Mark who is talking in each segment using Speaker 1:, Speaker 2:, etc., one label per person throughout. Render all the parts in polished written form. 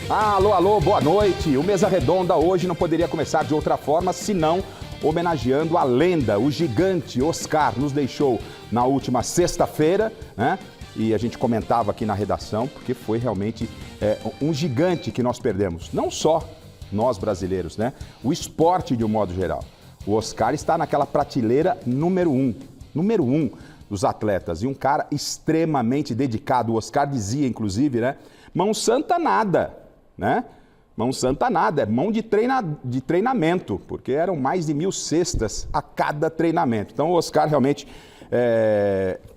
Speaker 1: Alô, alô, boa noite. O Mesa Redonda hoje não poderia começar de outra forma, senão homenageando a lenda, o gigante Oscar. Nos deixou na última sexta-feira, né? E a gente comentava aqui na redação, porque foi realmente um gigante que nós perdemos. Não só nós brasileiros, né? O esporte de um modo geral. O Oscar está naquela prateleira número um dos atletas. E um cara extremamente dedicado. O Oscar dizia, inclusive, né? Mão santa nada, né? Mão santa nada, é mão de treinamento, porque eram mais de 1000 cestas a cada treinamento. Então o Oscar realmente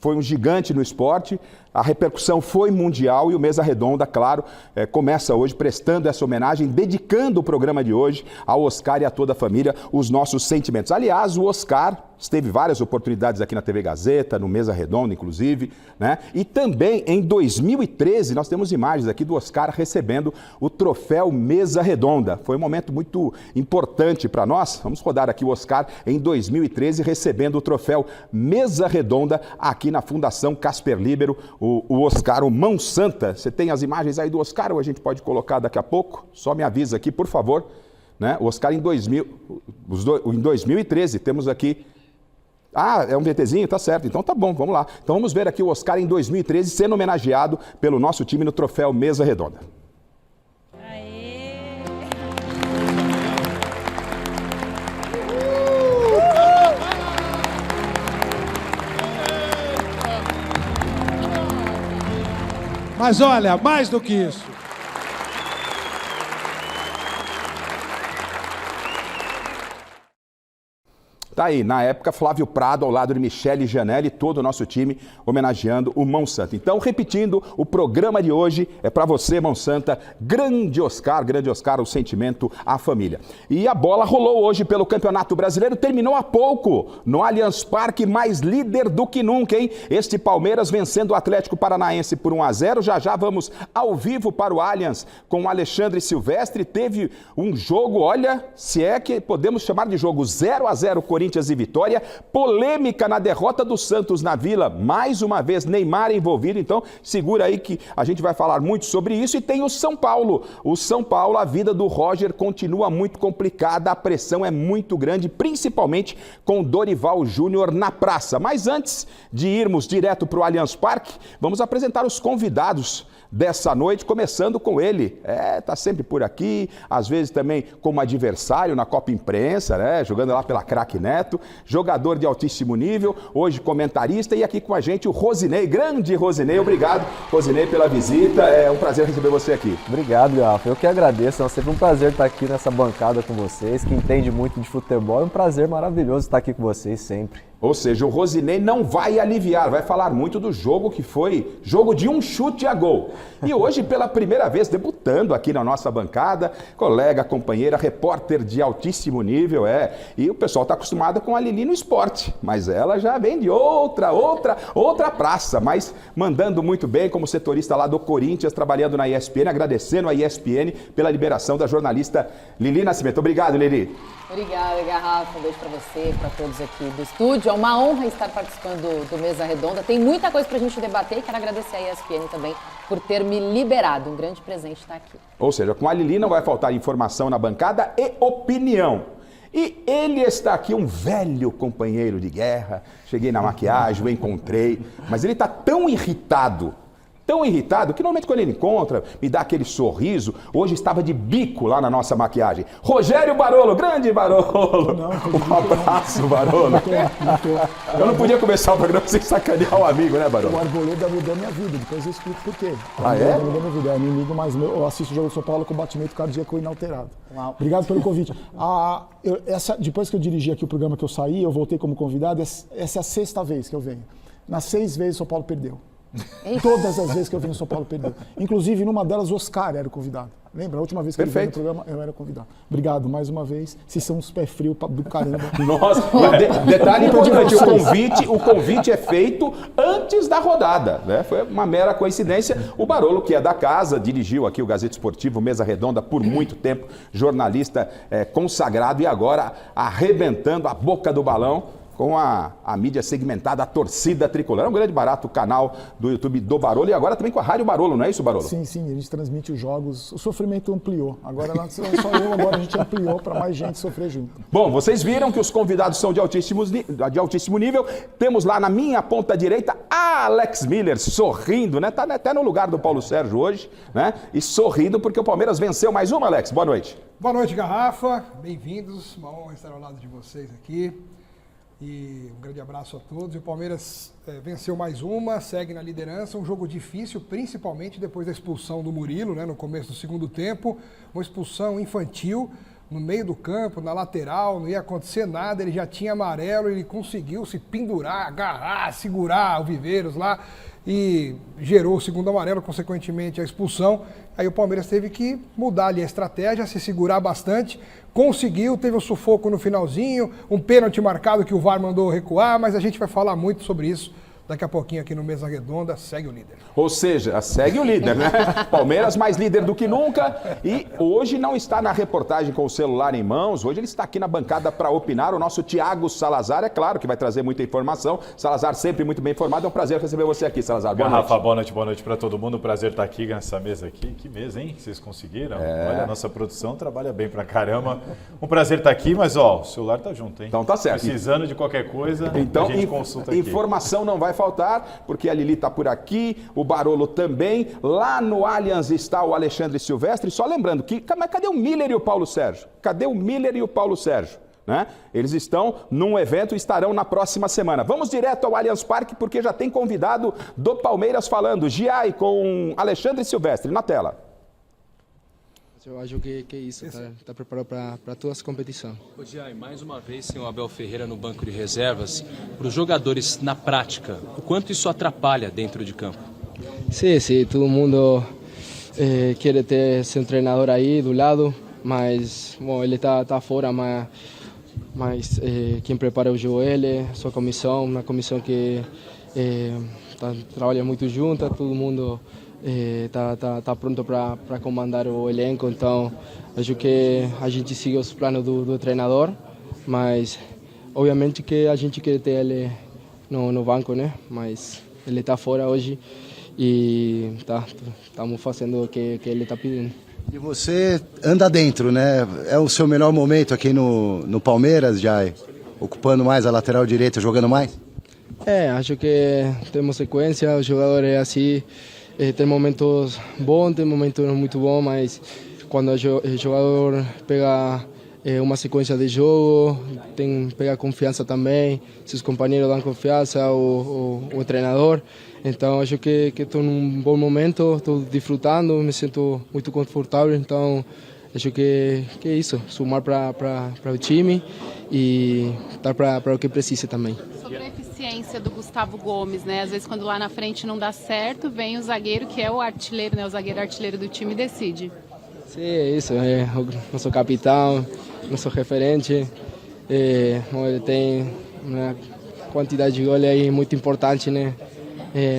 Speaker 1: foi um gigante no esporte, a repercussão foi mundial e o Mesa Redonda, claro, começa hoje prestando essa homenagem, dedicando o programa de hoje ao Oscar e a toda a família, os nossos sentimentos. Aliás, o Oscar teve várias oportunidades aqui na TV Gazeta, no Mesa Redonda, inclusive, né? E também em 2013, nós temos imagens aqui do Oscar recebendo o troféu Mesa Redonda. Foi um momento muito importante para nós. Vamos rodar aqui o Oscar em 2013 recebendo o troféu Mesa Redonda aqui na Fundação Casper Libero, o Oscar, o Mão Santa. Você tem as imagens aí do Oscar ou a gente pode colocar daqui a pouco? Só me avisa aqui, por favor. Né? O Oscar em 2013, temos aqui... Ah, é um VTzinho? Tá certo. Então tá bom, vamos lá. Então vamos ver aqui o Oscar em 2013 sendo homenageado pelo nosso time no troféu Mesa Redonda.
Speaker 2: Aê!
Speaker 3: Mas olha, mais do que isso.
Speaker 1: Tá aí, na época, Flávio Prado, ao lado de Michele Janelli e todo o nosso time homenageando o Mão Santa. Então, repetindo, o programa de hoje é para você, Mão Santa, grande Oscar, o sentimento, a família. E a bola rolou hoje pelo Campeonato Brasileiro, terminou há pouco no Allianz Parque, mais líder do que nunca, hein? Este Palmeiras vencendo o Atlético Paranaense por 1-0. Já vamos ao vivo para o Allianz com o Alexandre Silvestre. Teve um jogo, olha, se é que podemos chamar de jogo, 0-0 Corinthians e Vitória, polêmica na derrota do Santos na Vila, mais uma vez Neymar envolvido, então segura aí que a gente vai falar muito sobre isso. E tem o São Paulo, a vida do Roger continua muito complicada, a pressão é muito grande, principalmente com Dorival Júnior na praça. Mas antes de irmos direto para o Allianz Parque, vamos apresentar os convidados dessa noite, começando com ele. Tá sempre por aqui, às vezes também como adversário na Copa Imprensa, né? Jogando lá pela Craque Neto, jogador de altíssimo nível, hoje comentarista, e aqui com a gente o Rosinei, grande Rosinei. Obrigado, Rosinei, pela visita, é um prazer receber você aqui.
Speaker 4: Obrigado, Rafa, eu que agradeço, é sempre um prazer estar aqui nessa bancada com vocês, que entende muito de futebol, é um prazer maravilhoso estar aqui com vocês sempre.
Speaker 1: Ou seja, o Rosinei não vai aliviar, vai falar muito do jogo que foi jogo de um chute a gol. E hoje, pela primeira vez, debutando aqui na nossa bancada, colega, companheira, repórter de altíssimo nível, e o pessoal está acostumado com a Lili no esporte, mas ela já vem de outra praça, mas mandando muito bem como setorista lá do Corinthians, trabalhando na ESPN, agradecendo a ESPN pela liberação da jornalista Lili Nascimento. Obrigado, Lili.
Speaker 5: Obrigada, Garrafa. Um beijo para você, para todos aqui do estúdio. É uma honra estar participando do Mesa Redonda. Tem muita coisa para a gente debater e quero agradecer a ESPN também por ter me liberado. Um grande presente estar aqui.
Speaker 1: Ou seja, com a Lili não vai faltar informação na bancada e opinião. E ele está aqui, um velho companheiro de guerra. Cheguei na maquiagem, o encontrei, mas ele está tão irritado, que normalmente quando ele encontra, me dá aquele sorriso. Hoje estava de bico lá na nossa maquiagem. Rogério Barolo, grande Barolo. Um abraço, Barolo. Eu não podia começar o programa sem sacanear o amigo, né, Barolo?
Speaker 6: O Arboleda mudou minha vida, depois eu explico por quê. O
Speaker 1: Arboleda
Speaker 6: mudou minha vida, é inimigo, mas eu assisto o jogo do São Paulo com batimento cardíaco inalterado.
Speaker 5: Uau.
Speaker 6: Obrigado pelo convite. Depois que eu dirigi aqui o programa que eu saí, eu voltei como convidado, essa é a 6ª vez que eu venho. Nas 6 vezes o São Paulo perdeu. Todas as vezes que eu vim no São Paulo perdeu. Inclusive, numa delas, o Oscar era o convidado. Lembra? A última vez que ele veio no programa, eu era convidado. Obrigado mais uma vez. Vocês são uns pé frio do caramba.
Speaker 1: Nossa, detalhe importante, o convite é feito antes da rodada, né? Foi uma mera coincidência. O Barolo, que é da casa, dirigiu aqui o Gazeta Esportivo, Mesa Redonda, por muito tempo, jornalista consagrado e agora arrebentando a boca do balão com a mídia segmentada, a torcida tricolor. É um grande barato o canal do YouTube do Barolo e agora também com a Rádio Barolo, não é isso, Barolo?
Speaker 6: Sim, sim, a gente transmite os jogos. O sofrimento ampliou. Agora não só eu, agora a gente ampliou para mais gente sofrer junto.
Speaker 1: Bom, vocês viram que os convidados são de altíssimo nível. Temos lá na minha ponta direita Alex Miller sorrindo, né? Tá até no lugar do Paulo Sérgio hoje, né? E sorrindo porque o Palmeiras venceu mais uma, Alex. Boa noite.
Speaker 2: Boa noite, Garrafa. Bem-vindos. Uma honra estar ao lado de vocês aqui. E um grande abraço a todos. E o Palmeiras venceu mais uma, segue na liderança. Um jogo difícil, principalmente depois da expulsão do Murilo, né, no começo do segundo tempo. Uma expulsão infantil no meio do campo, na lateral, não ia acontecer nada. Ele já tinha amarelo, ele conseguiu se pendurar, agarrar, segurar o Viveiros lá e gerou o segundo amarelo, consequentemente a expulsão. Aí o Palmeiras teve que mudar ali a estratégia, se segurar bastante, conseguiu, teve um sufoco no finalzinho, um pênalti marcado que o VAR mandou recuar, mas a gente vai falar muito sobre isso daqui a pouquinho aqui no Mesa Redonda. Segue o líder.
Speaker 1: Ou seja, segue o líder, né? Palmeiras mais líder do que nunca e hoje não está na reportagem com o celular em mãos, hoje ele está aqui na bancada para opinar, o nosso Thiago Salazar, é claro que vai trazer muita informação. Salazar sempre muito bem informado, é um prazer receber você aqui, Salazar. Boa noite.
Speaker 7: Rafa, boa noite para todo mundo, prazer estar aqui nessa mesa aqui. Que mesa, hein? Vocês conseguiram? Olha, a nossa produção trabalha bem pra caramba. Um prazer estar aqui, mas ó, o celular tá junto, hein?
Speaker 1: Então tá certo.
Speaker 7: Precisando de qualquer coisa,
Speaker 1: então,
Speaker 7: a gente consulta aqui.
Speaker 1: Informação não vai faltar, porque a Lili está por aqui, o Barolo também. Lá no Allianz está o Alexandre Silvestre. Só lembrando que, mas cadê o Miller e o Paulo Sérgio? Cadê o Miller e o Paulo Sérgio? Né? Eles estão num evento e estarão na próxima semana. Vamos direto ao Allianz Parque, porque já tem convidado do Palmeiras falando. Giai com Alexandre Silvestre, na tela.
Speaker 8: Eu acho que é isso, tá preparado para todas as competições.
Speaker 9: Ô Giai, mais uma vez sem o Abel Ferreira no banco de reservas, para os jogadores na prática, o quanto isso atrapalha dentro de campo?
Speaker 8: Sim, todo mundo quer ter seu treinador aí do lado, mas bom, ele tá fora, mas quem prepara o jogo é ele, sua comissão, uma comissão que trabalha muito junta, todo mundo tá pronto para comandar o elenco, então acho que a gente sigue os planos do treinador, mas obviamente que a gente quer ter ele no banco, né? Mas ele está fora hoje e estamos fazendo o que ele está pedindo.
Speaker 10: E você anda dentro, né? É o seu melhor momento aqui no Palmeiras, já ocupando mais a lateral direita, jogando mais?
Speaker 8: Acho que temos sequência, o jogador é assim. Tem momentos bons, tem momentos não muito bons, mas quando o jogador pega uma sequência de jogo, pega confiança também, seus companheiros dão confiança, o treinador. Então acho que estou num bom momento, estou desfrutando, me sinto muito confortável, então acho que é isso, somar para o time e estar para o que precisa também.
Speaker 11: Sobre a eficiência do Gustavo Gomes, né? Às vezes quando lá na frente não dá certo, vem o zagueiro que é o artilheiro, né? O zagueiro artilheiro do time e decide.
Speaker 8: Sim, é isso, é o nosso capitão, nosso referente. Ele tem uma quantidade de gols aí muito importante, né?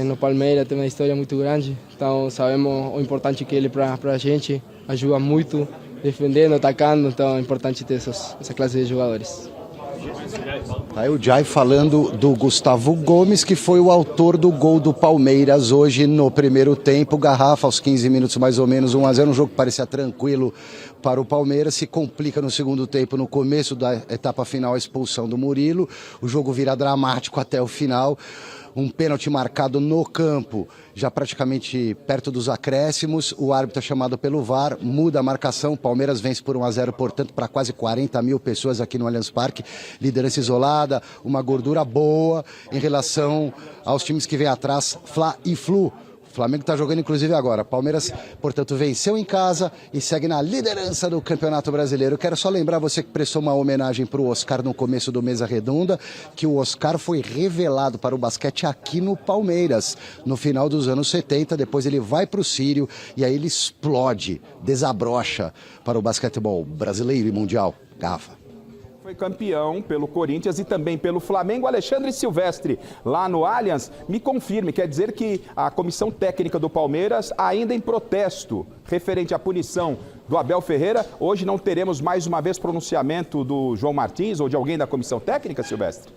Speaker 8: No Palmeiras tem uma história muito grande, então sabemos o importante que ele para a gente, ajuda muito, defendendo, atacando, então é importante ter essa classe de jogadores.
Speaker 10: Aí o Jai falando do Gustavo Gomes, que foi o autor do gol do Palmeiras hoje no primeiro tempo. Garrafa aos 15 minutos mais ou menos, 1-0, um jogo que parecia tranquilo para o Palmeiras, se complica no segundo tempo, no começo da etapa final, a expulsão do Murilo. O jogo vira dramático até o final. Um pênalti marcado no campo, já praticamente perto dos acréscimos. O árbitro é chamado pelo VAR, muda a marcação. Palmeiras vence por 1-0, portanto, para quase 40 mil pessoas aqui no Allianz Parque. Liderança isolada, uma gordura boa em relação aos times que vêm atrás, Fla e Flu. O Flamengo está jogando inclusive agora. Palmeiras, portanto, venceu em casa e segue na liderança do Campeonato Brasileiro. Eu quero só lembrar você que prestou uma homenagem para o Oscar no começo do Mesa Redonda, que o Oscar foi revelado para o basquete aqui no Palmeiras, no final dos anos 70. Depois ele vai para o Sírio e aí ele explode, desabrocha para o basquetebol brasileiro e mundial. Garrafa.
Speaker 1: Foi campeão pelo Corinthians e também pelo Flamengo. Alexandre Silvestre, lá no Allianz, me confirme, quer dizer que a comissão técnica do Palmeiras, ainda em protesto referente à punição do Abel Ferreira, hoje não teremos mais uma vez pronunciamento do João Martins ou de alguém da comissão técnica, Silvestre?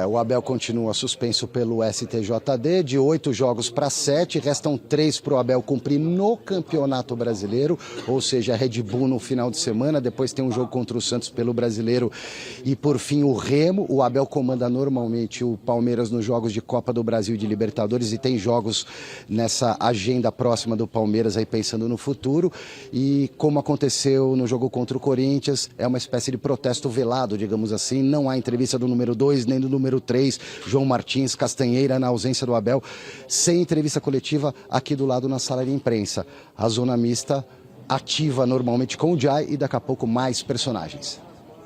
Speaker 10: O Abel continua suspenso pelo STJD, de 8 jogos para 7, restam 3 para o Abel cumprir no Campeonato Brasileiro, ou seja, a Red Bull no final de semana, depois tem um jogo contra o Santos pelo Brasileiro e por fim o Remo. O Abel comanda normalmente o Palmeiras nos jogos de Copa do Brasil e de Libertadores e tem jogos nessa agenda próxima do Palmeiras aí pensando no futuro, e como aconteceu no jogo contra o Corinthians, é uma espécie de protesto velado, digamos assim, não há entrevista do número 2 nem do número 3, João Martins, Castanheira, na ausência do Abel, sem entrevista coletiva aqui do lado na sala de imprensa. A zona mista ativa normalmente com o Jai e daqui a pouco mais personagens.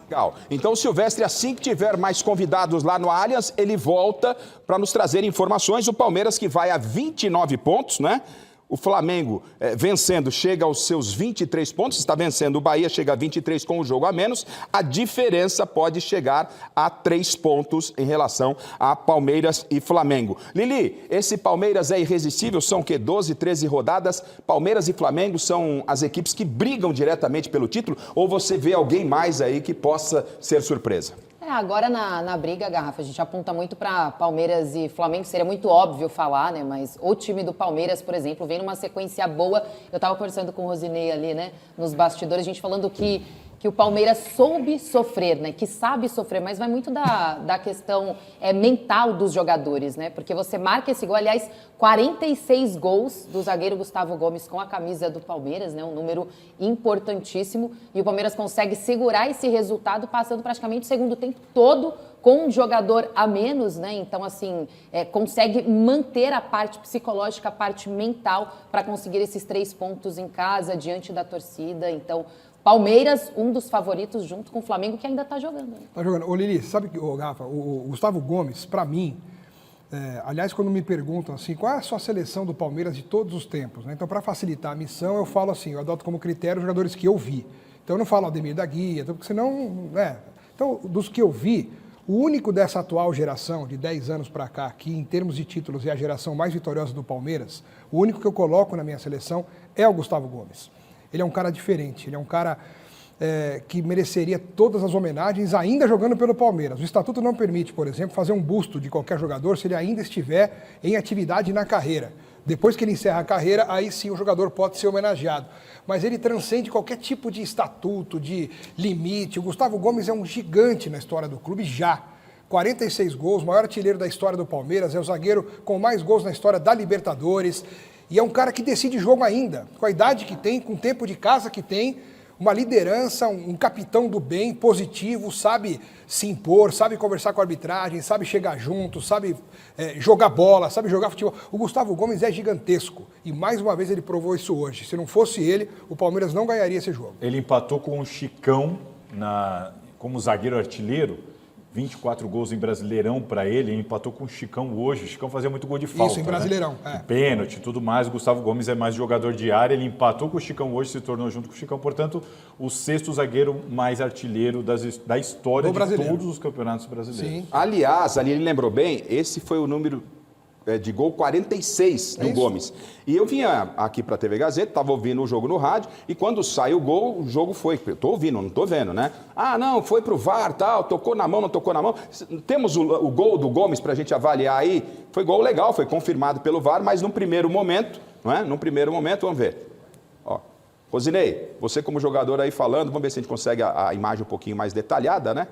Speaker 1: Legal. Então, Silvestre, assim que tiver mais convidados lá no Allianz, ele volta para nos trazer informações. O Palmeiras que vai a 29 pontos, né? O Flamengo, vencendo, chega aos seus 23 pontos, está vencendo o Bahia, chega a 23 com o jogo a menos. A diferença pode chegar a 3 pontos em relação a Palmeiras e Flamengo. Lili, esse Palmeiras é irresistível, são o quê? 12, 13 rodadas. Palmeiras e Flamengo são as equipes que brigam diretamente pelo título, ou você vê alguém mais aí que possa ser surpresa?
Speaker 5: Agora na briga, Garrafa, a gente aponta muito para Palmeiras e Flamengo, seria muito óbvio falar, né? Mas o time do Palmeiras, por exemplo, vem numa sequência boa. Eu estava conversando com o Rosinei ali, né? Nos bastidores, a gente falando que o Palmeiras soube sofrer, né? Que sabe sofrer, mas vai muito da questão mental dos jogadores, né? Porque você marca esse gol, aliás, 46 gols do zagueiro Gustavo Gomes com a camisa do Palmeiras, né? Um número importantíssimo. E o Palmeiras consegue segurar esse resultado passando praticamente o segundo tempo todo com um jogador a menos, né? Então, assim, consegue manter a parte psicológica, a parte mental para conseguir esses 3 pontos em casa, diante da torcida. Então, Palmeiras, um dos favoritos, junto com o Flamengo, que ainda está jogando.
Speaker 2: Está jogando. Ô, Lili, sabe que, Rafa, o Gustavo Gomes, para mim, aliás, quando me perguntam assim, qual é a sua seleção do Palmeiras de todos os tempos, né? Então, para facilitar a missão, eu falo assim, eu adoto como critério os jogadores que eu vi. Então, eu não falo Ademir da Guia, porque senão... Então, dos que eu vi, o único dessa atual geração, de 10 anos para cá, que em termos de títulos é a geração mais vitoriosa do Palmeiras, o único que eu coloco na minha seleção é o Gustavo Gomes. Ele é um cara diferente, ele é um cara que mereceria todas as homenagens ainda jogando pelo Palmeiras. O Estatuto não permite, por exemplo, fazer um busto de qualquer jogador se ele ainda estiver em atividade na carreira. Depois que ele encerra a carreira, aí sim o jogador pode ser homenageado. Mas ele transcende qualquer tipo de estatuto, de limite. O Gustavo Gomes é um gigante na história do clube já. 46 gols, maior artilheiro da história do Palmeiras, é o zagueiro com mais gols na história da Libertadores. E é um cara que decide jogo ainda, com a idade que tem, com o tempo de casa que tem, uma liderança, um capitão do bem, positivo, sabe se impor, sabe conversar com a arbitragem, sabe chegar junto, sabe jogar bola, sabe jogar futebol. O Gustavo Gomes é gigantesco e mais uma vez ele provou isso hoje. Se não fosse ele, o Palmeiras não ganharia esse jogo.
Speaker 7: Ele empatou com o Chicão como zagueiro artilheiro. 24 gols em Brasileirão para ele, empatou com o Chicão hoje. O Chicão fazia muito gol de falta.
Speaker 2: Isso, em Brasileirão.
Speaker 7: Né? Pênalti e tudo mais. O Gustavo Gomes é mais jogador de área. Ele empatou com o Chicão hoje, se tornou junto com o Chicão. Portanto, o 6º zagueiro mais artilheiro da história de todos os campeonatos brasileiros. Sim.
Speaker 1: Aliás, ali ele lembrou bem, esse foi o número de gol 46 do Gomes. E eu vinha aqui para a TV Gazeta, estava ouvindo o jogo no rádio, e quando sai o gol, o jogo foi. Eu estou ouvindo, não estou vendo, né? Ah, não, foi para o VAR, tal, tocou na mão, não tocou na mão. Temos o gol do Gomes para a gente avaliar aí. Foi gol legal, foi confirmado pelo VAR, mas num primeiro momento, não é? Num primeiro momento, vamos ver. Ó, Rosinei, você como jogador aí falando, vamos ver se a gente consegue a imagem um pouquinho mais detalhada, né?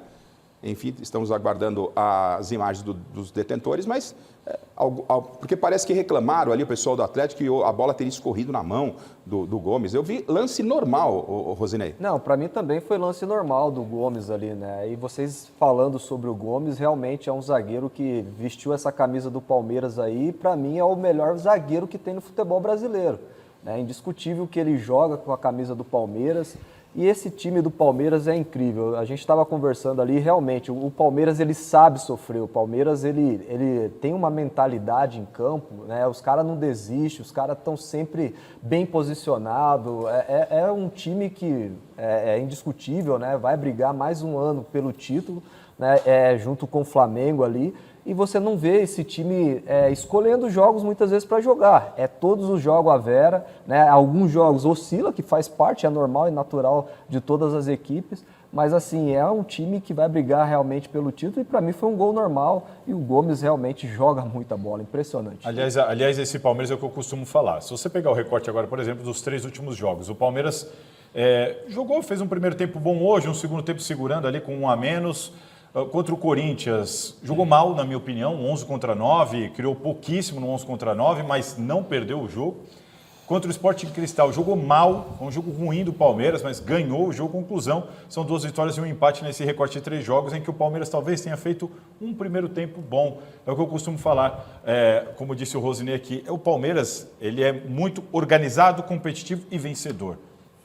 Speaker 1: Enfim, estamos aguardando as imagens dos detentores, mas porque parece que reclamaram ali o pessoal do Atlético que a bola teria escorrido na mão do Gomes. Eu vi lance normal, Rosinei.
Speaker 4: Não, para mim também foi lance normal do Gomes ali, né? E vocês falando sobre o Gomes, realmente é um zagueiro que vestiu essa camisa do Palmeiras aí, para mim é o melhor zagueiro que tem no futebol brasileiro. É indiscutível que ele joga com a camisa do Palmeiras. E esse time do Palmeiras é incrível. A gente estava conversando ali, realmente, o Palmeiras ele sabe sofrer. O Palmeiras ele tem uma mentalidade em campo, né? Os caras não desistem, os caras estão sempre bem posicionados. É um time que é indiscutível, né? Vai brigar mais um ano pelo título, né? Junto com o Flamengo ali. E você não vê esse time escolhendo jogos muitas vezes para jogar. Todos os jogos à vera, né? Alguns jogos oscila, que faz parte, é normal e natural de todas as equipes, Mas assim, é um time que vai brigar realmente pelo título e para mim foi um gol normal e o Gomes realmente joga muita bola, impressionante.
Speaker 7: Aliás, esse Palmeiras é o que eu costumo falar. Se você pegar o recorte agora, por exemplo, dos 3 últimos jogos, o Palmeiras jogou, fez um primeiro tempo bom hoje, um segundo tempo segurando ali com 1 a menos. Contra o Corinthians, jogou mal, na minha opinião, 11 contra 9, criou pouquíssimo no 11 contra 9, mas não perdeu o jogo. Contra o Sporting Cristal, jogou mal, um jogo ruim do Palmeiras, mas ganhou o jogo. Conclusão, são 2 vitórias e um empate nesse recorte de 3 jogos, em que o Palmeiras talvez tenha feito um primeiro tempo bom. É o que eu costumo falar, como disse o Rosinei aqui, o Palmeiras ele é muito organizado, competitivo e vencedor.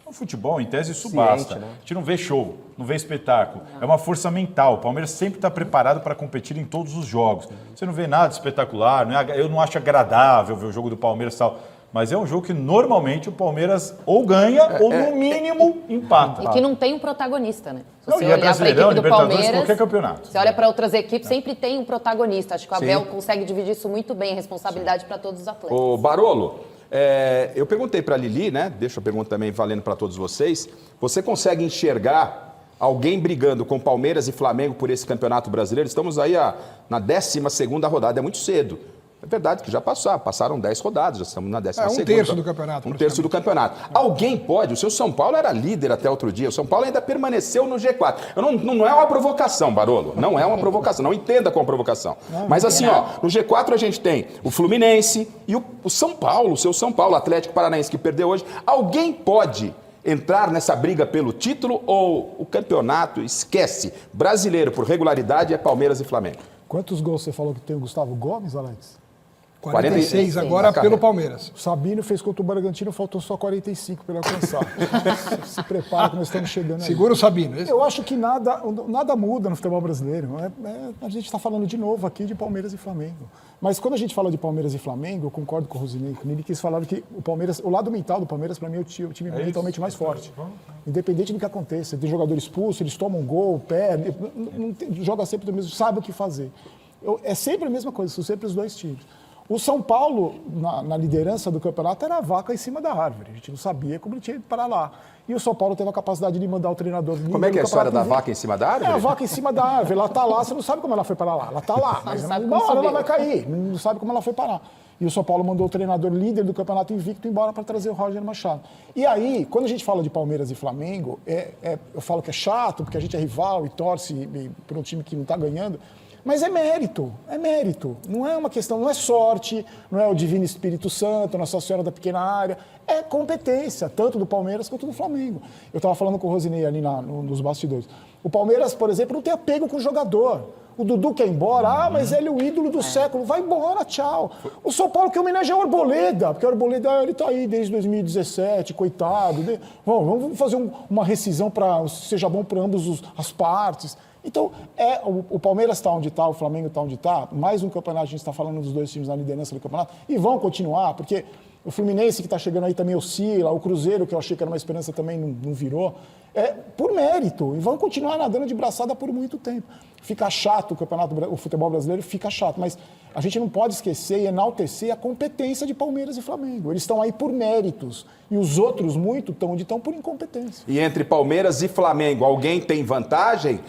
Speaker 7: O futebol, em tese, isso basta. Né? A gente não vê show, não vê espetáculo. É uma força mental. O Palmeiras sempre está preparado para competir em todos os jogos. Você não vê nada espetacular, eu não acho agradável ver o jogo do Palmeiras e tal. Mas é um jogo que normalmente o Palmeiras ou ganha ou no mínimo empata.
Speaker 5: E que não tem um protagonista, né? Se você
Speaker 7: olhar
Speaker 5: para a equipe do Palmeiras,
Speaker 7: qualquer campeonato.
Speaker 5: Você olha para outras equipes, sempre tem um protagonista. Acho que o Abel consegue dividir isso muito bem, responsabilidade para todos os atletas.
Speaker 1: Ô, Barolo, eu perguntei para a Lili, né? Deixa a pergunta também valendo para todos vocês. Você consegue enxergar alguém brigando com Palmeiras e Flamengo por esse campeonato brasileiro? Estamos aí na 12ª rodada, é muito cedo. É verdade que já passaram 10 rodadas, já estamos na 12ª.
Speaker 2: Um terço do campeonato.
Speaker 1: Um terço do campeonato. Alguém pode, o seu São Paulo era líder até outro dia, o São Paulo ainda permaneceu no G4. Não é uma provocação, Barolo, não é uma provocação, não entenda como provocação. Mas assim, no G4 a gente tem o Fluminense e o São Paulo, o seu São Paulo, Atlético Paranaense que perdeu hoje. Alguém pode entrar nessa briga pelo título ou o campeonato, esquece, brasileiro por regularidade é Palmeiras e Flamengo?
Speaker 6: Quantos gols você falou que tem o Gustavo Gomes, Alex?
Speaker 2: 46 agora pelo Palmeiras.
Speaker 6: O Sabino fez contra o Bragantino, faltou só 45 para ele alcançar. Se prepara que nós estamos chegando aí.
Speaker 2: Segura o Sabino.
Speaker 6: Eu acho que nada muda no futebol brasileiro. A gente está falando de novo aqui de Palmeiras e Flamengo. Mas quando a gente fala de Palmeiras e Flamengo, eu concordo com o Rosinei, com ele, que eles falaram que o lado mental do Palmeiras, para mim, é o time mentalmente mais forte. Independente do que aconteça. Tem jogador expulso, eles tomam um gol, perdem, joga sempre do mesmo, sabe o que fazer. É sempre a mesma coisa, são sempre os dois times. O São Paulo, na liderança do campeonato, era a vaca em cima da árvore. A gente não sabia como ele tinha ido para lá. E o São Paulo teve a capacidade de mandar o treinador...
Speaker 1: Como é que é a história da vaca em cima da árvore?
Speaker 6: É, a vaca em cima da árvore. Ela está lá, você não sabe como ela foi para lá. Ela está lá, mas uma hora ela vai cair. Não sabe como ela foi parar. E o São Paulo mandou o treinador líder do campeonato invicto embora para trazer o Roger Machado. E aí, quando a gente fala de Palmeiras e Flamengo, eu falo que é chato, porque a gente é rival e torce por um time que não está ganhando. Mas é mérito. Não é uma questão, não é sorte, não é o Divino Espírito Santo, Nossa Senhora da Pequena Área. É competência, tanto do Palmeiras quanto do Flamengo. Eu estava falando com o Rosinei ali nos bastidores. O Palmeiras, por exemplo, não tem apego com o jogador. O Dudu quer ir embora, mas ele é o ídolo do século, vai embora, tchau. O São Paulo quer homenagear o Arboleda, porque o Arboleda ele está aí desde 2017, coitado. Vamos fazer uma rescisão para seja bom para ambas as partes. Então, o Palmeiras está onde está, o Flamengo está onde está, mais um campeonato, a gente está falando dos dois times na liderança do campeonato, e vão continuar, porque o Fluminense que está chegando aí também oscila, o Cruzeiro, que eu achei que era uma esperança, também não virou, por mérito, e vão continuar nadando de braçada por muito tempo. Fica chato o futebol brasileiro, fica chato, mas a gente não pode esquecer e enaltecer a competência de Palmeiras e Flamengo. Eles estão aí por méritos, e os outros muito estão onde estão por incompetência.
Speaker 1: E entre Palmeiras e Flamengo, alguém tem vantagem?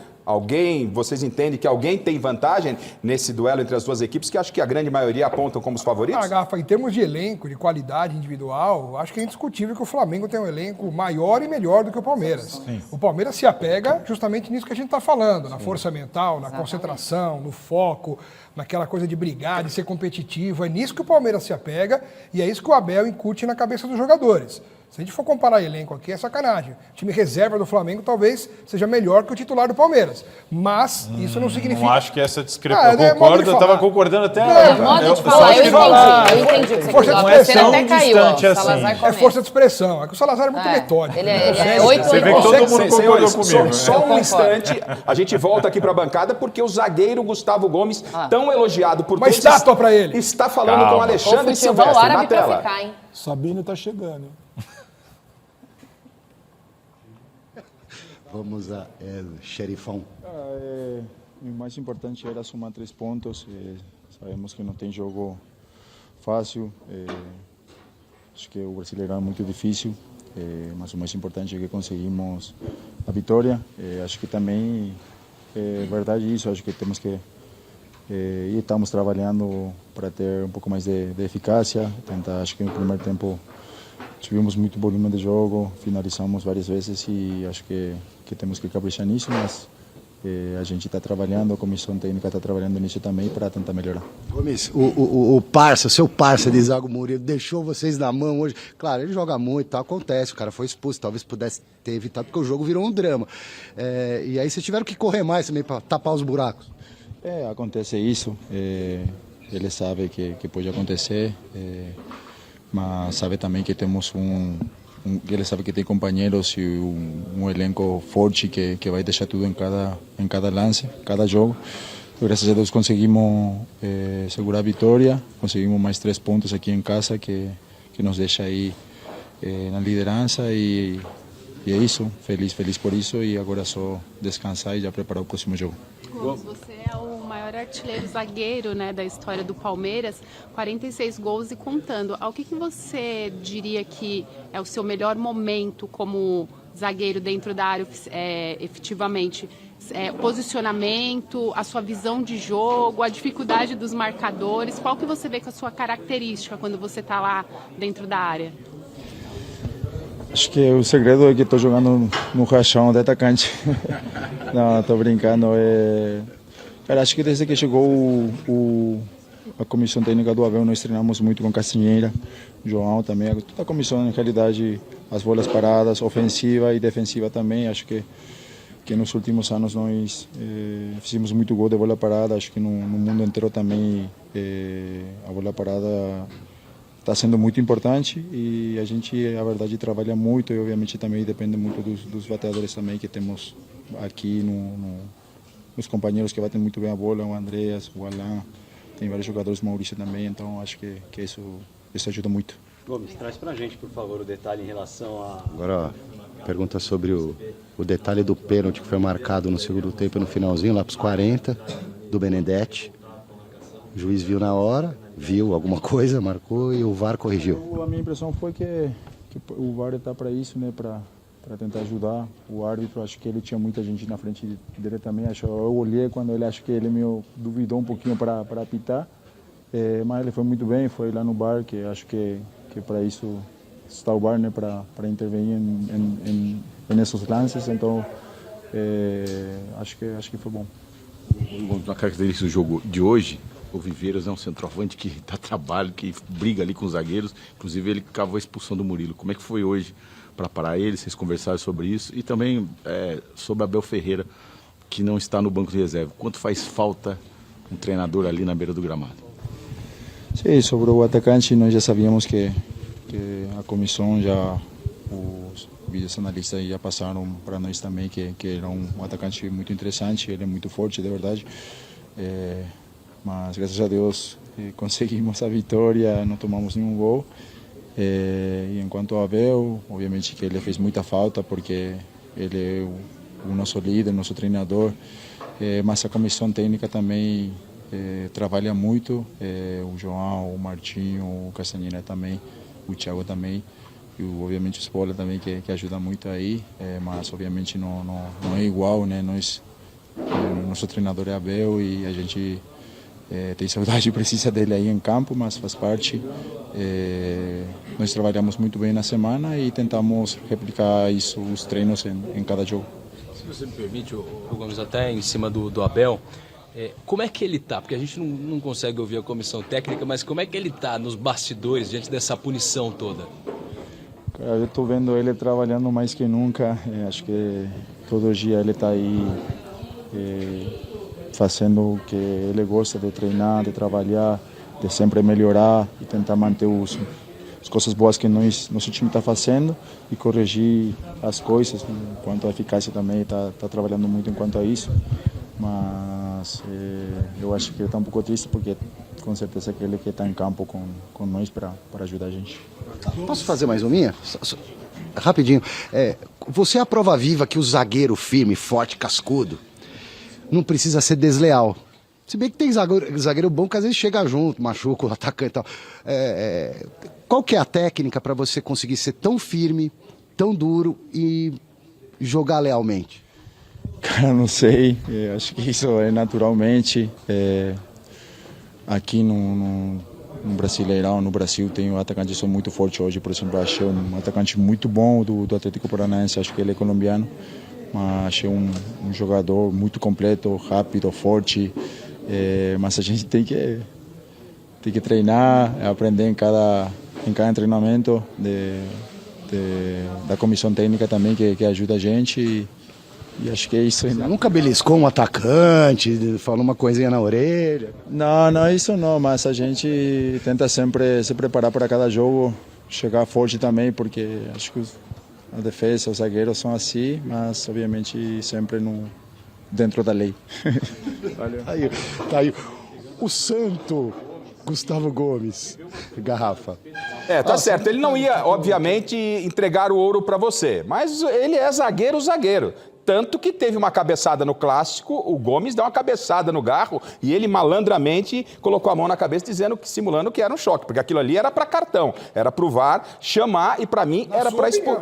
Speaker 1: Vocês entendem que alguém tem vantagem nesse duelo entre as duas equipes, que acho que a grande maioria apontam como os favoritos?
Speaker 2: Garfa, em termos de elenco, de qualidade individual, acho que é indiscutível que o Flamengo tem um elenco maior e melhor do que o Palmeiras. Sim. O Palmeiras se apega justamente nisso que a gente está falando, na força mental, na concentração, no foco, naquela coisa de brigar, de ser competitivo. É nisso que o Palmeiras se apega e é isso que o Abel incute na cabeça dos jogadores. Se a gente for comparar elenco aqui, é sacanagem. O time reserva do Flamengo talvez seja melhor que o titular do Palmeiras. Mas isso não significa...
Speaker 7: Não acho que essa discrepância... Eu concordo, eu estava concordando até...
Speaker 5: Modo de falar, eu entendi o que você
Speaker 2: força de expressão
Speaker 5: até caiu,
Speaker 2: É força de expressão. É que o Salazar é muito metódico.
Speaker 5: Ele é 8
Speaker 7: Você vê que todo mundo concordou comigo.
Speaker 1: Só um instante, a gente volta aqui para a bancada, porque o zagueiro Gustavo Gomes, tão elogiado por todos...
Speaker 2: Uma estátua para ele.
Speaker 1: Está falando com o Alexandre Silvestre na tela.
Speaker 6: Sabino está chegando.
Speaker 10: Vamos a Xerifão.
Speaker 12: O mais importante era somar 3 pontos. Sabemos que não tem jogo fácil. Acho que o Brasileirão é muito difícil. Mas o mais importante é que conseguimos vitória. Acho que também é verdade isso, acho que temos que e estamos trabalhando para ter um pouco mais de eficácia. Acho que no primeiro tempo tivemos muito volume de jogo, finalizamos várias vezes e acho que temos que caprichar nisso, mas a gente está trabalhando, a comissão técnica está trabalhando nisso também para tentar melhorar.
Speaker 10: Gomes, o seu parça de Zago Murilo deixou vocês na mão hoje. Claro, ele joga muito, tá, acontece, o cara foi expulso, talvez pudesse ter evitado, porque o jogo virou um drama. E aí vocês tiveram que correr mais também para tapar os buracos.
Speaker 12: Acontece isso, ele sabe que pode acontecer, mas sabe também que temos ele sabe que tem companheiros e um elenco forte que vai deixar tudo em cada lance, cada jogo. Graças a Deus conseguimos segurar a vitória, conseguimos mais 3 pontos aqui em casa que nos deixa aí na liderança e é isso, feliz por isso e agora é só descansar e já preparar o próximo jogo.
Speaker 11: Gomes, você é o maior artilheiro zagueiro, né, da história do Palmeiras, 46 gols e contando. Ao que você diria que é o seu melhor momento como zagueiro dentro da área efetivamente? Posicionamento, a sua visão de jogo, a dificuldade dos marcadores, qual que você vê com a sua característica quando você está lá dentro da área?
Speaker 12: Acho que o segredo é que estou jogando no rachão de atacante. Não, estou brincando. Cara, acho que desde que chegou a comissão técnica do Abel, nós treinamos muito com Castanheira, João também. Toda a comissão, na realidade, as bolas paradas, ofensiva e defensiva também. Acho que nos últimos anos nós fizemos muito gol de bola parada. Acho que no mundo inteiro também a bola parada está sendo muito importante e a gente, a verdade, trabalha muito e obviamente também depende muito dos bateadores também que temos aqui, nos companheiros que batem muito bem a bola, o Andreas, o Alain, tem vários jogadores, o Maurício também, então acho que isso ajuda muito.
Speaker 13: Gomes, traz pra gente, por favor, o detalhe em relação a...
Speaker 10: Agora, pergunta sobre o detalhe do pênalti que foi marcado no segundo tempo, no finalzinho, lá para os 40, do Benedetti. O juiz viu na hora, viu alguma coisa, marcou e o VAR corrigiu.
Speaker 12: A minha impressão foi que o VAR está para isso, né, para tentar ajudar o árbitro. Acho que ele tinha muita gente na frente dele também. Eu olhei quando ele acho que ele me duvidou um pouquinho para apitar, mas ele foi muito bem, foi lá no VAR, que acho que para isso está o VAR, né, para intervenir nesses lances. Então acho que foi bom.
Speaker 14: Uma característica do jogo de hoje, o Viveiros é um centroavante que dá trabalho, que briga ali com os zagueiros. Inclusive ele cavou a expulsão do Murilo. Como é que foi hoje para parar ele? Vocês conversaram sobre isso? E também sobre Abel Ferreira, que não está no banco de reserva. Quanto faz falta um treinador ali na beira do gramado?
Speaker 12: Sim, sobre o atacante nós já sabíamos que a comissão os vídeos analistas já passaram para nós também que era um atacante muito interessante, ele é muito forte, de verdade. Mas graças a Deus conseguimos a vitória, não tomamos nenhum gol. E enquanto ao Abel, obviamente que ele fez muita falta porque ele é o nosso líder, nosso treinador. Mas a comissão técnica também trabalha muito. O João, o Martinho, o Castanheira também, o Thiago também. E obviamente o Spola também que ajuda muito aí. Mas obviamente não é igual, né? Nosso treinador é Abel e a gente tem saudade e precisa dele aí em campo, mas faz parte. Nós trabalhamos muito bem na semana e tentamos replicar isso, os treinos em cada jogo.
Speaker 9: Se você me permite, o Gomes, até em cima do Abel, como é que ele está? Porque a gente não consegue ouvir a comissão técnica, mas como é que ele está nos bastidores diante dessa punição toda?
Speaker 12: Cara, eu estou vendo ele trabalhando mais que nunca. Acho que todo dia ele está aí fazendo o que ele gosta de treinar, de trabalhar, de sempre melhorar e tentar manter as coisas boas que nosso time está fazendo e corrigir as coisas. Quanto à eficácia também, está trabalhando muito enquanto a isso. Mas eu acho que ele está um pouco triste porque com certeza é aquele que está em campo com nós para ajudar a gente.
Speaker 10: Posso fazer mais uma minha? Rapidinho. Você é a prova viva que o zagueiro firme, forte, cascudo, não precisa ser desleal. Se bem que tem zagueiro bom que às vezes chega junto, machuca o atacante e tal. Qual que é a técnica para você conseguir ser tão firme, tão duro e jogar lealmente?
Speaker 12: Cara, não sei. Acho que isso é naturalmente. Aqui no Brasileirão, no Brasil, tem um atacante que são muito forte hoje. Por exemplo, achei um atacante muito bom do Atlético Paranaense. Acho que ele é colombiano. Mas achei um jogador muito completo, rápido, forte. Mas a gente tem que treinar, aprender em cada treinamento da comissão técnica também que ajuda a gente e acho que é isso ainda.
Speaker 10: Nunca beliscou um atacante, falou uma coisinha na orelha?
Speaker 12: Não, isso não, mas a gente tenta sempre se preparar para cada jogo, chegar forte também, porque acho que a defesa, os zagueiros são assim, mas obviamente sempre dentro da lei.
Speaker 10: Valeu. Tá aí. O santo Gustavo Gomes, Garrafa.
Speaker 1: Tá certo. Ele não ia, obviamente, entregar o ouro para você, mas ele é zagueiro. Tanto que teve uma cabeçada no Clássico, o Gomes deu uma cabeçada no Garro e ele malandramente colocou a mão na cabeça simulando que era um choque, porque aquilo ali era para cartão, era pro VAR chamar e para mim era para expor.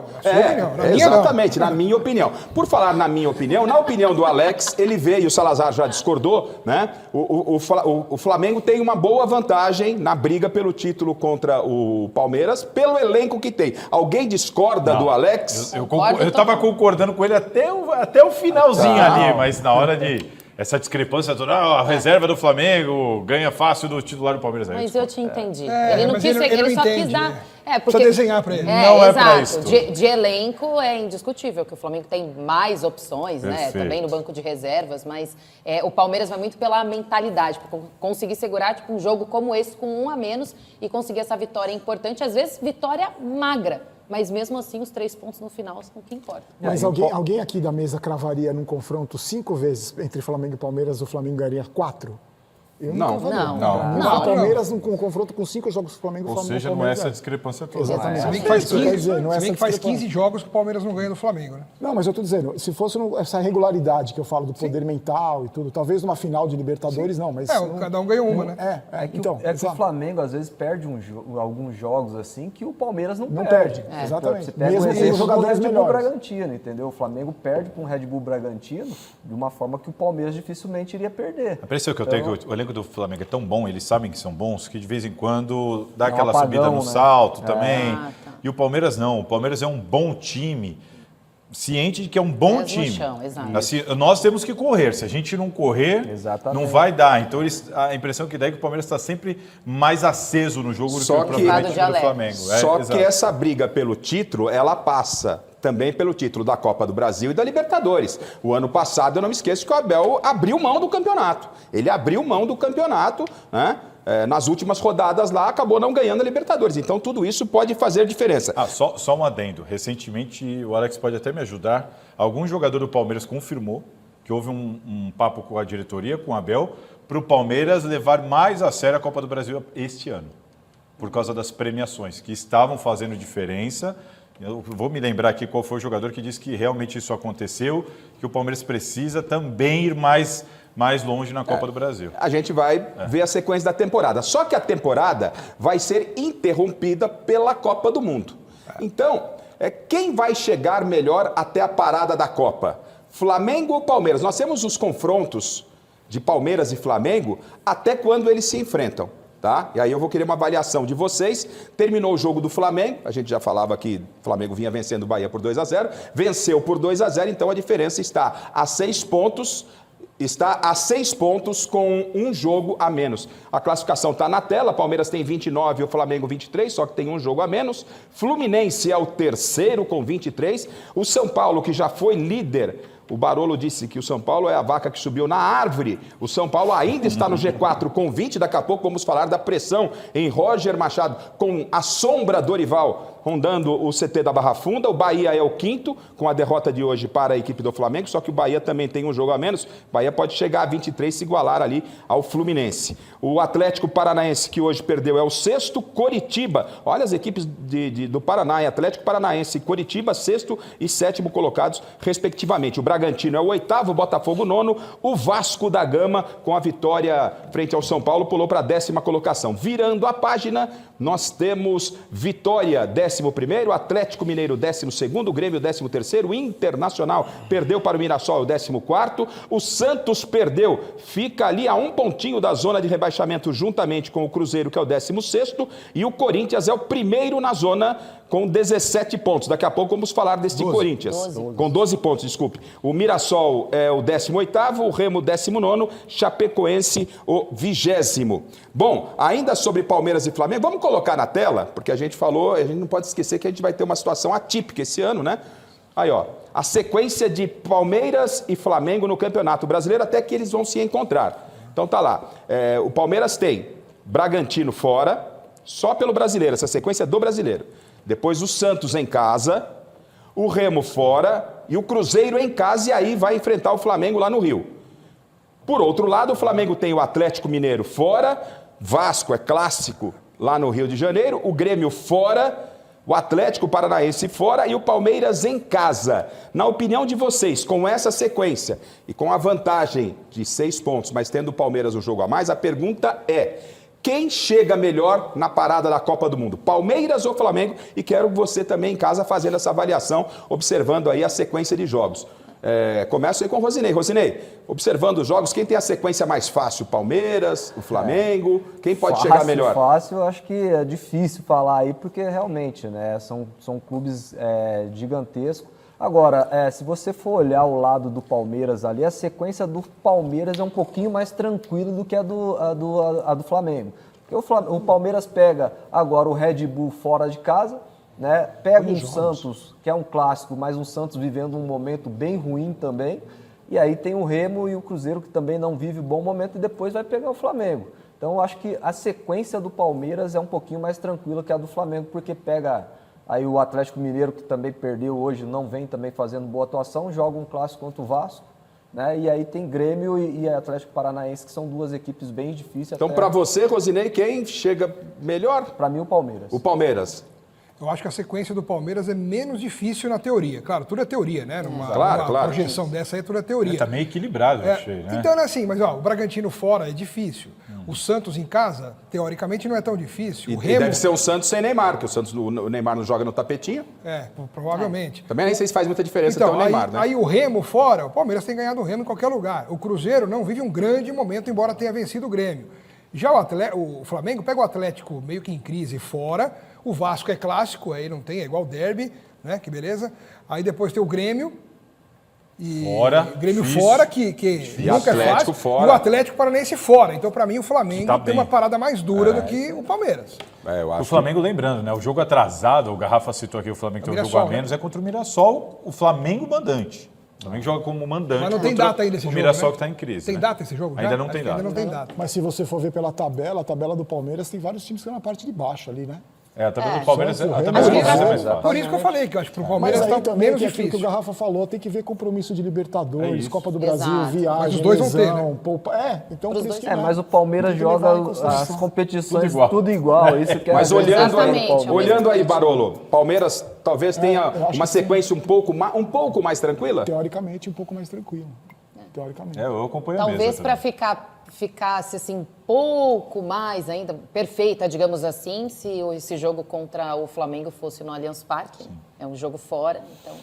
Speaker 1: Exatamente, na minha opinião. Por falar na minha opinião, na opinião do Alex, ele veio, o Salazar já discordou, né? O Flamengo tem uma boa vantagem na briga pelo título contra o Palmeiras, pelo elenco que tem. Alguém discorda do Alex?
Speaker 7: Eu estava concordando com ele até o finalzinho ali, mas na hora de essa discrepância toda, a reserva do Flamengo ganha fácil do titular do Palmeiras.
Speaker 5: Mas eu te entendi. Ele não quis, ele só quis dar...
Speaker 2: Precisa desenhar para ele.
Speaker 7: Não é para isso.
Speaker 5: De elenco é indiscutível que o Flamengo tem mais opções, né? Também no banco de reservas, mas o Palmeiras vai muito pela mentalidade, por conseguir segurar tipo, um jogo como esse com 1 a menos e conseguir essa vitória importante, às vezes vitória magra. Mas mesmo assim, os 3 pontos no final são o que importa.
Speaker 6: Mas alguém aqui da mesa cravaria num confronto 5 vezes entre Flamengo e Palmeiras, o Flamengo ganharia 4? Eu
Speaker 1: não.
Speaker 6: O Palmeiras num confronto com 5 jogos do Flamengo.
Speaker 7: Ou seja, não é essa discrepância toda.
Speaker 6: Exatamente.
Speaker 2: Se bem que faz 15 jogos que o Palmeiras não ganha do Flamengo, né?
Speaker 6: Não, mas eu tô dizendo, se fosse essa regularidade que eu falo do poder mental e tudo, talvez numa final de Libertadores, não, mas...
Speaker 2: cada um ganha uma, né?
Speaker 4: Que o Flamengo, às vezes, perde alguns jogos assim que o Palmeiras não perde.
Speaker 6: Exatamente.
Speaker 4: Você pega
Speaker 6: Mesmo com jogadores
Speaker 4: Red Bull
Speaker 6: melhores.
Speaker 4: Bragantino, entendeu? O Flamengo perde com o Red Bull Bragantino de uma forma que o Palmeiras dificilmente iria perder.
Speaker 7: A impressão que eu tenho que o elenco do Flamengo é tão bom, eles sabem que são bons, que de vez em quando dá aquela subida no salto também. E o Palmeiras não. O Palmeiras é um bom time, ciente de que é um bom time. Assim, nós temos que correr. Se a gente não correr, não vai dar. Então a impressão que dá é que o Palmeiras está sempre mais aceso no jogo do que o Flamengo.
Speaker 1: Só que essa briga pelo título, ela passa também pelo título da Copa do Brasil e da Libertadores. O ano passado, eu não me esqueço que o Abel abriu mão do campeonato. Ele abriu mão do campeonato, né? Nas últimas rodadas lá, acabou não ganhando a Libertadores. Então, tudo isso pode fazer diferença.
Speaker 7: Só um adendo. Recentemente, o Alex pode até me ajudar. Algum jogador do Palmeiras confirmou que houve um papo com a diretoria, com o Abel, para o Palmeiras levar mais a sério a Copa do Brasil este ano. Por causa das premiações, que estavam fazendo diferença. Eu vou me lembrar aqui qual foi o jogador que disse que realmente isso aconteceu, que o Palmeiras precisa também ir mais longe na Copa do Brasil.
Speaker 1: A gente vai ver a sequência da temporada. Só que a temporada vai ser interrompida pela Copa do Mundo. Então, quem vai chegar melhor até a parada da Copa? Flamengo ou Palmeiras? Nós temos os confrontos de Palmeiras e Flamengo até quando eles se enfrentam. Tá? E aí eu vou querer uma avaliação de vocês. Terminou o jogo do Flamengo, a gente já falava que o Flamengo vinha vencendo o Bahia por 2-0, venceu por 2-0, então a diferença está a 6 pontos, com um jogo a menos. A classificação está na tela, Palmeiras tem 29 e o Flamengo 23, só que tem um jogo a menos. Fluminense é o terceiro com 23, o São Paulo, que já foi líder. O Barolo disse que o São Paulo é a vaca que subiu na árvore. O São Paulo ainda está no G4 com 20. Daqui a pouco vamos falar da pressão em Roger Machado, com a sombra Dorival rondando o CT da Barra Funda. O Bahia é o quinto, com a derrota de hoje para a equipe do Flamengo, só que o Bahia também tem um jogo a menos. O Bahia pode chegar a 23 e se igualar ali ao Fluminense. O Atlético Paranaense, que hoje perdeu, é o sexto. Coritiba, olha as equipes do Paraná, Atlético Paranaense e Coritiba, sexto e sétimo colocados, respectivamente. O Bragantino é o 8º, o Botafogo 9º, o Vasco da Gama, com a vitória frente ao São Paulo, pulou para a 10ª colocação. Virando a página, nós temos Vitória, 11º, Atlético Mineiro, 12º, Grêmio, 13º, Internacional perdeu para o Mirassol, o 14º, o Santos perdeu, fica ali a um pontinho da zona de rebaixamento, juntamente com o Cruzeiro, que é o 16º, e o Corinthians é o primeiro na zona, com 17 pontos. Daqui a pouco vamos falar deste Corinthians. 12. Com 12 pontos, desculpe. O Mirassol é o 18º, o Remo 19º, Chapecoense o 20º. Bom, ainda sobre Palmeiras e Flamengo, vamos colocar na tela, porque a gente falou, a gente não pode esquecer que a gente vai ter uma situação atípica esse ano, né? Aí, ó, a sequência de Palmeiras e Flamengo no Campeonato Brasileiro, até que eles vão se encontrar. Então tá lá, o Palmeiras tem Bragantino fora, só pelo Brasileiro, essa sequência é do Brasileiro. Depois o Santos em casa, o Remo fora e o Cruzeiro em casa, e aí vai enfrentar o Flamengo lá no Rio. Por outro lado, o Flamengo tem o Atlético Mineiro fora, Vasco é clássico lá no Rio de Janeiro, o Grêmio fora, o Atlético Paranaense fora e o Palmeiras em casa. Na opinião de vocês, com essa sequência e com a vantagem de 6 pontos, mas tendo o Palmeiras um jogo a mais, a pergunta é: quem chega melhor na parada da Copa do Mundo, Palmeiras ou Flamengo? E quero você também em casa fazendo essa avaliação, observando aí a sequência de jogos. Começo aí com o Rosinei. Rosinei, observando os jogos, quem tem a sequência mais fácil? Palmeiras, o Flamengo? Quem pode chegar melhor?
Speaker 4: Fácil, eu acho que é difícil falar aí, porque realmente, né, são clubes gigantescos. Agora, se você for olhar o lado do Palmeiras ali, a sequência do Palmeiras é um pouquinho mais tranquila do que a do Flamengo. Porque o Palmeiras pega agora o Red Bull fora de casa, né? Pega um Santos, que é um clássico, mas um Santos vivendo um momento bem ruim também. E aí tem o Remo e o Cruzeiro, que também não vive bom momento, e depois vai pegar o Flamengo. Então, eu acho que a sequência do Palmeiras é um pouquinho mais tranquila que a do Flamengo, porque pega aí o Atlético Mineiro, que também perdeu hoje, não vem também fazendo boa atuação, joga um clássico contra o Vasco, né? E aí tem Grêmio e Atlético Paranaense, que são duas equipes bem difíceis.
Speaker 1: Então, para você, Rosinei, quem chega melhor?
Speaker 4: Para mim, o Palmeiras.
Speaker 1: O Palmeiras.
Speaker 2: Eu acho que a sequência do Palmeiras é menos difícil na teoria. Claro, tudo é teoria, né? Numa projeção dessa aí, tudo é teoria.
Speaker 7: Tá meio equilibrado, achei, né?
Speaker 2: Então, é assim, mas ó, o Bragantino fora é difícil. O Santos em casa, teoricamente, não é tão difícil.
Speaker 1: E,
Speaker 2: o Remo...
Speaker 1: deve ser o Santos sem Neymar, porque o Neymar não joga no tapetinho.
Speaker 2: Provavelmente.
Speaker 1: Também nem sei se faz muita diferença
Speaker 2: então,
Speaker 1: ter o Neymar, né?
Speaker 2: Aí o Remo fora, o Palmeiras tem ganhado o Remo em qualquer lugar. O Cruzeiro não vive um grande momento, embora tenha vencido o Grêmio. Já o Flamengo pega o Atlético meio que em crise fora, o Vasco é clássico, aí não tem, é igual o derby, né? Que beleza. Aí depois tem o Grêmio. Grêmio
Speaker 7: difícil,
Speaker 2: fora, que nunca é fácil.
Speaker 1: Fora.
Speaker 2: E o Atlético Paranaense fora. Então, para mim, o Flamengo tem uma parada mais dura do que o Palmeiras.
Speaker 7: O Flamengo, lembrando, né? O jogo atrasado, o Garrafa citou aqui, o Flamengo tem um jogo a menos, é contra o Mirassol, o Flamengo mandante. O Flamengo joga como mandante.
Speaker 2: Mas não tem data ainda esse jogo,
Speaker 7: o Mirassol,
Speaker 2: né?
Speaker 7: que está em crise.
Speaker 2: Tem data esse jogo?
Speaker 7: Ainda não tem data.
Speaker 2: Ainda não tem data.
Speaker 6: Mas se você for ver pela tabela, a tabela do Palmeiras tem vários times que estão na parte de baixo ali, né?
Speaker 7: A tabela do Palmeiras é mais fácil.
Speaker 2: Por isso que eu falei, que eu acho que pro Palmeiras
Speaker 6: está
Speaker 2: tá menos
Speaker 6: difícil.
Speaker 2: difícil.
Speaker 6: Que o Garrafa falou, tem que ver compromisso de Libertadores, Copa do Brasil, viagem,
Speaker 2: mas os dois vão ter, né?
Speaker 6: Então por isso que
Speaker 4: mas o Palmeiras joga as competições tudo igual. Isso que
Speaker 1: mas olhando aí, Barolo, Palmeiras talvez tenha uma sequência um pouco mais tranquila?
Speaker 6: Teoricamente, um pouco mais tranquilo. Teoricamente.
Speaker 7: Eu acompanho
Speaker 5: talvez para ficasse assim um pouco mais ainda perfeita, digamos assim, se esse jogo contra o Flamengo fosse no Allianz Parque. É um jogo fora, então.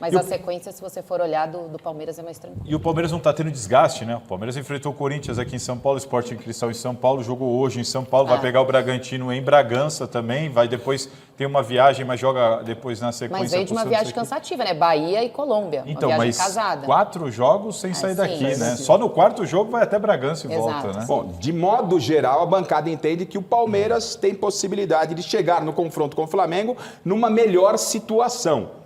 Speaker 5: Mas a sequência, se você for olhar, do Palmeiras é mais tranquilo.
Speaker 7: E o Palmeiras não está tendo desgaste, né? O Palmeiras enfrentou o Corinthians aqui em São Paulo, o Sporting Cristal em São Paulo, jogou hoje em São Paulo, vai pegar o Bragantino em Bragança também, vai depois ter uma viagem, mas joga depois na sequência.
Speaker 5: Mas veio de uma viagem cansativa, né? Bahia e Colômbia,
Speaker 7: então,
Speaker 5: uma viagem
Speaker 7: mas
Speaker 5: casada.
Speaker 7: 4 jogos sem sair daqui, né? Só no 4º jogo vai até Bragança e volta, né?
Speaker 1: Bom, de modo geral, a bancada entende que o Palmeiras tem possibilidade de chegar no confronto com o Flamengo numa melhor situação.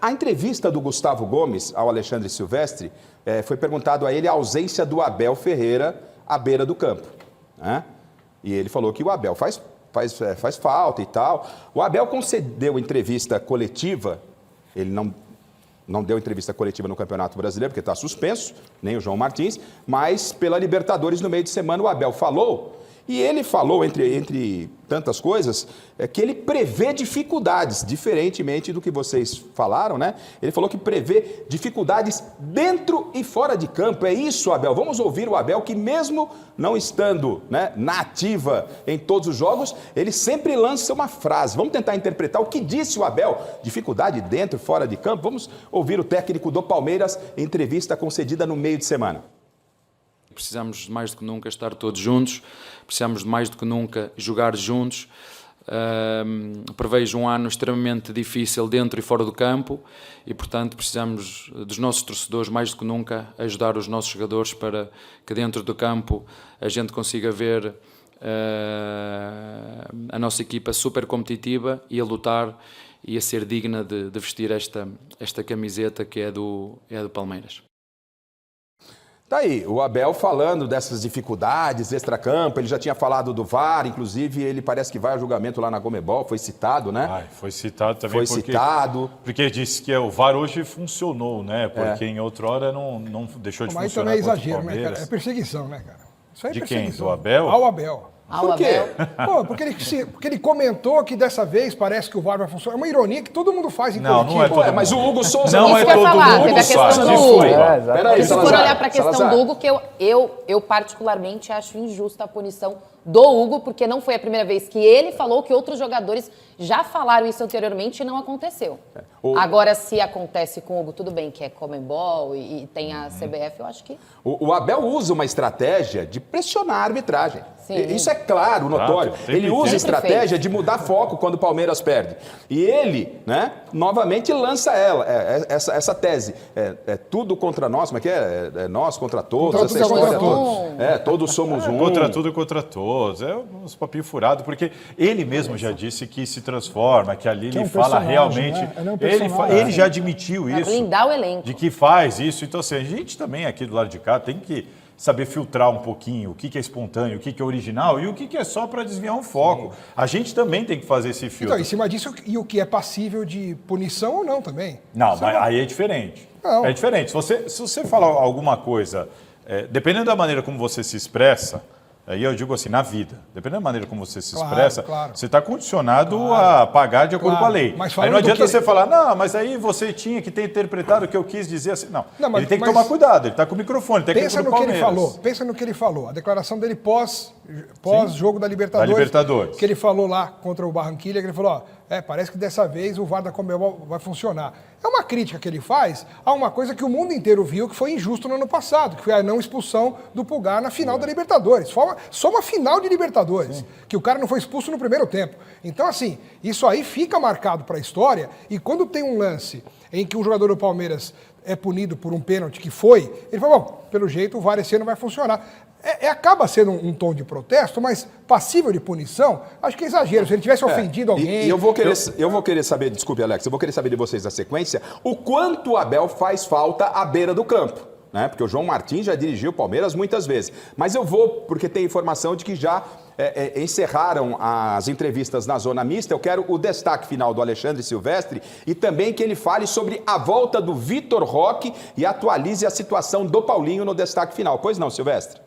Speaker 1: A entrevista do Gustavo Gomes ao Alexandre Silvestre, foi perguntado a ele a ausência do Abel Ferreira à beira do campo, né? E ele falou que o Abel faz falta e tal. O Abel concedeu entrevista coletiva, ele não deu entrevista coletiva no Campeonato Brasileiro, porque está suspenso, nem o João Martins, mas pela Libertadores no meio de semana o Abel falou E ele falou, entre tantas coisas, que ele prevê dificuldades, diferentemente do que vocês falaram, né? Ele falou que prevê dificuldades dentro e fora de campo. É isso, Abel. Vamos ouvir o Abel, que mesmo não estando, né, na ativa em todos os jogos, ele sempre lança uma frase. Vamos tentar interpretar o que disse o Abel. Dificuldade dentro e fora de campo. Vamos ouvir o técnico do Palmeiras em entrevista concedida no meio de semana.
Speaker 15: Precisamos mais do que nunca estar todos juntos, precisamos mais do que nunca jogar juntos. Prevejo um ano extremamente difícil dentro e fora do campo e, portanto, precisamos dos nossos torcedores mais do que nunca ajudar os nossos jogadores para que dentro do campo a gente consiga ver a nossa equipa super competitiva e a lutar e a ser digna de vestir esta camiseta que é do Palmeiras.
Speaker 1: Tá aí, o Abel falando dessas dificuldades extracampo, ele já tinha falado do VAR, inclusive ele parece que vai ao julgamento lá na Conmebol, foi citado, né?
Speaker 7: Foi citado também. Porque disse que o VAR hoje funcionou, né? Porque em outra hora não deixou de funcionar.
Speaker 2: Mas também é exagero, né, cara? É perseguição, né, cara? Isso aí é perseguição.
Speaker 7: De quem? Do Abel?
Speaker 2: Ao Abel.
Speaker 1: Por quê?
Speaker 2: Pô, porque ele comentou que dessa vez parece que o VAR vai funcionar. É uma ironia que todo mundo faz em coletivo.
Speaker 7: Não é todo mundo.
Speaker 1: Mas o Hugo Souza
Speaker 5: não é todo mundo.
Speaker 1: Teve
Speaker 5: a questão do Hugo.
Speaker 1: Peraí,
Speaker 5: se for olhar para a questão do Hugo, que eu particularmente acho injusta a punição do Hugo, porque não foi a primeira vez que ele falou, que outros jogadores já falaram isso anteriormente e não aconteceu. Agora, se acontece com o Hugo, tudo bem, que é Conmebol e tem a CBF, eu acho que...
Speaker 1: O Abel usa uma estratégia de pressionar a arbitragem.
Speaker 5: Sim.
Speaker 1: Isso é claro, notório. Ele usa a estratégia de mudar foco quando o Palmeiras perde. E ele, né, novamente lança essa tese. É tudo contra nós, como é que é? É nós contra todos, essa história toda. Todos somos um.
Speaker 7: Contra tudo e contra todos. É uns papinhos furados, porque ele mesmo já disse que se transforma, que ali ele fala realmente. Ele já admitiu isso.
Speaker 5: Blindar o elenco.
Speaker 7: De que faz isso. Então, assim, a gente também aqui do lado de cá tem que saber filtrar um pouquinho o que é espontâneo, o que é original e o que é só para desviar um foco. Sim. A gente também tem que fazer esse filtro.
Speaker 2: Então, em cima disso, e o que é passível de punição ou não também?
Speaker 7: Não, mas aí é diferente. Não. É diferente. Se você falar alguma coisa, dependendo da maneira como você se expressa, aí eu digo assim, na vida, dependendo da maneira como você se expressa, você está condicionado a pagar de acordo com a lei. Aí não adianta você falar, não, mas aí você tinha que ter interpretado o que eu quis dizer assim. Não, ele tem que tomar cuidado, ele está com o microfone, tem que
Speaker 2: pensa no que ele falou. Pensa no que ele falou, a declaração dele pós-jogo da Libertadores, que ele falou lá contra o Barranquilla, que ele falou, parece que dessa vez o VAR da Conmebol vai funcionar. É uma crítica que ele faz a uma coisa que o mundo inteiro viu que foi injusto no ano passado, que foi a não expulsão do Pulgar na final da Libertadores. Só uma final de Libertadores, que o cara não foi expulso no primeiro tempo. Então, assim, isso aí fica marcado para a história, e quando tem um lance em que um jogador do Palmeiras é punido por um pênalti que foi, ele fala, bom, pelo jeito o VAR esse ano vai funcionar. Acaba sendo um tom de protesto, mas passível de punição, acho que é exagero. Se ele tivesse ofendido alguém...
Speaker 1: E eu vou querer saber, desculpe, Alex, eu vou querer saber de vocês na sequência, o quanto o Abel faz falta à beira do campo, né? Porque o João Martins já dirigiu o Palmeiras muitas vezes. Mas eu vou, porque tem informação de que já encerraram as entrevistas na zona mista. Eu quero o destaque final do Alexandre Silvestre e também que ele fale sobre a volta do Vitor Roque e atualize a situação do Paulinho no destaque final. Pois não, Silvestre?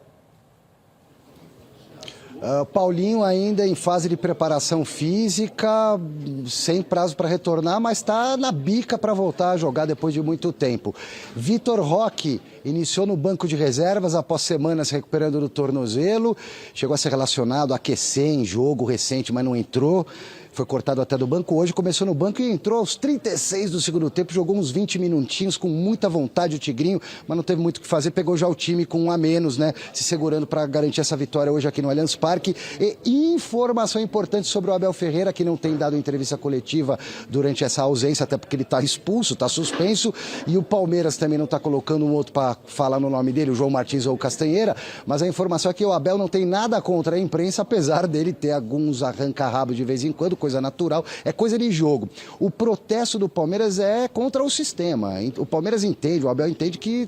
Speaker 10: Paulinho ainda em fase de preparação física, sem prazo para retornar, mas está na bica para voltar a jogar depois de muito tempo. Vitor Roque iniciou no banco de reservas após semanas se recuperando do tornozelo, chegou a ser relacionado, a aquecer em jogo recente, mas não entrou. Foi cortado até do banco hoje, começou no banco e entrou aos 36 do segundo tempo, jogou uns 20 minutinhos com muita vontade o Tigrinho, mas não teve muito o que fazer, pegou já o time com um a menos, né, se segurando para garantir essa vitória hoje aqui no Allianz Parque. E informação importante sobre o Abel Ferreira, que não tem dado entrevista coletiva durante essa ausência, até porque ele está expulso, está suspenso, e o Palmeiras também não está colocando um outro para falar no nome dele, o João Martins ou o Castanheira, mas a informação é que o Abel não tem nada contra a imprensa, apesar dele ter alguns arranca-rabo de vez em quando, coisa natural, é coisa de jogo. O protesto do Palmeiras é contra o sistema. O Palmeiras entende, o Abel entende que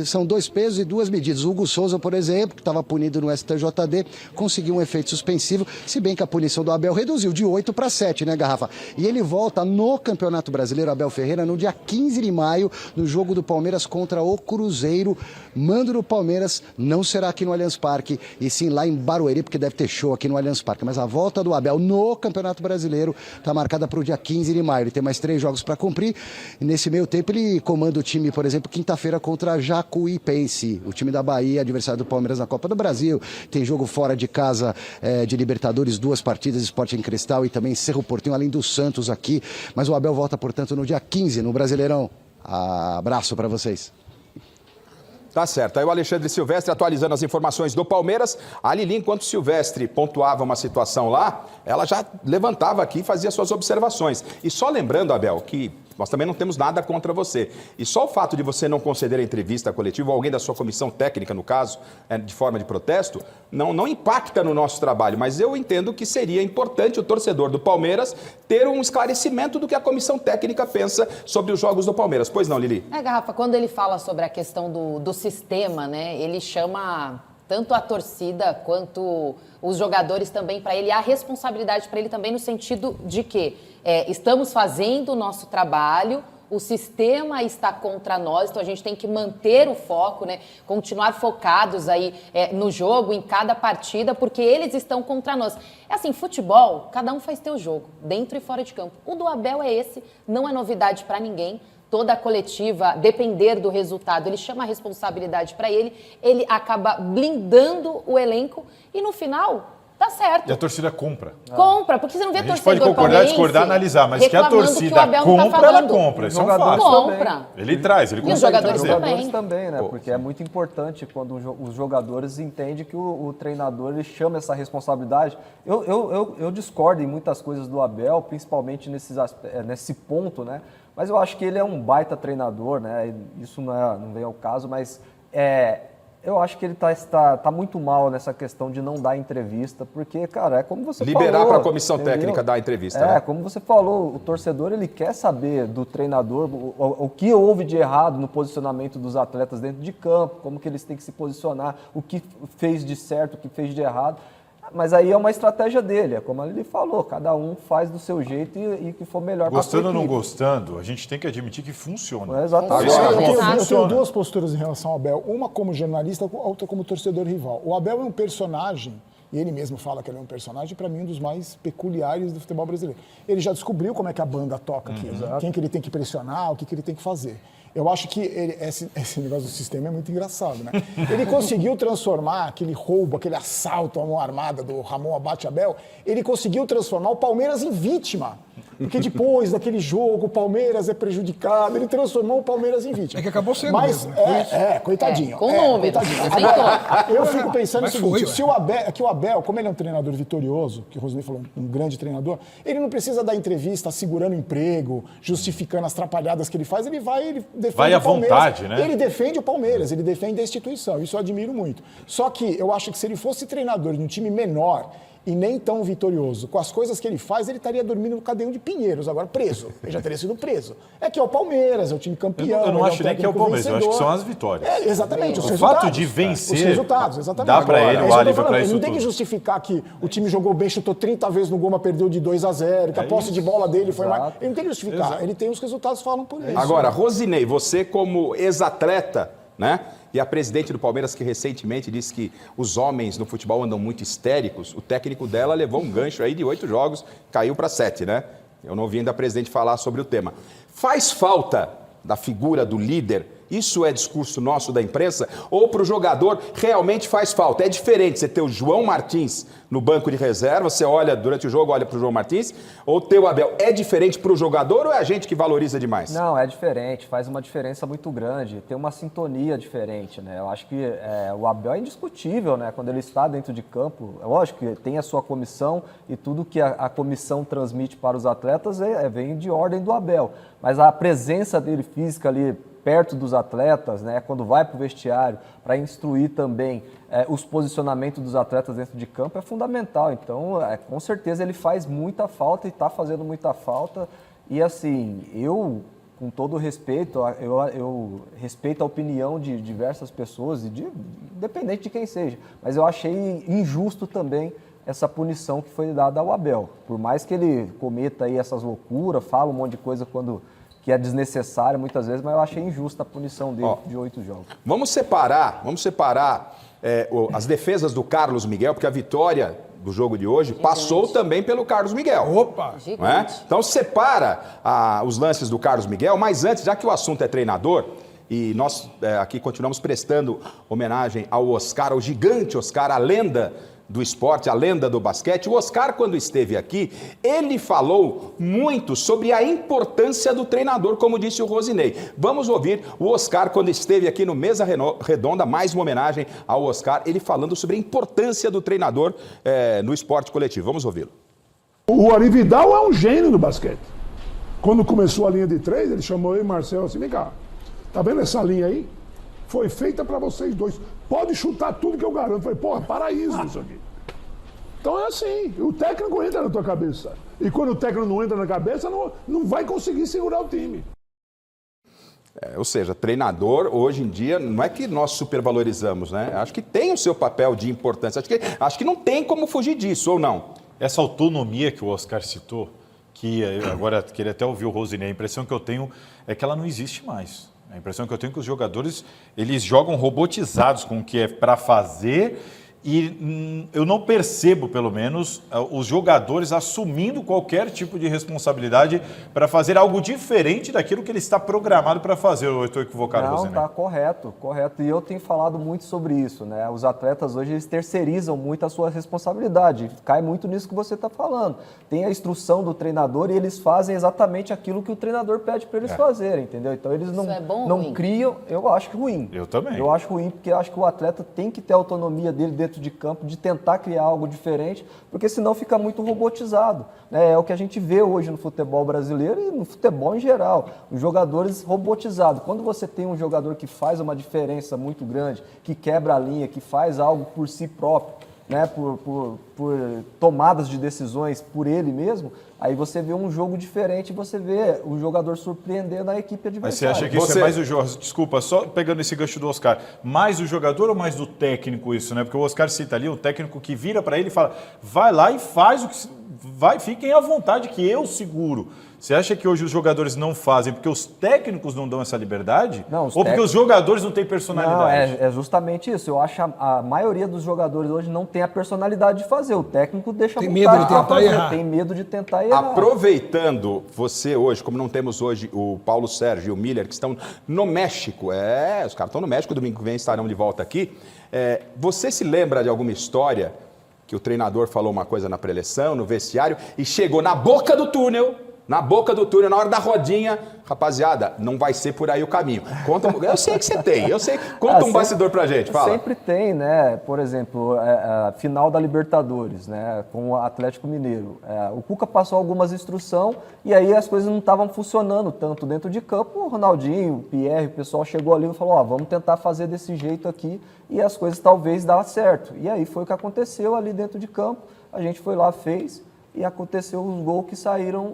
Speaker 10: são dois pesos e duas medidas. O Hugo Souza, por exemplo, que estava punido no STJD, conseguiu um efeito suspensivo, se bem que a punição do Abel reduziu de 8 para 7, né, Garrafa? E ele volta no Campeonato Brasileiro, Abel Ferreira, no dia 15 de maio, no jogo do Palmeiras contra o Cruzeiro. Mando do Palmeiras não será aqui no Allianz Parque, e sim lá em Barueri, porque deve ter show aqui no Allianz Parque. Mas a volta do Abel no Campeonato Brasileiro está marcada para o dia 15 de maio. Ele tem mais 3 jogos para cumprir, e nesse meio tempo ele comanda o time, por exemplo, quinta-feira contra Jacuipense, o time da Bahia, adversário do Palmeiras na Copa do Brasil. Tem jogo fora de casa de Libertadores, 2 partidas, Sporting Cristal e também Cerro Porteño, além do Santos aqui. Mas o Abel volta, portanto, no dia 15, no Brasileirão. Abraço para vocês.
Speaker 1: Tá certo. Aí o Alexandre Silvestre atualizando as informações do Palmeiras. A Lili, enquanto o Silvestre pontuava uma situação lá, ela já levantava aqui e fazia suas observações. E só lembrando, Abel, que nós também não temos nada contra você. E só o fato de você não conceder a entrevista coletiva, ou alguém da sua comissão técnica, no caso, de forma de protesto, não impacta no nosso trabalho. Mas eu entendo que seria importante o torcedor do Palmeiras ter um esclarecimento do que a comissão técnica pensa sobre os jogos do Palmeiras. Pois não, Lili?
Speaker 5: Garrafa, quando ele fala sobre a questão do sistema, né, ele chama tanto a torcida quanto os jogadores também para ele, há responsabilidade para ele também no sentido de que estamos fazendo o nosso trabalho, o sistema está contra nós, então a gente tem que manter o foco, né, continuar focados aí no jogo, em cada partida, porque eles estão contra nós. É assim, futebol, cada um faz teu jogo, dentro e fora de campo. O do Abel é esse, não é novidade para ninguém. Toda a coletiva, depender do resultado, ele chama a responsabilidade para ele, ele acaba blindando o elenco e no final dá certo.
Speaker 7: E a torcida compra.
Speaker 5: Compra, porque você não vê torcedor
Speaker 7: palmeirense. A gente pode concordar, discordar, analisar, mas que a torcida compra, ela compra. Isso é um fato.
Speaker 5: Compra.
Speaker 7: Ele traz, ele consegue
Speaker 5: os jogadores
Speaker 7: trazer.
Speaker 4: Também. Também, né? Porque é muito importante quando os jogadores entendem que o treinador ele chama essa responsabilidade. Eu discordo em muitas coisas do Abel, principalmente nesse ponto, né? Mas eu acho que ele é um baita treinador, né? Isso não vem ao caso, mas eu acho que ele tá muito mal nessa questão de não dar entrevista, porque, cara, é como você falou...
Speaker 1: Liberar para a comissão técnica dar entrevista, né?
Speaker 4: Como você falou, o torcedor, ele quer saber do treinador o que houve de errado no posicionamento dos atletas dentro de campo, como que eles têm que se posicionar, o que fez de certo, o que fez de errado. Mas aí é uma estratégia dele, é como ele falou, cada um faz do seu jeito e que for melhor para a equipe.
Speaker 7: Gostando ou não gostando, a gente tem que admitir que funciona.
Speaker 4: Exatamente.
Speaker 6: Eu tenho 2 posturas em relação ao Abel, uma como jornalista, outra como torcedor rival. O Abel é um personagem, e ele mesmo fala que ele é um personagem, para mim, um dos mais peculiares do futebol brasileiro. Ele já descobriu como é que a banda toca aqui, quem que ele tem que pressionar, o que ele tem que fazer. Eu acho que esse negócio do sistema é muito engraçado, né? Ele conseguiu transformar aquele roubo, aquele assalto à mão armada do Ramon Abate Abel, ele conseguiu transformar o Palmeiras em vítima. Porque depois daquele jogo, o Palmeiras é prejudicado, ele transformou o Palmeiras em vítima.
Speaker 2: É que acabou sendo
Speaker 6: mesmo, né? Coitadinho.
Speaker 5: Com números.
Speaker 6: Agora, eu fico pensando o seguinte, se o Abel, como ele é um treinador vitorioso, que o Rosnei falou, um grande treinador, ele não precisa dar entrevista assegurando emprego, justificando as atrapalhadas que ele faz, ele defende
Speaker 7: à
Speaker 6: o Palmeiras.
Speaker 7: vontade, né?
Speaker 6: Ele defende o Palmeiras, ele defende a instituição, isso eu admiro muito. Só que eu acho que se ele fosse treinador de um time menor e nem tão vitorioso, com as coisas que ele faz, ele estaria dormindo no cadeão de Pinheiros, agora preso. Ele já teria sido preso. É que é o Palmeiras, é o time campeão.
Speaker 7: Eu não acho nem que é o Palmeiras, eu acho que são as vitórias.
Speaker 6: Exatamente,
Speaker 7: o fato de vencer,
Speaker 6: os resultados, exatamente.
Speaker 7: Dá para ele o álibi para isso
Speaker 6: Ele não tem que justificar que o time jogou bem, chutou 30 vezes no gol, mas perdeu de 2-0, que a posse de bola dele foi mais... Ele não tem que justificar, ele tem os resultados falam por ele.
Speaker 1: Agora, Rosinei, você como ex-atleta, né? E a presidente do Palmeiras, que recentemente disse que os homens no futebol andam muito histéricos, o técnico dela levou um gancho aí de 8 jogos, caiu para 7, né? Eu não ouvi ainda a presidente falar sobre o tema. Faz falta da figura do líder? Isso é discurso nosso da imprensa? Ou para o jogador realmente faz falta? É diferente você ter o João Martins no banco de reserva, você olha durante o jogo, olha para o João Martins, ou ter o Abel. É diferente para o jogador ou é a gente que valoriza demais?
Speaker 4: Não, é diferente, faz uma diferença muito grande, tem uma sintonia diferente, né? Eu acho que o Abel é indiscutível, né? Quando ele está dentro de campo, é lógico que tem a sua comissão e tudo que a comissão transmite para os atletas vem de ordem do Abel, mas a presença dele física ali perto dos atletas, né, quando vai para o vestiário, para instruir também os posicionamentos dos atletas dentro de campo é fundamental. Então, com certeza ele faz muita falta e está fazendo muita falta. E assim, eu com todo o respeito, eu respeito a opinião de diversas pessoas, independente de quem seja, mas eu achei injusto também essa punição que foi dada ao Abel. Por mais que ele cometa aí essas loucuras, fala um monte de coisa que é desnecessária muitas vezes, mas eu achei injusta a punição dele de 8 jogos.
Speaker 1: Vamos separar as defesas do Carlos Miguel, porque a vitória do jogo de hoje passou também pelo Carlos Miguel.
Speaker 2: Opa!
Speaker 1: Não é? Então separa os lances do Carlos Miguel, mas antes, já que o assunto é treinador, e nós aqui continuamos prestando homenagem ao Oscar, ao gigante Oscar, a lenda do esporte, a lenda do basquete. O Oscar, quando esteve aqui, ele falou muito sobre a importância do treinador, como disse o Rosinei. Vamos ouvir o Oscar, quando esteve aqui no Mesa Redonda, mais uma homenagem ao Oscar, ele falando sobre a importância do treinador no esporte coletivo. Vamos ouvi-lo.
Speaker 16: O Ari Vidal é um gênio do basquete. Quando começou a linha de 3, ele chamou eu e Marcelo assim, vem cá, tá vendo essa linha aí? Foi feita para vocês dois. Pode chutar tudo que eu garanto. Eu falei, porra, paraíso isso aqui. Então é assim, o técnico entra na tua cabeça. E quando o técnico não entra na cabeça, não vai conseguir segurar o time.
Speaker 1: Ou seja, treinador, hoje em dia, não é que nós supervalorizamos, né? Acho que tem o seu papel de importância. Acho que não tem como fugir disso, ou não?
Speaker 7: Essa autonomia que o Oscar citou, que eu agora queria até ouvir o Rosinei, a impressão que eu tenho é que ela não existe mais. A impressão que eu tenho é que os jogadores, eles jogam robotizados com o que é para fazer e eu não percebo, pelo menos, os jogadores assumindo qualquer tipo de responsabilidade para fazer algo diferente daquilo que ele está programado para fazer. Ou eu estou equivocado,
Speaker 4: Não,
Speaker 7: Rosinei?
Speaker 4: tá correto. E eu tenho falado muito sobre isso, né? Os atletas hoje, eles terceirizam muito a sua responsabilidade. Cai muito nisso que você está falando. Tem a instrução do treinador e eles fazem exatamente aquilo que o treinador pede para eles fazerem, entendeu? Então eles não criam, eu acho ruim.
Speaker 7: Eu também.
Speaker 4: Eu acho ruim porque eu acho que o atleta tem que ter a autonomia dele dentro de campo, de tentar criar algo diferente, porque senão fica muito robotizado, né? É o que a gente vê hoje no futebol brasileiro e no futebol em geral, os jogadores robotizados. Quando você tem um jogador que faz uma diferença muito grande, que quebra a linha, que faz algo por si próprio, né? por tomadas de decisões por ele mesmo, aí você vê um jogo diferente, você vê o jogador surpreendendo a equipe adversária.
Speaker 7: Mas você acha que isso é mais o jogador? Desculpa, só pegando esse gancho do Oscar, mais do jogador ou mais do técnico isso, né? Porque o Oscar cita ali o técnico que vira para ele e fala, vai lá e faz o que... Fiquem à vontade que eu seguro. Você acha que hoje os jogadores não fazem porque os técnicos não dão essa liberdade? Não, porque os jogadores não têm personalidade?
Speaker 4: Não, é justamente isso. Eu acho que a maioria dos jogadores hoje não tem a personalidade de fazer. O técnico deixa
Speaker 2: tem medo de tentar errar.
Speaker 4: Tem medo de tentar errar.
Speaker 1: Aproveitando você hoje, como não temos hoje o Paulo Sérgio e o Miller, que estão no México, os caras estão no México, domingo que vem estarão de volta aqui. Você se lembra de alguma história que o treinador falou uma coisa na preleção, no vestiário, e chegou na boca do túnel, na hora da rodinha, rapaziada, não vai ser por aí o caminho. Eu sei que você tem, conta um bastidor pra gente, fala.
Speaker 4: Sempre tem, né? Por exemplo, a final da Libertadores, né? Com o Atlético Mineiro. O Cuca passou algumas instruções e aí as coisas não estavam funcionando tanto dentro de campo. O Ronaldinho, o Pierre, o pessoal chegou ali e falou, vamos tentar fazer desse jeito aqui e as coisas talvez dão certo. E aí foi o que aconteceu ali dentro de campo. A gente foi lá, fez... E aconteceu os gols que saíram,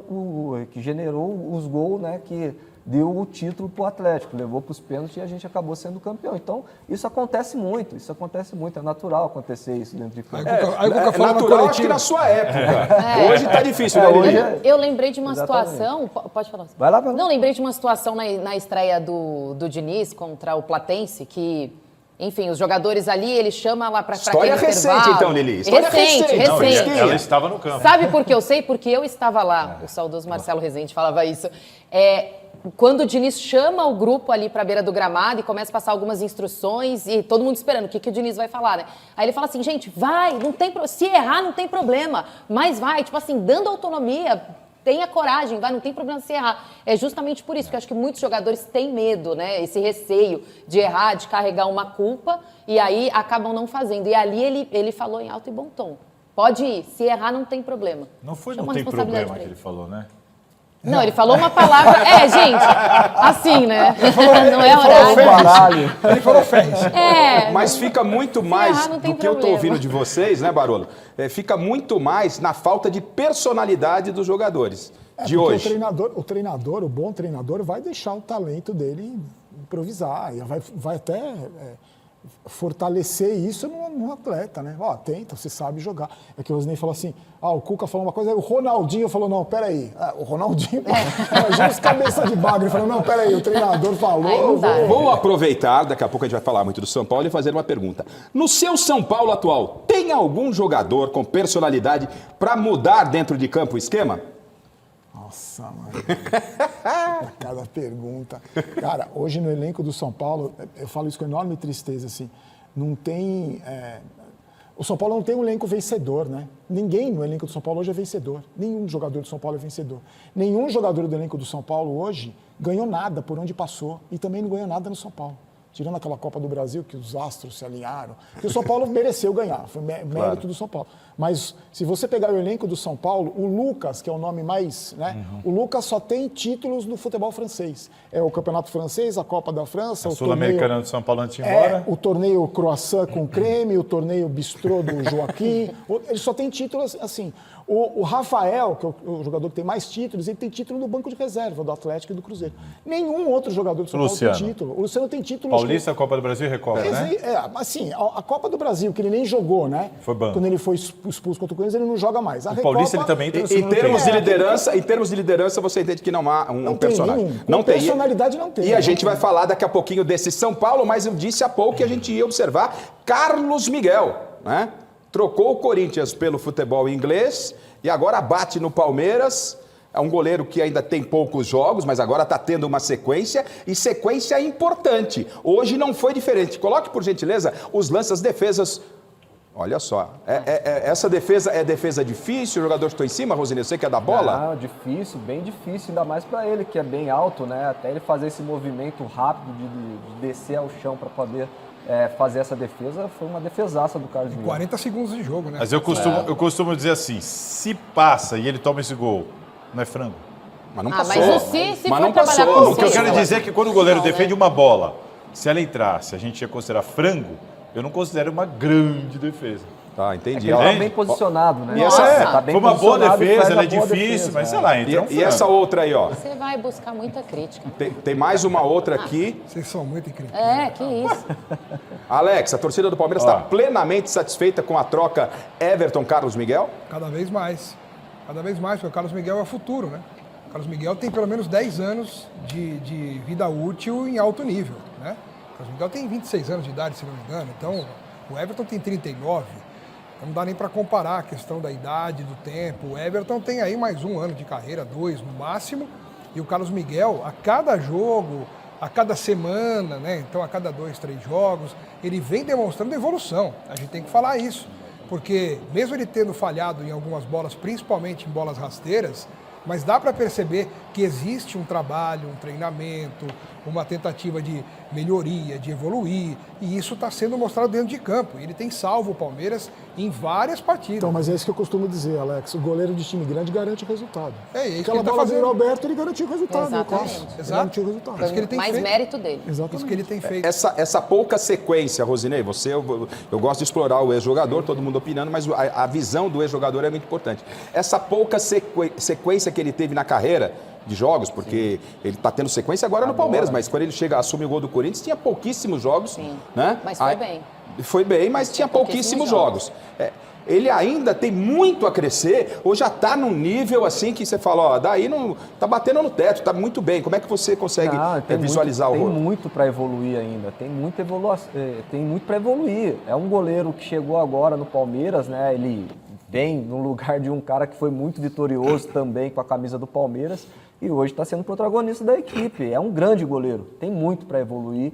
Speaker 4: que generou os gols, né, que deu o título para o Atlético, levou para os pênaltis e a gente acabou sendo campeão. Então, isso acontece muito, é natural acontecer isso dentro de campo.
Speaker 1: É natural, acho que na sua época. Hoje está difícil, né,
Speaker 5: hoje eu lembrei de uma situação... Pode falar.
Speaker 4: Vai lá.
Speaker 5: Não, lembrei de uma situação na estreia do Diniz contra o Platense, que... Enfim, os jogadores ali, ele chama lá para
Speaker 1: História recente, então, Lili.
Speaker 5: História recente.
Speaker 7: Ela estava no campo.
Speaker 5: Sabe por que eu sei? Porque eu estava lá. O saudoso Marcelo Rezende falava isso. Quando o Diniz chama o grupo ali para a beira do gramado e começa a passar algumas instruções e todo mundo esperando o que o Diniz vai falar, né? Aí ele fala assim, gente, vai, se errar não tem problema, mas vai, tipo assim, dando autonomia... Tenha coragem, não tem problema se errar. É justamente por isso que eu acho que muitos jogadores têm medo, né? Esse receio de errar, de carregar uma culpa, e aí acabam não fazendo. E ali ele falou em alto e bom tom. Pode ir, se errar não tem problema.
Speaker 7: Não foi não tem problema que ele falou, né?
Speaker 5: Não, ele falou uma palavra... gente, assim, né? Não é
Speaker 2: horário. Ele falou Ferres.
Speaker 1: Mas fica muito mais do que eu
Speaker 5: problema.
Speaker 1: estou ouvindo de vocês, né, Barolo? Fica muito mais na falta de personalidade dos jogadores de hoje.
Speaker 6: O bom treinador vai deixar o talento dele improvisar, e vai até fortalecer isso num atleta, né? Tenta, você sabe jogar. É que o Rosnei falou assim, o Cuca falou uma coisa, aí o Ronaldinho falou, não, peraí. O Ronaldinho, imagina os cabeça de bagre, ele falou, não, peraí, o treinador falou.
Speaker 1: Vou aproveitar, daqui a pouco a gente vai falar muito do São Paulo, e fazer uma pergunta. No seu São Paulo atual, tem algum jogador com personalidade para mudar dentro de campo o esquema?
Speaker 6: Nossa, mano. Cada pergunta. Cara, hoje no elenco do São Paulo, eu falo isso com enorme tristeza, assim, não tem... O São Paulo não tem um elenco vencedor, né? Ninguém no elenco do São Paulo hoje é vencedor. Nenhum jogador do São Paulo é vencedor. Nenhum jogador do elenco do São Paulo hoje ganhou nada por onde passou e também não ganhou nada no São Paulo. Tirando aquela Copa do Brasil, que os astros se alinharam, que o São Paulo mereceu ganhar, foi mérito do São Paulo. Mas se você pegar o elenco do São Paulo, o Lucas, que é o nome mais... né? O Lucas só tem títulos no futebol francês. É o Campeonato Francês, a Copa da França...
Speaker 7: A Sul-Americana do São Paulo antes de ir embora.
Speaker 6: O torneio Croissant com creme, o torneio Bistrô do Joaquim. Ele só tem títulos assim... O Rafael, que é o jogador que tem mais títulos, ele tem título no banco de reserva do Atlético e do Cruzeiro. Nenhum outro jogador do São Paulo tem título. O Luciano tem título...
Speaker 7: Paulista, Copa do Brasil e Recopa, né?
Speaker 6: Assim, a Copa do Brasil, que ele nem jogou, né?
Speaker 7: Foi banco.
Speaker 6: Quando ele foi expulso contra o Corinthians, ele não joga mais.
Speaker 7: O Paulista, ele também tem
Speaker 1: em termos de liderança, você entende que não há um personagem.
Speaker 6: Não tem. Personalidade não tem.
Speaker 1: E a gente vai falar daqui a pouquinho desse São Paulo, mas eu disse há pouco que a gente ia observar Carlos Miguel, né? Trocou o Corinthians pelo futebol inglês e agora bate no Palmeiras. É um goleiro que ainda tem poucos jogos, mas agora está tendo uma sequência, e sequência importante. Hoje não foi diferente. Coloque, por gentileza, os lances, as defesas. Olha só, essa defesa é defesa difícil, o jogador estou em cima, Rosinei, você que é da bola?
Speaker 4: Difícil, bem difícil, ainda mais para ele, que é bem alto, né? Até ele fazer esse movimento rápido de descer ao chão para poder fazer essa defesa, foi uma defesaça do Carlos Miguel.
Speaker 2: 40 segundos de jogo, né?
Speaker 7: Mas eu costumo dizer assim, se passa e ele toma esse gol, não é frango?
Speaker 1: Mas não passou.
Speaker 5: Mas o se
Speaker 1: mas
Speaker 5: for trabalhar com
Speaker 7: O que eu quero dizer é que quando o goleiro defende uma bola, se ela entrasse, a gente ia considerar frango, eu não considero uma grande defesa.
Speaker 1: Tá, entendi.
Speaker 4: Ele tá bem posicionado, né?
Speaker 7: Tá bem
Speaker 4: foi uma
Speaker 7: boa defesa, ela é
Speaker 4: boa
Speaker 7: difícil,
Speaker 4: defesa,
Speaker 7: mas sei lá, entra um
Speaker 1: E essa outra aí, ó.
Speaker 5: Você vai buscar muita crítica.
Speaker 1: Tem mais uma outra aqui.
Speaker 2: Vocês são muito incríveis.
Speaker 5: Que isso.
Speaker 1: Alex, a torcida do Palmeiras está plenamente satisfeita com a troca Everton-Carlos Miguel?
Speaker 2: Cada vez mais. Cada vez mais, porque o Carlos Miguel é o futuro, né? O Carlos Miguel tem pelo menos 10 anos de vida útil em alto nível, né? O Carlos Miguel tem 26 anos de idade, se não me engano. Então, o Everton tem 39. Então, não dá nem para comparar a questão da idade, do tempo. O Everton tem aí mais um ano de carreira, 2 no máximo. E o Carlos Miguel, a cada jogo, a cada semana, né? Então, a cada 2, 3 jogos, ele vem demonstrando evolução. A gente tem que falar isso. Porque mesmo ele tendo falhado em algumas bolas, principalmente em bolas rasteiras, mas dá para perceber que existe um trabalho, um treinamento, uma tentativa de melhoria, de evoluir, e isso está sendo mostrado dentro de campo. Ele tem salvo o Palmeiras em várias partidas.
Speaker 6: Então, mas é isso que eu costumo dizer, Alex. O goleiro de time grande garante o resultado.
Speaker 2: Isso
Speaker 6: Aquela
Speaker 2: que ele
Speaker 6: bola do Roberto, ele garantiu o resultado.
Speaker 5: Exatamente.
Speaker 6: Ele garantiu o resultado.
Speaker 2: Isso que ele tem
Speaker 5: Mais
Speaker 2: feito.
Speaker 5: mérito dele.
Speaker 6: Exatamente.
Speaker 2: Isso que ele tem feito.
Speaker 1: Essa pouca sequência, Rosinei, eu gosto de explorar o ex-jogador, todo mundo opinando, mas a visão do ex-jogador é muito importante. Essa pouca sequência que ele teve na carreira de jogos, porque ele está tendo sequência agora no Palmeiras, mas quando ele chega a assumir o gol do Corinthians, tinha pouquíssimos jogos. Né?
Speaker 5: Mas foi bem.
Speaker 1: Foi bem, mas tinha pouquíssimos jogos. Ele ainda tem muito a crescer, ou já está num nível assim que você fala, daí não tá batendo no teto, está muito bem. Como é que você consegue visualizar o
Speaker 4: Tem muito para evoluir ainda, tem muito para evoluir. É um goleiro que chegou agora no Palmeiras, né? Ele vem no lugar de um cara que foi muito vitorioso também com a camisa do Palmeiras e hoje está sendo protagonista da equipe. É um grande goleiro, tem muito para evoluir.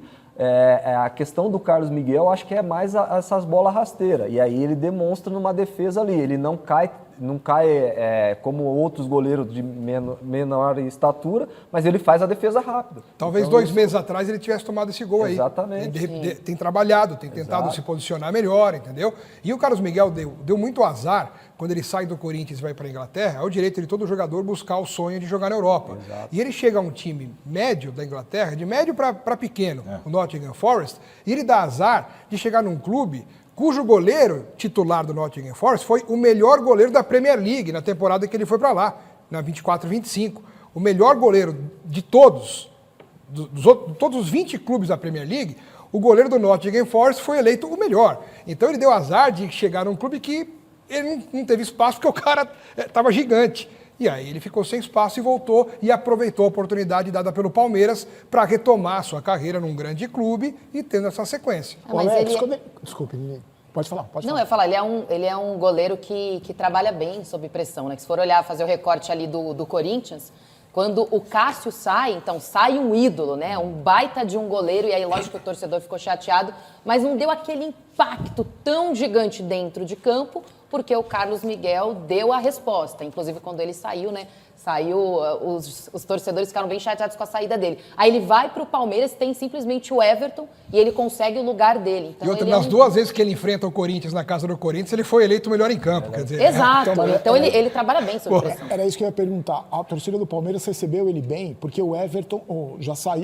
Speaker 4: A questão do Carlos Miguel, acho que é mais essas bolas rasteiras. E aí ele demonstra numa defesa ali. Ele não cai não cai como outros goleiros de menor estatura, mas ele faz a defesa rápida.
Speaker 2: Talvez
Speaker 4: então,
Speaker 2: 2 meses atrás ele tivesse tomado esse gol aí.
Speaker 4: Exatamente.
Speaker 2: Ele tem trabalhado, tem tentado se posicionar melhor, entendeu? E o Carlos Miguel deu muito azar quando ele sai do Corinthians e vai para a Inglaterra. É o direito de todo jogador buscar o sonho de jogar na Europa.
Speaker 4: Exato.
Speaker 2: E ele chega a um time médio da Inglaterra, de médio para pequeno, o Nottingham Forest, e ele dá azar de chegar num clube cujo goleiro titular do Nottingham Forest foi o melhor goleiro da Premier League na temporada que ele foi para lá, na 24-25. O melhor goleiro de todos os 20 clubes da Premier League, o goleiro do Nottingham Forest foi eleito o melhor. Então ele deu azar de chegar num clube que ele não teve espaço porque o cara estava gigante. E aí ele ficou sem espaço e voltou e aproveitou a oportunidade dada pelo Palmeiras para retomar sua carreira num grande clube e tendo essa sequência.
Speaker 6: Desculpe, pode falar.
Speaker 5: Não, eu ia falar, ele é um goleiro que trabalha bem sob pressão, né? Que se for olhar, fazer o recorte ali do Corinthians, quando o Cássio sai, então sai um ídolo, né? Um baita de um goleiro, e aí lógico que o torcedor ficou chateado, mas não deu aquele impacto tão gigante dentro de campo, porque o Carlos Miguel deu a resposta. Inclusive, quando ele saiu, né? Os torcedores ficaram bem chateados com a saída dele. Aí ele vai para o Palmeiras, tem simplesmente o Everton e ele consegue o lugar dele. Então,
Speaker 2: e outra, nas 2 vezes que ele enfrenta o Corinthians na casa do Corinthians, ele foi eleito o melhor em campo. Quer dizer,
Speaker 5: exato. Então ele trabalha bem sob pressão.
Speaker 6: Era isso que eu ia perguntar. A torcida do Palmeiras recebeu ele bem, porque o Everton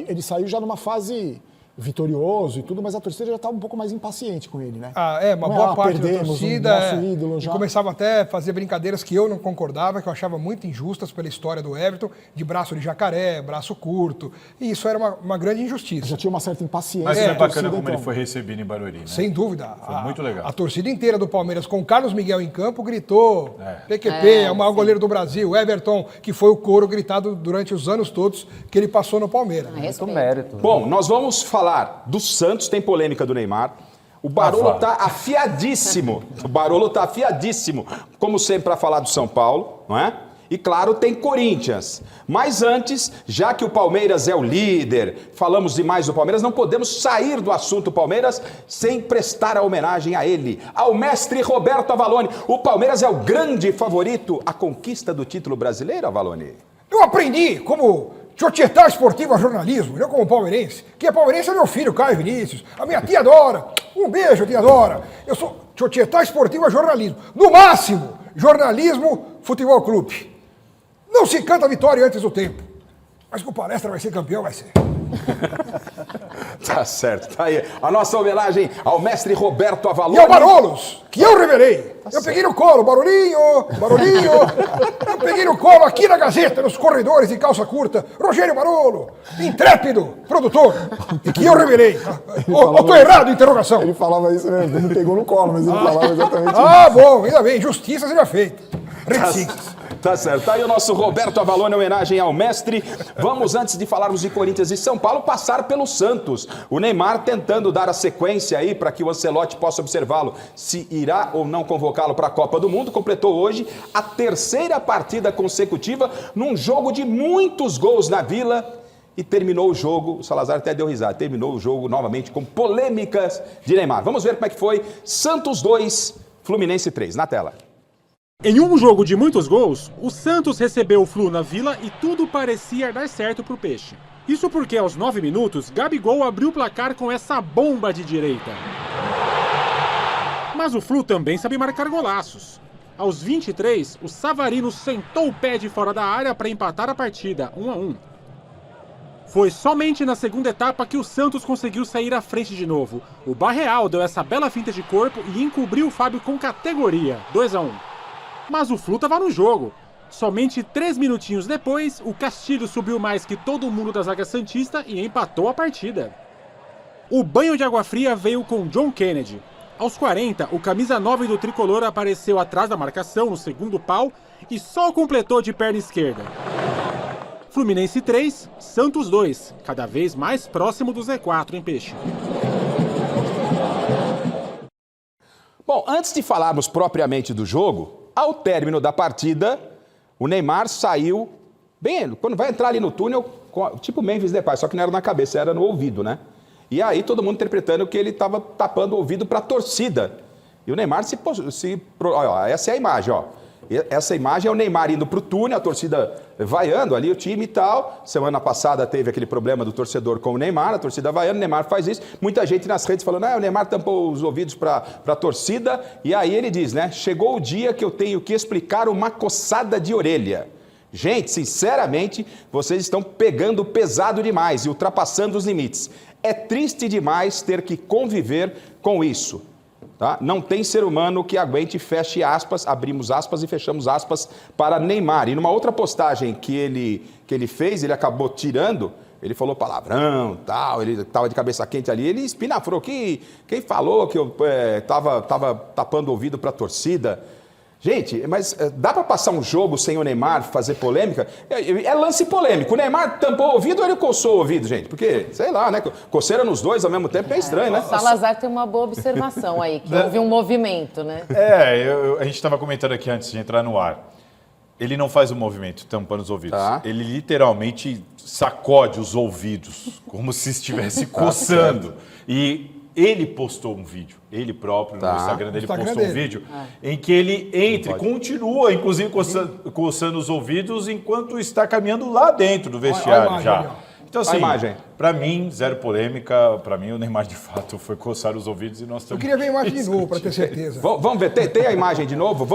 Speaker 6: ele saiu já numa fase vitorioso e tudo, mas a torcida já estava um pouco mais impaciente com ele, né?
Speaker 2: Uma boa parte da torcida
Speaker 6: nosso ídolo já.
Speaker 2: Começava até a fazer brincadeiras que eu não concordava, que eu achava muito injustas pela história do Everton, de braço de jacaré, braço curto, e isso era uma grande injustiça.
Speaker 6: Já tinha uma certa impaciência.
Speaker 7: Mas é bacana como ele foi recebido em Barueri, né?
Speaker 2: Sem dúvida.
Speaker 7: Foi muito legal.
Speaker 2: A torcida inteira do Palmeiras, com o Carlos Miguel em campo, gritou PQP, é o maior goleiro do Brasil, Everton, que foi o coro gritado durante os anos todos que ele passou no Palmeiras.
Speaker 4: Muito mérito.
Speaker 1: Bom, nós vamos falar do Santos, tem polêmica do Neymar. O Barolo está afiadíssimo. O Barolo está afiadíssimo, como sempre, para falar do São Paulo, não é? E claro, tem Corinthians. Mas antes, já que o Palmeiras é o líder, falamos demais do Palmeiras, não podemos sair do assunto Palmeiras sem prestar a homenagem a ele, ao mestre Roberto Avallone. O Palmeiras é o grande favorito à conquista do título brasileiro, Avallone?
Speaker 2: Eu aprendi como Società Esportiva Jornalismo, eu como palmeirense, que é palmeirense é meu filho, Caio Vinícius, a minha tia Dora, um beijo, tia Dora. Eu sou Società Esportiva Jornalismo, no máximo, jornalismo futebol clube. Não se canta vitória antes do tempo, mas que o Palestra vai ser campeão, vai ser.
Speaker 1: Tá certo, tá aí. A nossa homenagem ao mestre Roberto Avallone.
Speaker 2: E ao Barolos, que eu revelei. Eu peguei no colo, Barolinho. Eu peguei no colo aqui na Gazeta, nos corredores de calça curta. Rogério Barolo, intrépido produtor, e que eu revelei. Ou tô errado, interrogação.
Speaker 6: Ele falava isso mesmo, ele não pegou no colo, mas ele falava exatamente isso.
Speaker 2: Bom, ainda bem, justiça seja feita.
Speaker 1: Tá certo. Tá aí o nosso Roberto Avallone, homenagem ao mestre. Vamos, antes de falarmos de Corinthians e São Paulo, passar pelo Santos. O Neymar tentando dar a sequência aí para que o Ancelotti possa observá-lo se irá ou não convocá-lo para a Copa do Mundo. Completou hoje a 3ª partida consecutiva num jogo de muitos gols na Vila. E terminou o jogo, o Salazar até deu risada, terminou o jogo novamente com polêmicas de Neymar. Vamos ver como é que foi. Santos 2, Fluminense 3. Na tela.
Speaker 17: Em um jogo de muitos gols, o Santos recebeu o Flu na Vila e tudo parecia dar certo pro Peixe. Isso porque aos 9 minutos, Gabigol abriu o placar com essa bomba de direita. Mas o Flu também sabe marcar golaços. Aos 23, o Savarino sentou o pé de fora da área para empatar a partida, 1-1. Foi somente na segunda etapa que o Santos conseguiu sair à frente de novo. O Barreal deu essa bela finta de corpo e encobriu o Fábio com categoria, 2-1. Mas o Flu estava no jogo. Somente 3 minutinhos depois, o Castilho subiu mais que todo mundo da zaga santista e empatou a partida. O banho de água fria veio com John Kennedy. Aos 40, o camisa 9 do tricolor apareceu atrás da marcação no segundo pau e só completou de perna esquerda. Fluminense 3, Santos 2, cada vez mais próximo do Z4 em Peixe.
Speaker 1: Bom, antes de falarmos propriamente do jogo, ao término da partida, o Neymar saiu bem, quando vai entrar ali no túnel, tipo Memphis Depay, só que não era na cabeça, era no ouvido, né? E aí todo mundo interpretando que ele estava tapando o ouvido para a torcida. E o Neymar olha, essa é a imagem, ó. Essa imagem é o Neymar indo para o túnel, a torcida vaiando ali o time e tal. Semana passada teve aquele problema do torcedor com o Neymar, a torcida vaiando, o Neymar faz isso. Muita gente nas redes falando, o Neymar tampou os ouvidos para a torcida. E aí ele diz, né, chegou o dia que eu tenho que explicar uma coçada de orelha. Gente, sinceramente, vocês estão pegando pesado demais e ultrapassando os limites. É triste demais ter que conviver com isso. Tá? Não tem ser humano que aguente, feche aspas, abrimos aspas e fechamos aspas para Neymar. E numa outra postagem que ele fez, ele acabou tirando, ele falou palavrão, tal, ele estava de cabeça quente ali, ele espinafrou, quem falou que eu estava tapando o ouvido para a torcida? Gente, mas dá para passar um jogo sem o Neymar fazer polêmica? É lance polêmico. O Neymar tampou o ouvido ou ele coçou o ouvido, gente? Porque, sei lá, né? Coceira nos dois ao mesmo tempo é estranho, né?
Speaker 5: O Salazar tem uma boa observação aí, que houve um movimento, né?
Speaker 7: A gente estava comentando aqui antes de entrar no ar. Ele não faz o movimento tampando os ouvidos. Tá. Ele literalmente sacode os ouvidos, como se estivesse coçando. E ele postou um vídeo, ele próprio, no Instagram dele, postou um vídeo em que ele continua, inclusive, coçando os ouvidos enquanto está caminhando lá dentro do vestiário já. Então, assim, para mim, zero polêmica, para mim o Neymar de fato foi coçar os ouvidos e nós estamos...
Speaker 2: Eu queria ver a imagem de novo, para ter certeza.
Speaker 1: Vamos ver, tem a imagem de novo?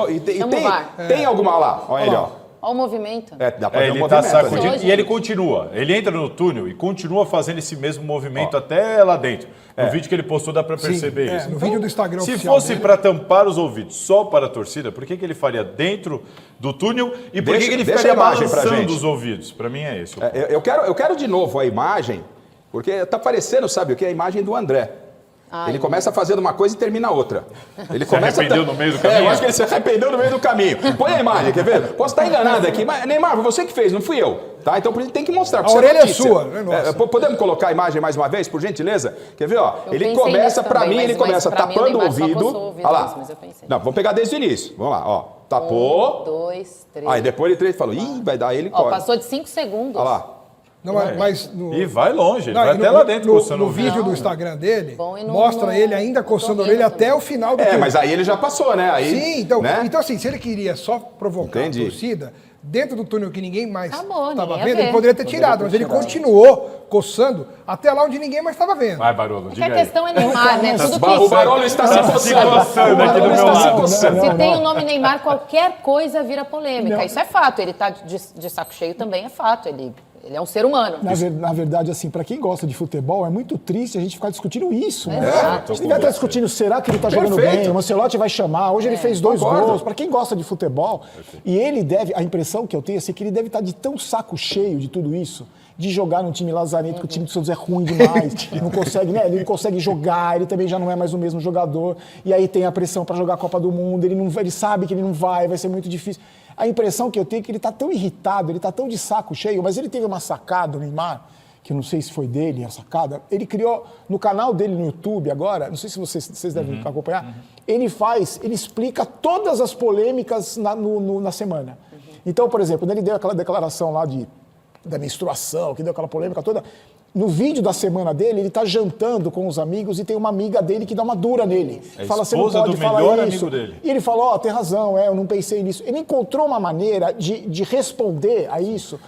Speaker 1: Tem alguma lá? Olha ele, ó.
Speaker 5: Olha o movimento.
Speaker 1: Dá pra ver
Speaker 7: ele está sacudindo e ele continua. Ele entra no túnel e continua fazendo esse mesmo movimento até lá dentro. No vídeo que ele postou dá para perceber isso.
Speaker 2: No vídeo do Instagram
Speaker 7: se fosse para tampar os ouvidos só para a torcida, por que ele faria dentro do túnel e por que ele ficaria balançando os ouvidos? Para mim é esse.
Speaker 1: Eu quero de novo a imagem, porque está parecendo, sabe o que? A imagem do André. Ele começa fazendo uma coisa e termina outra. Ele
Speaker 7: se arrependeu no meio do caminho?
Speaker 1: Eu acho que ele se arrependeu no meio do caminho. Põe a imagem, quer ver? Posso estar enganado aqui, mas Neymar, foi você que fez, não fui eu. Tá? Então ele tem que mostrar.
Speaker 2: A orelha é sua, não é nossa.
Speaker 1: Podemos colocar a imagem mais uma vez, por gentileza? Quer ver? Ele começa, para mim, ele começa tapando o ouvido. Olha lá. Não, vamos pegar desde o início. Vamos lá, ó. Tapou.
Speaker 5: 1, 2, 3.
Speaker 1: Aí depois ele falou, vai dar ele corre.
Speaker 5: Passou de 5 segundos.
Speaker 1: Olha lá.
Speaker 2: Não, mas
Speaker 7: e vai longe, ele vai até lá dentro coçando o ouvido.
Speaker 2: No vídeo do Instagram dele, mostra ele ainda coçando a orelha até o final do
Speaker 1: mas aí ele já passou, né? Aí,
Speaker 2: sim, então,
Speaker 1: né?
Speaker 2: Então assim, se ele queria só provocar a torcida, dentro do túnel que ninguém mais estava vendo, ele poderia ter tirado, mas ele continuou coçando até lá onde ninguém mais estava vendo.
Speaker 7: Vai, Barolo, diga aí.
Speaker 5: A questão é Neymar, né?
Speaker 1: O Barolo está se coçando aqui do meu lado.
Speaker 5: Se tem o nome Neymar, qualquer coisa vira polêmica. Isso é fato, ele está de saco cheio também, é fato. Ele é um ser humano.
Speaker 6: Na verdade, assim, para quem gosta de futebol, é muito triste a gente ficar discutindo isso. Né?
Speaker 5: A
Speaker 6: gente devia estar discutindo, será que ele está jogando bem? O Ancelotti vai chamar. Hoje ele fez 2 gols. Para quem gosta de futebol, e ele deve, a impressão que eu tenho é que ele deve estar de tão saco cheio de tudo isso, de jogar num time lazarento, que o time do Santos é ruim demais, não consegue, né? Ele não consegue jogar, ele também já não é mais o mesmo jogador, e aí tem a pressão para jogar a Copa do Mundo, ele sabe que ele não vai ser muito difícil. A impressão que eu tenho é que ele está tão irritado, ele está tão de saco cheio, mas ele teve uma sacada, o Neymar, que eu não sei se foi dele a sacada, ele criou no canal dele no YouTube agora, não sei se vocês devem acompanhar, ele explica todas as polêmicas na semana. Então, por exemplo, quando ele deu aquela declaração lá da menstruação, que deu aquela polêmica toda, no vídeo da semana dele, ele tá jantando com os amigos e tem uma amiga dele que dá uma dura nele. Fala, você não pode falar isso. Dele. E ele falou, tem razão, eu não pensei nisso. Ele encontrou uma maneira de responder a isso,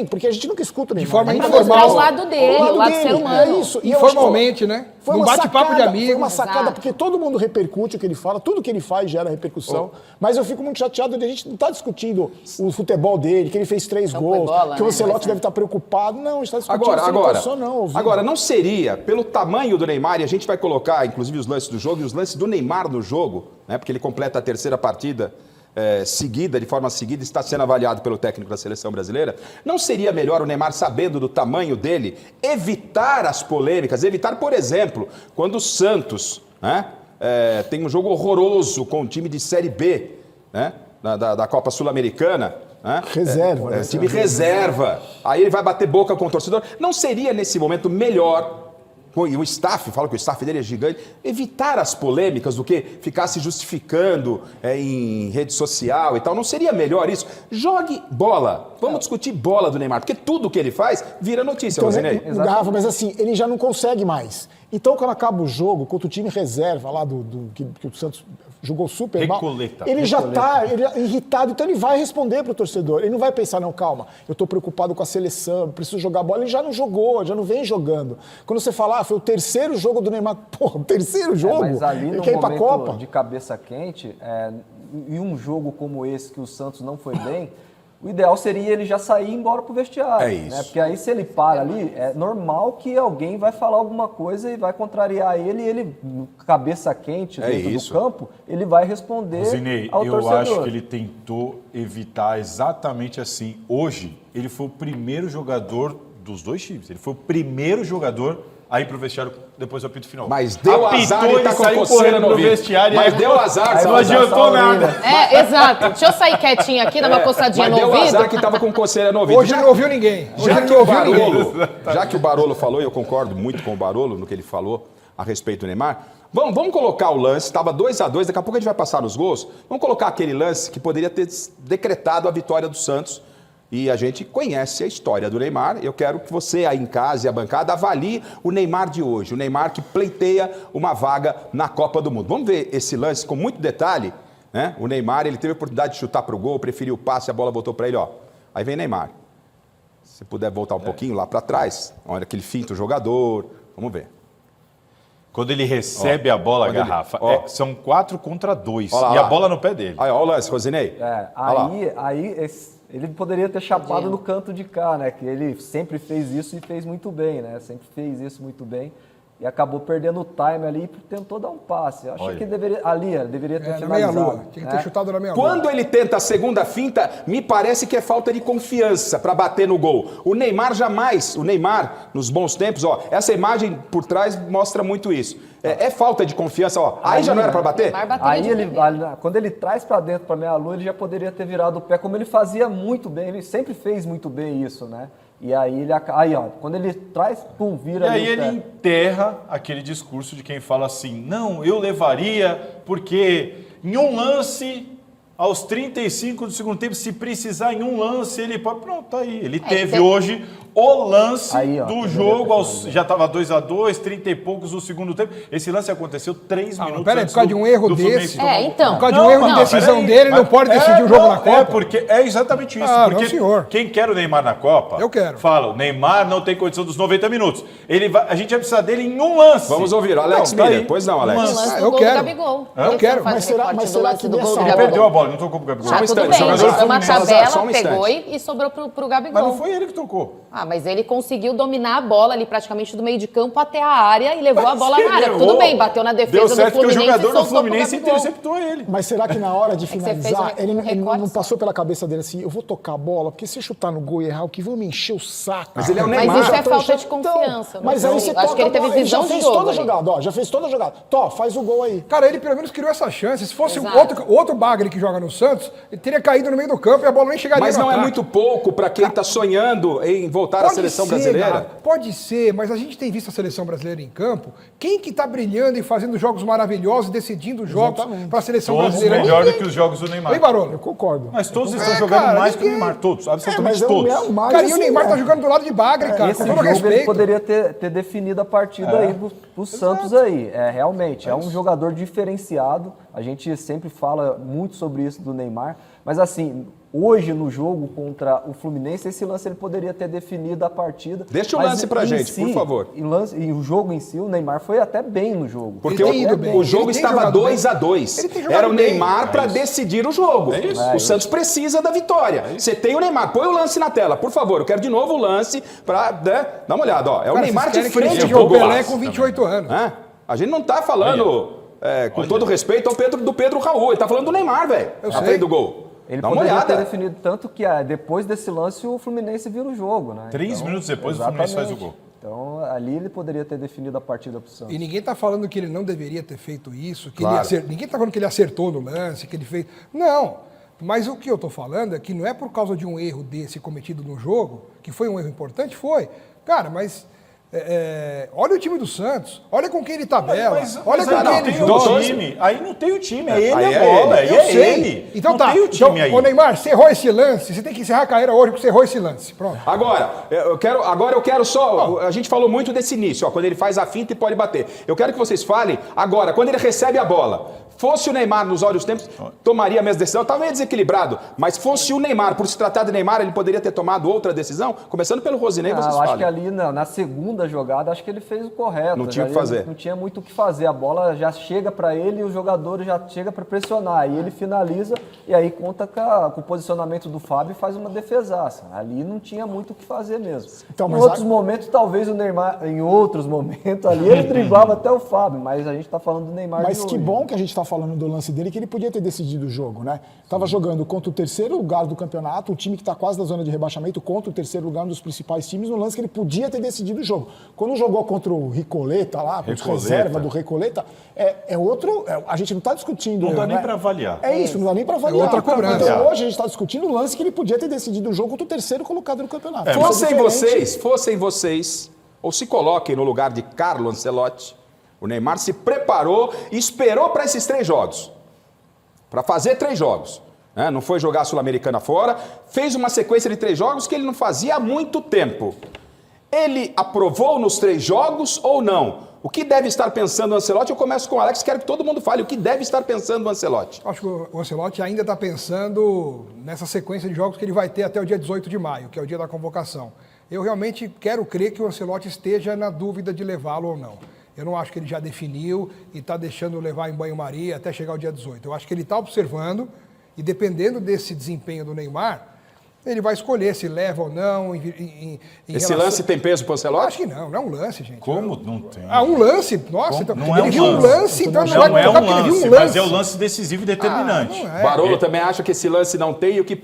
Speaker 6: porque a gente nunca escuta
Speaker 2: de forma informal.
Speaker 5: Mostrar o lado dele, o lado ser humano.
Speaker 6: É isso.
Speaker 2: Informalmente, né?
Speaker 6: Foi um bate-papo de amigos. Foi uma sacada, porque todo mundo repercute o que ele fala, tudo que ele faz gera repercussão. Mas eu fico muito chateado de a gente não estar discutindo o futebol dele, que ele fez 3 gols, que o Ancelotti deve estar preocupado. Não, a gente está discutindo se ele passou, não.
Speaker 1: Agora, não seria, pelo tamanho do Neymar, e a gente vai colocar, inclusive, os lances do jogo e os lances do Neymar no jogo, né? Porque ele completa a 3ª partida de forma seguida, está sendo avaliado pelo técnico da seleção brasileira. Não seria melhor o Neymar, sabendo do tamanho dele, evitar as polêmicas, evitar, por exemplo, quando o Santos, né, tem um jogo horroroso com o time de Série B, né, da Copa Sul-Americana, né?
Speaker 6: Reserva.
Speaker 1: Time reserva. Aí ele vai bater boca com o torcedor. Não seria, nesse momento, melhor... E o staff, fala que o staff dele é gigante, evitar as polêmicas do que ficar se justificando em rede social e tal. Não seria melhor isso? Jogue bola. Vamos discutir bola do Neymar, porque tudo que ele faz vira notícia, Rosinei.
Speaker 6: Garrafa, mas assim, ele já não consegue mais. Então, quando acaba o jogo, contra o time reserva lá que o Santos jogou super mal,
Speaker 7: Recoleta.
Speaker 6: ele já está irritado, então ele vai responder para o torcedor. Ele não vai pensar, não, calma, eu estou preocupado com a seleção, eu preciso jogar bola. Ele já não jogou, já não vem jogando. Quando você fala, foi o terceiro jogo do Neymar, porra, o terceiro jogo?
Speaker 4: Mas ali
Speaker 6: ele
Speaker 4: no
Speaker 6: quer ir para a Copa?
Speaker 4: momento de cabeça quente, em um jogo como esse que o Santos não foi bem, o ideal seria ele já sair e ir embora pro vestiário.
Speaker 1: É isso.
Speaker 4: Né? Porque aí se ele para ali, é normal que alguém vai falar alguma coisa e vai contrariar ele, e ele, cabeça quente dentro do campo, ele vai responder
Speaker 7: Zinei,
Speaker 4: ao torcedor.
Speaker 7: eu acho que ele tentou evitar exatamente assim. Hoje, ele foi o primeiro jogador dos dois times. Ele foi o primeiro jogador a ir pro vestiário depois do apito final.
Speaker 1: Mas deu azar e tá com a
Speaker 7: saiu
Speaker 1: coceira
Speaker 7: correndo
Speaker 1: no
Speaker 7: pro
Speaker 1: ouvido.
Speaker 7: vestiário.
Speaker 1: Mas deu azar,
Speaker 7: não adiantou nada.
Speaker 5: Exato. Deixa eu sair quietinho aqui, dar uma coçadinha
Speaker 1: Mas
Speaker 5: no
Speaker 1: deu
Speaker 5: ouvido.
Speaker 1: azar que tava com coceira no ouvido.
Speaker 2: Hoje não ouviu ninguém.
Speaker 1: Já que o Barolo falou, e eu concordo muito com o Barolo no que ele falou a respeito do Neymar, vamos colocar o lance, estava 2-2, daqui a pouco a gente vai passar nos gols, vamos colocar aquele lance que poderia ter decretado a vitória do Santos. E a gente conhece a história do Neymar. Eu quero que você aí em casa e a bancada avalie o Neymar de hoje. O Neymar que pleiteia uma vaga na Copa do Mundo. Vamos ver esse lance com muito detalhe, né? O Neymar, ele teve a oportunidade de chutar para o gol, preferiu o passe, a bola voltou para ele, ó. Aí vem Neymar. Se puder voltar um pouquinho lá para trás, olha que ele finta o jogador. Vamos ver.
Speaker 7: Quando ele recebe a bola, Garrafa, são 4 contra 2.
Speaker 1: Olha lá,
Speaker 7: e a bola no pé dele.
Speaker 1: Aí, ó o lance, Rosinei.
Speaker 4: Ele poderia ter chapado no canto de cá, né? Que ele sempre fez isso e fez muito bem, né? Sempre fez isso muito bem. E acabou perdendo o time ali e tentou dar um passe. Eu achei que deveria ter finalizado.
Speaker 2: Na meia-lua. Tinha que ter chutado na meia-lua.
Speaker 1: Quando ele tenta a segunda finta, me parece que é falta de confiança para bater no gol. O Neymar jamais, nos bons tempos, ó, essa imagem por trás mostra muito isso. É falta de confiança, ó. Aí já não era para bater?
Speaker 4: Aí quando ele traz para dentro para meia-lua, ele já poderia ter virado o pé, como ele fazia muito bem. Ele sempre fez muito bem isso, né? E aí quando ele traz, pum, vira.
Speaker 7: E aí ele enterra aquele discurso de quem fala assim: não, eu levaria, porque em um lance, aos 35 do segundo tempo, se precisar em um lance, ele pode. Pronto, tá aí. Ele teve hoje o lance do jogo, já estava 2-2, 30 e poucos do segundo tempo. Esse lance aconteceu 3 minutos
Speaker 2: peraí,
Speaker 7: antes
Speaker 2: por causa de um erro desse.
Speaker 5: Então.
Speaker 2: Por causa de um erro de decisão dele, ele não pode decidir o jogo na Copa.
Speaker 7: Porque é exatamente isso. Porque
Speaker 2: não, senhor.
Speaker 7: Quem quer o Neymar na Copa,
Speaker 2: eu quero.
Speaker 7: Fala, o Neymar não tem condição dos 90 minutos. A gente vai precisar dele em um lance.
Speaker 1: Vamos ouvir, Alex Miller. Pois não, Alex.
Speaker 2: Eu quero.
Speaker 5: Eu
Speaker 2: quero.
Speaker 6: Mas será que
Speaker 7: ele perdeu a bola, não tocou pro Gabigol.
Speaker 5: Tudo bem, foi uma tabela, pegou e sobrou pro Gabigol.
Speaker 7: Mas não foi ele que tocou.
Speaker 5: Mas ele conseguiu dominar a bola ali praticamente do meio de campo até a área e levou a bola na área. Tudo bem, bateu na defesa do Fluminense.
Speaker 7: Deu certo que o jogador do Fluminense interceptou ele.
Speaker 6: Mas será que na hora de finalizar, ele não passou pela cabeça dele assim, eu vou tocar a bola, porque se chutar no gol e errar, o que vão me encher o saco.
Speaker 1: Mas ele é o Neymar.
Speaker 5: Mas isso é falta de confiança.
Speaker 6: Mas aí você
Speaker 5: acho que ele teve visão de jogo.
Speaker 6: Já fez toda a jogada. Faz o gol aí.
Speaker 2: Cara, ele pelo menos criou essa chance. Se fosse outro bagre que joga no Santos, ele teria caído no meio do campo e a bola nem chegaria
Speaker 1: Mas
Speaker 2: no
Speaker 1: não
Speaker 2: ataque.
Speaker 1: é muito pouco para quem está sonhando em voltar à seleção brasileira?
Speaker 2: Pode ser, mas a gente tem visto a seleção brasileira em campo. Quem que tá brilhando e fazendo jogos maravilhosos, decidindo jogos para a seleção brasileira?
Speaker 7: Todos melhor do que os jogos do Neymar.
Speaker 2: Ei, Barolo?
Speaker 6: Eu concordo.
Speaker 7: Mas todos estão jogando mais que o Neymar, todos, absolutamente todos.
Speaker 2: Cara, e o Neymar tá jogando do lado de bagre, cara,
Speaker 4: Esse
Speaker 2: com todo
Speaker 4: jogo
Speaker 2: respeito.
Speaker 4: ele poderia ter definido a partida aí pro Santos aí. Realmente, é um jogador diferenciado. A gente sempre fala muito sobre isso do Neymar. Mas assim, hoje no jogo contra o Fluminense, esse lance ele poderia ter definido a partida.
Speaker 1: Deixa o lance pra gente, por favor.
Speaker 4: E o jogo em si, o Neymar foi até bem no jogo.
Speaker 1: Porque o jogo estava 2-2. Era o Neymar para decidir o jogo. O Santos precisa da vitória. Você tem o Neymar. Põe o lance na tela, por favor. Eu quero de novo o lance para dar uma olhada. Ó. É o Neymar de frente
Speaker 2: pro gol. Pelé com 28 anos.
Speaker 1: A gente não tá falando, com todo respeito, do Pedro Raul. Ele tá falando do Neymar, velho. Na frente do gol.
Speaker 4: Ele poderia ter definido, tanto que depois desse lance o Fluminense vira o jogo, né?
Speaker 7: 3 minutos depois o Fluminense faz o gol.
Speaker 4: Então ali ele poderia ter definido a partida pro Santos.
Speaker 2: E ninguém tá falando que ele não deveria ter feito isso, que ninguém tá falando que ele acertou no lance, que ele fez... Não, mas o que eu tô falando é que não é por causa de um erro desse cometido no jogo, que foi um erro importante, foi. Cara, mas... olha o time do Santos, olha com quem ele tabela, olha com quem ele joga.
Speaker 7: Aí não tem o time, é ele a bola,
Speaker 2: eu sei.
Speaker 7: Ele.
Speaker 2: Então
Speaker 7: não
Speaker 2: tá,
Speaker 7: tem o time aí.
Speaker 2: Ô Neymar, você errou esse lance, você tem que encerrar a carreira hoje porque você errou esse lance, pronto.
Speaker 1: Agora eu quero só, a gente falou muito desse início, quando ele faz a finta e pode bater. Eu quero que vocês falem agora, quando ele recebe a bola, Fosse o Neymar nos olhos tempos, tomaria a mesma decisão. Estava meio desequilibrado, mas fosse o Neymar, por se tratar de Neymar, ele poderia ter tomado outra decisão? Começando pelo Rosinei, vocês
Speaker 4: Eu acho
Speaker 1: falam.
Speaker 4: que ali na segunda jogada, acho que ele fez o correto.
Speaker 1: Não tinha o que fazer.
Speaker 4: Não tinha muito o que fazer. A bola já chega para ele e o jogador já chega para pressionar. Aí ele finaliza e aí conta com o posicionamento do Fábio e faz uma defesaça. Ali não tinha muito o que fazer mesmo.
Speaker 6: Então,
Speaker 4: em outros momentos, talvez o Neymar, em outros momentos ali, ele driblava até o Fábio, mas a gente está falando do Neymar
Speaker 6: Mas
Speaker 4: de
Speaker 6: que
Speaker 4: hoje.
Speaker 6: bom que a gente está falando do lance dele, que ele podia ter decidido o jogo, né? Tava jogando contra o terceiro lugar do campeonato, o time que está quase na zona de rebaixamento, contra o terceiro lugar, um dos principais times, no lance que ele podia ter decidido o jogo. Quando jogou contra o Ricoleta lá, contra o reserva do Ricoleta, é outro... a gente não está discutindo...
Speaker 7: Não dá nem
Speaker 6: né?
Speaker 7: para avaliar.
Speaker 6: É isso, não dá nem para avaliar.
Speaker 2: outra cobrança.
Speaker 6: Então, hoje a gente está discutindo o lance que ele podia ter decidido o jogo contra o terceiro colocado no campeonato.
Speaker 1: Fossem vocês, ou se coloquem no lugar de Carlo Ancelotti, o Neymar se preparou e esperou para esses 3 jogos. Para fazer 3 jogos. Né? Não foi jogar a Sul-Americana fora, fez uma sequência de 3 jogos que ele não fazia há muito tempo. Ele aprovou nos 3 jogos ou não? O que deve estar pensando o Ancelotti? Eu começo com o Alex, quero que todo mundo fale o que deve estar pensando o Ancelotti.
Speaker 2: Acho que o Ancelotti ainda está pensando nessa sequência de jogos que ele vai ter até o dia 18 de maio, que é o dia da convocação. Eu realmente quero crer que o Ancelotti esteja na dúvida de levá-lo ou não. Eu não acho que ele já definiu e está deixando levar em banho-maria até chegar o dia 18. Eu acho que ele está observando e, dependendo desse desempenho do Neymar, ele vai escolher se leva ou não.
Speaker 1: Esse lance tem peso para o Ancelotti?
Speaker 2: Acho que não é um lance, gente.
Speaker 7: Como não tem?
Speaker 2: Um lance? Nossa, então,
Speaker 7: não é
Speaker 2: ele viu um lance, então
Speaker 7: não
Speaker 2: vai
Speaker 7: é um
Speaker 2: colocar porque ele viu
Speaker 7: lance,
Speaker 2: um lance.
Speaker 7: mas é o lance decisivo e determinante.
Speaker 1: Barolo também acha que esse lance não tem e o que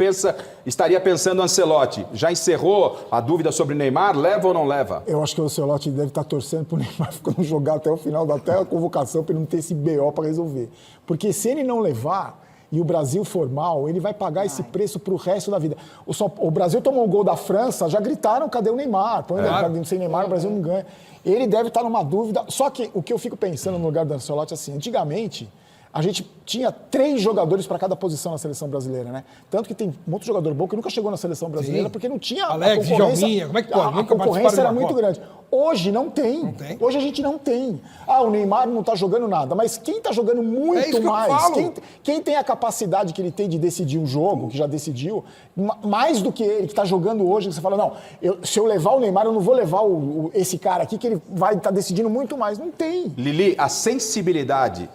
Speaker 1: estaria pensando o Ancelotti? Já encerrou a dúvida sobre Neymar? Leva ou não leva?
Speaker 6: Eu acho que o Ancelotti deve estar torcendo para o Neymar não jogar até o final, até a convocação, para ele não ter esse BO para resolver. Porque se ele não levar e o Brasil for mal, ele vai pagar esse preço para o resto da vida. O Brasil tomou um gol da França, já gritaram, cadê o Neymar? Sem Neymar o Brasil não ganha. Ele deve estar numa dúvida. Só que o que eu fico pensando no lugar do Ancelotti, assim, antigamente, a gente tinha 3 jogadores para cada posição na seleção brasileira, né? Tanto que tem muito jogador bom que nunca chegou na seleção brasileira porque não tinha
Speaker 2: Alex,
Speaker 6: a concorrência.
Speaker 2: Djalminha, como é que pode?
Speaker 6: A concorrência era muito grande. Hoje não tem. Hoje a gente não tem. O Neymar não está jogando nada, mas quem está jogando muito mais, quem tem a capacidade que ele tem de decidir um jogo, que já decidiu, mais do que ele, que está jogando hoje, que você fala, não, se eu levar o Neymar, eu não vou levar esse cara aqui, que ele vai estar decidindo muito mais. Não tem.
Speaker 1: Lili, a sensibilidade,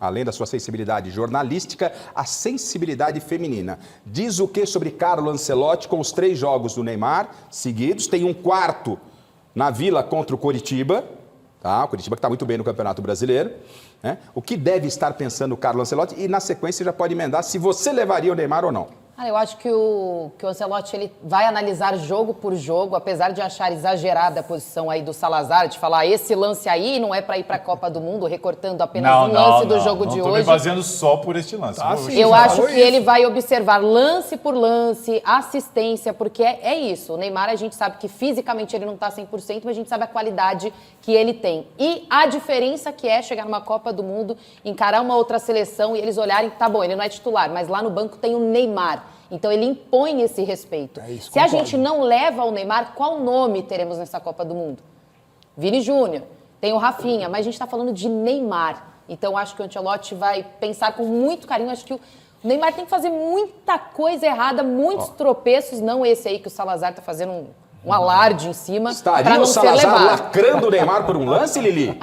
Speaker 1: além da sua sensibilidade jornalística, a sensibilidade feminina. Diz o que sobre Carlo Ancelotti com os 3 jogos do Neymar seguidos? Tem um 4º na Vila contra o Coritiba, tá? O Coritiba que está muito bem no Campeonato Brasileiro. Né? O que deve estar pensando o Carlo Ancelotti? E na sequência já pode emendar se você levaria o Neymar ou não.
Speaker 5: Eu acho que o Ancelotti ele vai analisar jogo por jogo, apesar de achar exagerada a posição aí do Salazar, de falar esse lance aí não é para ir para a Copa do Mundo, recortando apenas um lance do jogo de hoje.
Speaker 7: Não estou me fazendo só por este lance.
Speaker 5: Eu acho que ele vai observar lance por lance, assistência, porque é isso. O Neymar, a gente sabe que fisicamente ele não está 100%, mas a gente sabe a qualidade que ele tem. E a diferença que é chegar numa Copa do Mundo, encarar uma outra seleção e eles olharem, tá bom, ele não é titular, mas lá no banco tem o Neymar. Então ele impõe esse respeito. Se a gente não leva o Neymar, qual nome teremos nessa Copa do Mundo? Vini Júnior, tem o Rafinha, mas a gente está falando de Neymar. Então acho que o Ancelotti vai pensar com muito carinho. Acho que o Neymar tem que fazer muita coisa errada, muitos tropeços, não esse aí que o Salazar está fazendo um alarde em cima.
Speaker 1: Estaria o Salazar lacrando o Neymar por um lance, Lili?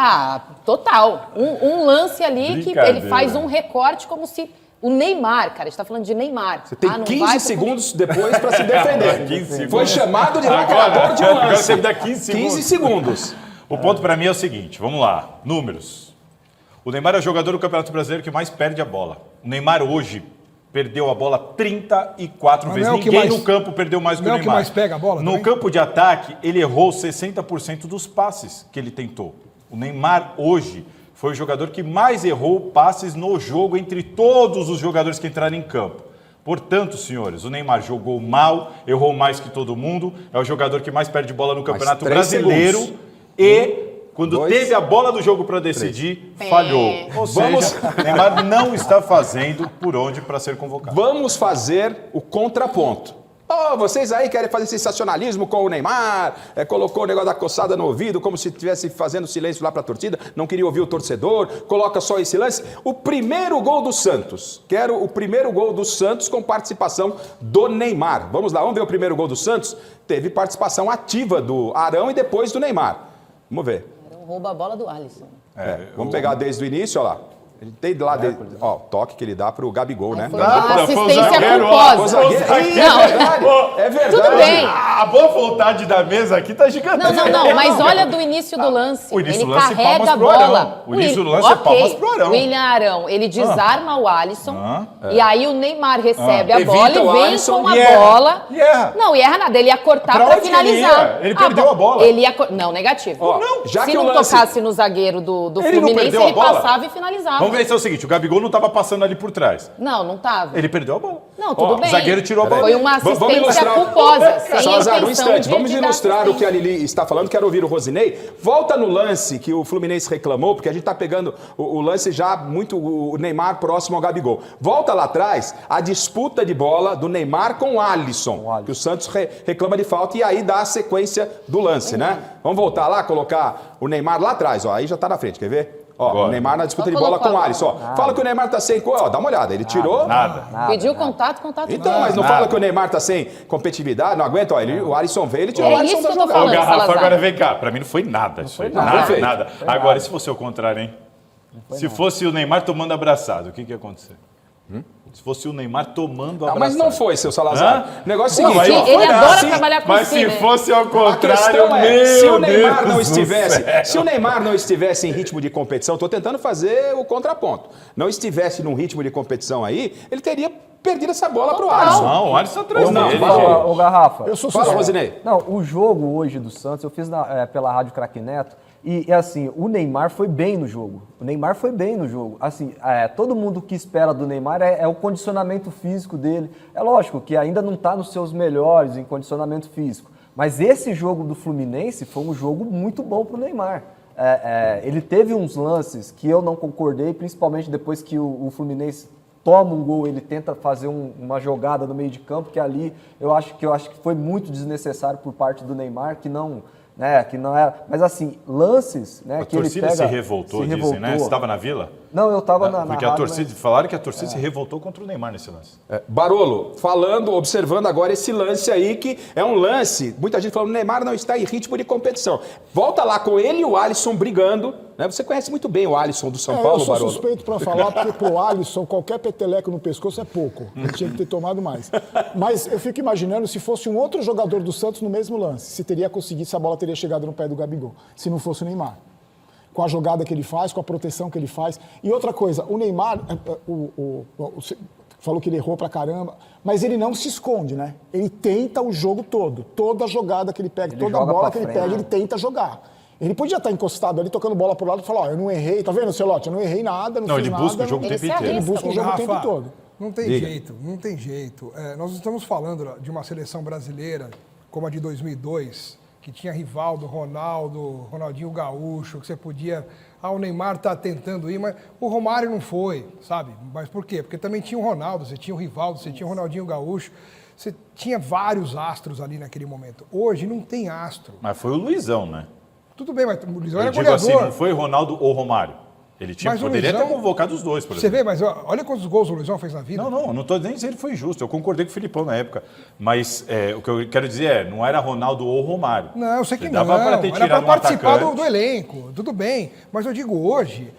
Speaker 5: Total. Um lance ali que ele faz um recorte como se... O Neymar, cara, a gente tá falando de Neymar.
Speaker 1: Você tem 15 segundos depois para se defender. Foi chamado de lacrador de um lance.
Speaker 7: Agora você me dá 15 segundos.
Speaker 1: 15 segundos.
Speaker 7: O ponto para mim é o seguinte, vamos lá, números. O Neymar é o jogador do Campeonato Brasileiro que mais perde a bola. O Neymar hoje perdeu a bola 34 vezes. Ninguém no campo perdeu mais que o Neymar.
Speaker 2: Não é o que mais pega a bola?
Speaker 7: No campo de ataque, ele errou 60% dos passes que ele tentou. O Neymar hoje foi o jogador que mais errou passes no jogo entre todos os jogadores que entraram em campo. Portanto, senhores, o Neymar jogou mal, errou mais que todo mundo, é o jogador que mais perde bola no Campeonato Brasileiro e, quando teve a bola do jogo para decidir, falhou. Ou seja, o Neymar não está fazendo por onde para ser convocado.
Speaker 1: Vamos fazer o contraponto. Oh, vocês aí querem fazer sensacionalismo com o Neymar, colocou o negócio da coçada no ouvido, como se estivesse fazendo silêncio lá para a torcida, não queria ouvir o torcedor, coloca só esse lance. O primeiro gol do Santos, quero o primeiro gol do Santos com participação do Neymar. Vamos lá, vamos ver o primeiro gol do Santos? Teve participação ativa do Arão e depois do Neymar. Vamos ver.
Speaker 5: Arão rouba a bola do Alisson.
Speaker 1: Vamos pegar desde o início, olha lá. Ele tem lá, ó, o toque que ele dá pro Gabigol, né?
Speaker 5: Foi uma assistência culposa.
Speaker 1: É verdade.
Speaker 5: Tudo bem.
Speaker 7: A boa vontade da mesa aqui tá gigantesca.
Speaker 5: Não, mas olha do início do lance.
Speaker 7: O início
Speaker 5: ele
Speaker 7: do lance
Speaker 5: carrega a
Speaker 7: pro
Speaker 5: bola.
Speaker 7: Arão. O início do lance é palmas pro Arão.
Speaker 5: William Arão, ele desarma o Alisson e aí o Neymar recebe a bola
Speaker 1: Evita
Speaker 5: e
Speaker 1: o
Speaker 5: vem
Speaker 1: Alisson
Speaker 5: com a
Speaker 1: e erra.
Speaker 5: bola.
Speaker 7: E erra.
Speaker 5: Não, e erra nada. Ele ia cortar pra finalizar.
Speaker 7: Ele perdeu a bola.
Speaker 5: Ele ia não, negativo.
Speaker 1: Ó, já
Speaker 5: se
Speaker 1: que
Speaker 5: não
Speaker 1: o lance...
Speaker 5: tocasse no zagueiro do
Speaker 7: Ele não
Speaker 5: Fluminense,
Speaker 7: perdeu a
Speaker 5: ele
Speaker 7: bola?
Speaker 5: passava e finalizava.
Speaker 7: Vamos ver se é o seguinte, o Gabigol não tava passando ali por trás.
Speaker 5: Não tava.
Speaker 7: Ele perdeu a bola.
Speaker 5: Não, tudo bem.
Speaker 7: O zagueiro tirou a bola.
Speaker 5: Foi uma assistência culposa, sem
Speaker 1: Salazar, um
Speaker 5: intenção
Speaker 1: instante,
Speaker 5: de
Speaker 1: vamos
Speaker 5: dar
Speaker 1: ilustrar o que a
Speaker 5: assistência.
Speaker 1: Lili está falando, quero ouvir o Rosinei. Volta no lance que o Fluminense reclamou, porque a gente está pegando o lance já muito, o Neymar próximo ao Gabigol. Volta lá atrás, a disputa de bola do Neymar com o Alisson, que o Santos reclama de falta e aí dá a sequência do lance, né? Vamos voltar lá, colocar o Neymar lá atrás, ó, aí já está na frente, quer ver? Ó, o Neymar na disputa de bola com o Alisson. Fala que o Neymar tá sem... Ó, dá uma olhada, ele tirou...
Speaker 7: Nada.
Speaker 5: Pediu contato.
Speaker 1: Então, mas não fala que o Neymar tá sem competitividade, não aguenta, ó, o Alisson veio, ele tirou o Alisson da jogada.
Speaker 7: O Garrafa, agora vem cá, pra mim não foi nada isso aí. Nada. Agora, e se fosse o contrário, hein? Se fosse o Neymar tomando abraçado, o que ia acontecer? Se fosse o Neymar tomando abraçado.
Speaker 1: Mas não foi, seu Salazar. O negócio é o seguinte...
Speaker 5: Ele adora trabalhar com
Speaker 7: Mas se fosse ao contrário,
Speaker 1: se o Neymar não estivesse... Se o Neymar não estivesse em ritmo de competição, estou tentando fazer o contraponto. Não estivesse num ritmo de competição aí, ele teria perdido essa bola pro Alisson.
Speaker 7: Não, o Alisson atrás dele.
Speaker 4: Ô, Garrafa.
Speaker 6: Eu sou
Speaker 1: Fala, Rosinei.
Speaker 4: Não, o jogo hoje do Santos, eu fiz pela Rádio Craque Neto, e assim, o Neymar foi bem no jogo. Assim, todo mundo que espera do Neymar é o condicionamento físico dele. É lógico que ainda não está nos seus melhores em condicionamento físico. Mas esse jogo do Fluminense foi um jogo muito bom para o Neymar. Ele teve uns lances que eu não concordei, principalmente depois que o Fluminense toma um gol, ele tenta fazer uma jogada no meio de campo, que ali eu acho que foi muito desnecessário por parte do Neymar, que não era, mas assim, lances, né, que ele pega...
Speaker 7: A torcida se revoltou, dizem, né? Você estava na Vila?
Speaker 4: Não, eu estava na
Speaker 7: porque
Speaker 4: rádio,
Speaker 7: a torcida, falaram que a torcida se revoltou contra o Neymar nesse lance.
Speaker 1: Barolo, observando agora esse lance aí, que é um lance, muita gente falando, o Neymar não está em ritmo de competição. Volta lá com ele e o Alisson brigando, né? Você conhece muito bem o Alisson do São Paulo, Barolo.
Speaker 6: Eu sou suspeito para falar, porque pro Alisson, qualquer peteleco no pescoço é pouco. Ele tinha que ter tomado mais. Mas eu fico imaginando se fosse um outro jogador do Santos no mesmo lance, se teria conseguido, se a bola teria chegado no pé do Gabigol, se não fosse o Neymar. Com a jogada que ele faz, com a proteção que ele faz. E outra coisa, o Neymar, falou que ele errou pra caramba, mas ele não se esconde, né? Ele tenta o jogo todo. Toda jogada que ele pega, toda bola que ele pega, ele tenta jogar. Ele podia estar encostado ali, tocando bola pro lado e falar, eu não errei, tá vendo, Celote? Eu não errei nada, não fiz nada.
Speaker 7: Ele busca o jogo o tempo inteiro.
Speaker 6: Ele busca o jogo o tempo todo.
Speaker 2: Não tem jeito. Nós estamos falando de uma seleção brasileira como a de 2002, que tinha Rivaldo, Ronaldo, Ronaldinho Gaúcho, que você podia... o Neymar tá tentando ir, mas o Romário não foi, sabe? Mas por quê? Porque também tinha o Ronaldo, você tinha o Rivaldo, você tinha o Ronaldinho Gaúcho, você tinha vários astros ali naquele momento. Hoje não tem astro.
Speaker 7: Mas foi o Luizão, né?
Speaker 2: Tudo bem, mas o Luizão era
Speaker 7: goleador. Assim, não foi Ronaldo ou Romário. Ele poderia ter convocado os dois, por exemplo.
Speaker 2: Você vê, mas olha quantos gols o Luizão fez na vida.
Speaker 7: Não estou nem dizendo que ele foi justo. Eu concordei com o Filipão na época. Mas o que eu quero dizer não era Ronaldo ou Romário.
Speaker 2: Não, eu sei que não.
Speaker 7: Dava para ter tirado
Speaker 2: era para participar do elenco. Tudo bem. Mas eu digo hoje...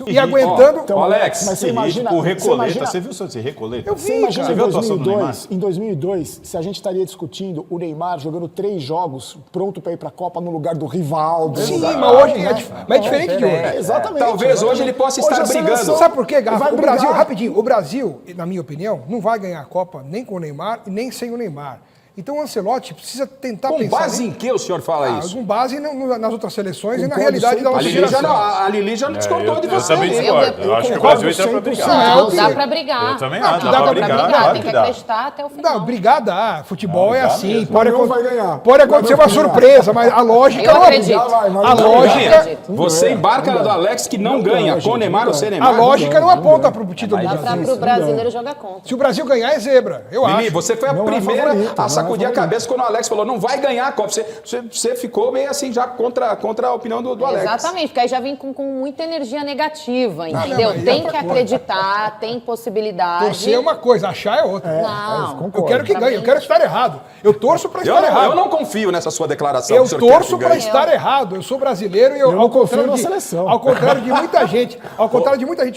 Speaker 2: e aguentando...
Speaker 1: Então, Alex,
Speaker 6: mas você imagina...
Speaker 7: O Recoleta, você viu o Santos Recoleta?
Speaker 2: Eu vi,
Speaker 6: você
Speaker 7: viu a atuação do Neymar?
Speaker 6: Em 2002, se a gente estaria discutindo o Neymar jogando 3 jogos, pronto para ir para a Copa no lugar do Rivaldo.
Speaker 2: Sim, mas hoje é diferente de hoje.
Speaker 6: Exatamente.
Speaker 1: Talvez hoje ele possa estar brigando.
Speaker 2: Sabe por quê, Garrafa? O Brasil, rapidinho, o Brasil, na minha opinião, não vai ganhar a Copa nem com o Neymar e nem sem o Neymar. Então o Ancelotti precisa tentar
Speaker 1: Com
Speaker 2: pensar...
Speaker 1: base em que o senhor fala isso?
Speaker 2: Com base nas outras seleções e na
Speaker 6: Concordo
Speaker 2: realidade da nossa geração.
Speaker 1: A Lili já não discordou de você.
Speaker 7: Eu também discordo. Eu acho que o Brasil entra pra brigar.
Speaker 5: Não, dá pra brigar.
Speaker 7: Eu também
Speaker 5: Não,
Speaker 7: acho.
Speaker 5: dá pra brigar. Tem
Speaker 7: que
Speaker 5: que acreditar até o final.
Speaker 2: Não, brigar dá. Futebol é assim.
Speaker 6: mesmo. Não vai ganhar.
Speaker 2: Pode acontecer uma surpresa, mas a lógica...
Speaker 5: Eu acredito.
Speaker 2: A lógica...
Speaker 1: Você embarca na do Alex que não ganha. Com o Neymar ou sem Neymar.
Speaker 2: A lógica não aponta pro título do
Speaker 5: Dá
Speaker 2: Brasil.
Speaker 5: pro brasileiro jogar contra.
Speaker 2: Se o Brasil ganhar, é zebra. Eu
Speaker 1: Lili,
Speaker 2: acho.
Speaker 1: você foi a primeira a sacudir a cabeça quando o Alex falou não vai ganhar a Copa. Você ficou meio assim já contra a opinião do Alex.
Speaker 5: Exatamente, porque aí já vem com muita energia negativa, entendeu? Tem que acreditar, tem possibilidade.
Speaker 2: Torcer é uma coisa, achar é outra.
Speaker 5: Não.
Speaker 2: Eu quero que ganhe, eu quero estar errado. Eu torço para estar errado.
Speaker 1: Eu não confio nessa sua declaração.
Speaker 2: Eu torço para estar errado. Eu sou brasileiro e eu
Speaker 6: não confio na seleção.
Speaker 2: Ao contrário de muita gente,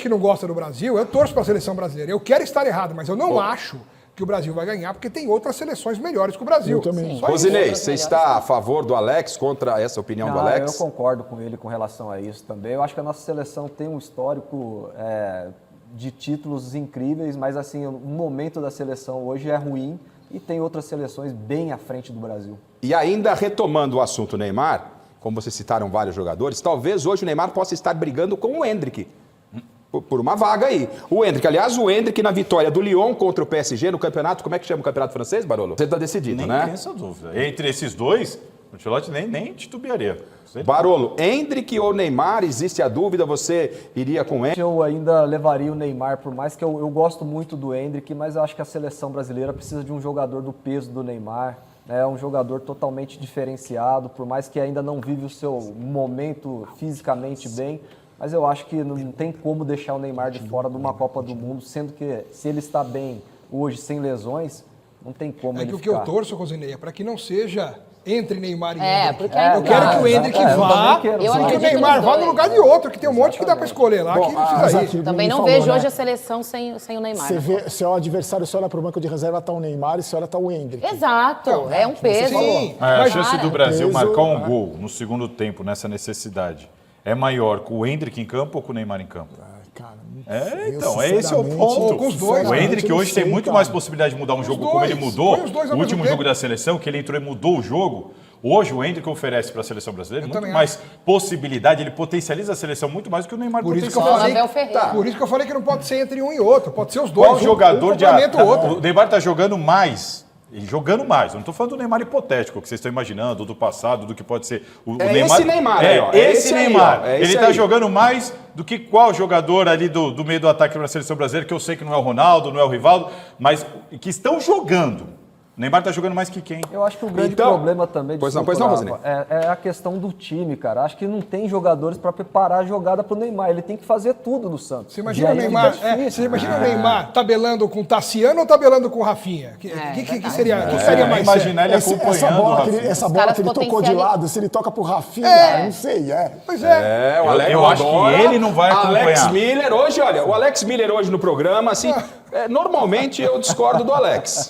Speaker 2: que não gosta do Brasil, eu torço para a seleção brasileira. Eu quero estar errado, mas eu não acho que o Brasil vai ganhar, porque tem outras seleções melhores que o Brasil.
Speaker 6: Eu também.
Speaker 1: Rosinei, você está a favor do Alex contra essa opinião do Alex?
Speaker 4: Eu concordo com ele com relação a isso também. Eu acho que a nossa seleção tem um histórico de títulos incríveis, mas assim, o momento da seleção hoje é ruim e tem outras seleções bem à frente do Brasil.
Speaker 1: E ainda retomando o assunto Neymar, como vocês citaram vários jogadores, talvez hoje o Neymar possa estar brigando com o Endrick. Por uma vaga aí. O Endrick na vitória do Lyon contra o PSG no campeonato, como é que chama o campeonato francês, Barolo? Você está decidido, né?
Speaker 7: Nem tem essa dúvida. Entre esses dois, o Ancelotti nem titubearia.
Speaker 1: Barolo, Endrick ou Neymar, existe a dúvida, você iria com o Endrick?
Speaker 4: Eu ainda levaria o Neymar, por mais que eu gosto muito do Endrick, mas eu acho que a seleção brasileira precisa de um jogador do peso do Neymar. É um jogador totalmente diferenciado, por mais que ainda não vive o seu momento fisicamente bem, mas eu acho que não tem como deixar o Neymar de fora de uma Copa do Mundo, sendo que se ele está bem hoje, sem lesões, não tem como ele
Speaker 2: que o
Speaker 4: ficar.
Speaker 2: que eu torço, Rosinei, é para que não seja entre Neymar e
Speaker 5: É,
Speaker 2: Endrick.
Speaker 5: porque
Speaker 2: Eu quero que o Endrick vá, que o Neymar vá no lugar de outro, que tem um monte que dá para escolher lá, que precisa ir.
Speaker 5: Também não vejo hoje a seleção sem o Neymar.
Speaker 6: Se é o adversário, você olha para o banco de reserva, está o Neymar e você olha está o Endrick.
Speaker 5: Exato, é um peso.
Speaker 2: Sim,
Speaker 7: a chance do Brasil
Speaker 6: peso,
Speaker 7: marcar um gol no segundo tempo, nessa necessidade, é maior com o Endrick em campo ou com o Neymar em campo? Então, esse é o ponto.
Speaker 2: Com os dois,
Speaker 7: o Endrick hoje tem muito mais possibilidade de mudar um jogo como ele mudou.
Speaker 2: Põe os dois
Speaker 7: O
Speaker 2: ao
Speaker 7: último
Speaker 2: mesmo
Speaker 7: jogo da seleção, que ele entrou e mudou o jogo. Hoje o Endrick oferece para a seleção brasileira muito mais possibilidade, ele potencializa a seleção muito mais do que o Neymar
Speaker 2: Por isso que eu
Speaker 7: potencializa.
Speaker 2: falei, por isso que eu falei que não pode ser entre um e outro, pode ser os dois.
Speaker 7: Qual jogador de
Speaker 2: o outro.
Speaker 7: O Neymar está jogando mais. E jogando mais. Eu não estou falando do Neymar hipotético, que vocês estão imaginando, do passado, do que pode ser. O Neymar,
Speaker 1: esse Neymar aí, ó.
Speaker 7: Esse Neymar.
Speaker 1: Aí, ó.
Speaker 7: Ele está jogando mais do que qual jogador ali do meio do ataque para a seleção brasileira, que eu sei que não é o Ronaldo, não é o Rivaldo, mas que estão jogando. O Neymar tá jogando mais que quem?
Speaker 4: Eu acho que o grande problema também é a questão do time, cara. Acho que não tem jogadores para preparar a jogada pro Neymar. Ele tem que fazer tudo no Santos.
Speaker 2: Você imagina o Neymar, você imagina o Neymar tabelando com o Tassiano ou tabelando com o Rafinha? Que seria mais
Speaker 7: imaginar ele acompanhando
Speaker 6: essa bola que ele tocou de lado, se ele toca pro Rafinha, não sei,
Speaker 2: Pois é.
Speaker 1: O Alex,
Speaker 7: eu acho que ele não vai acompanhar.
Speaker 1: Alex Miller hoje, olha, o Alex Miller hoje no programa, assim, normalmente eu discordo do Alex,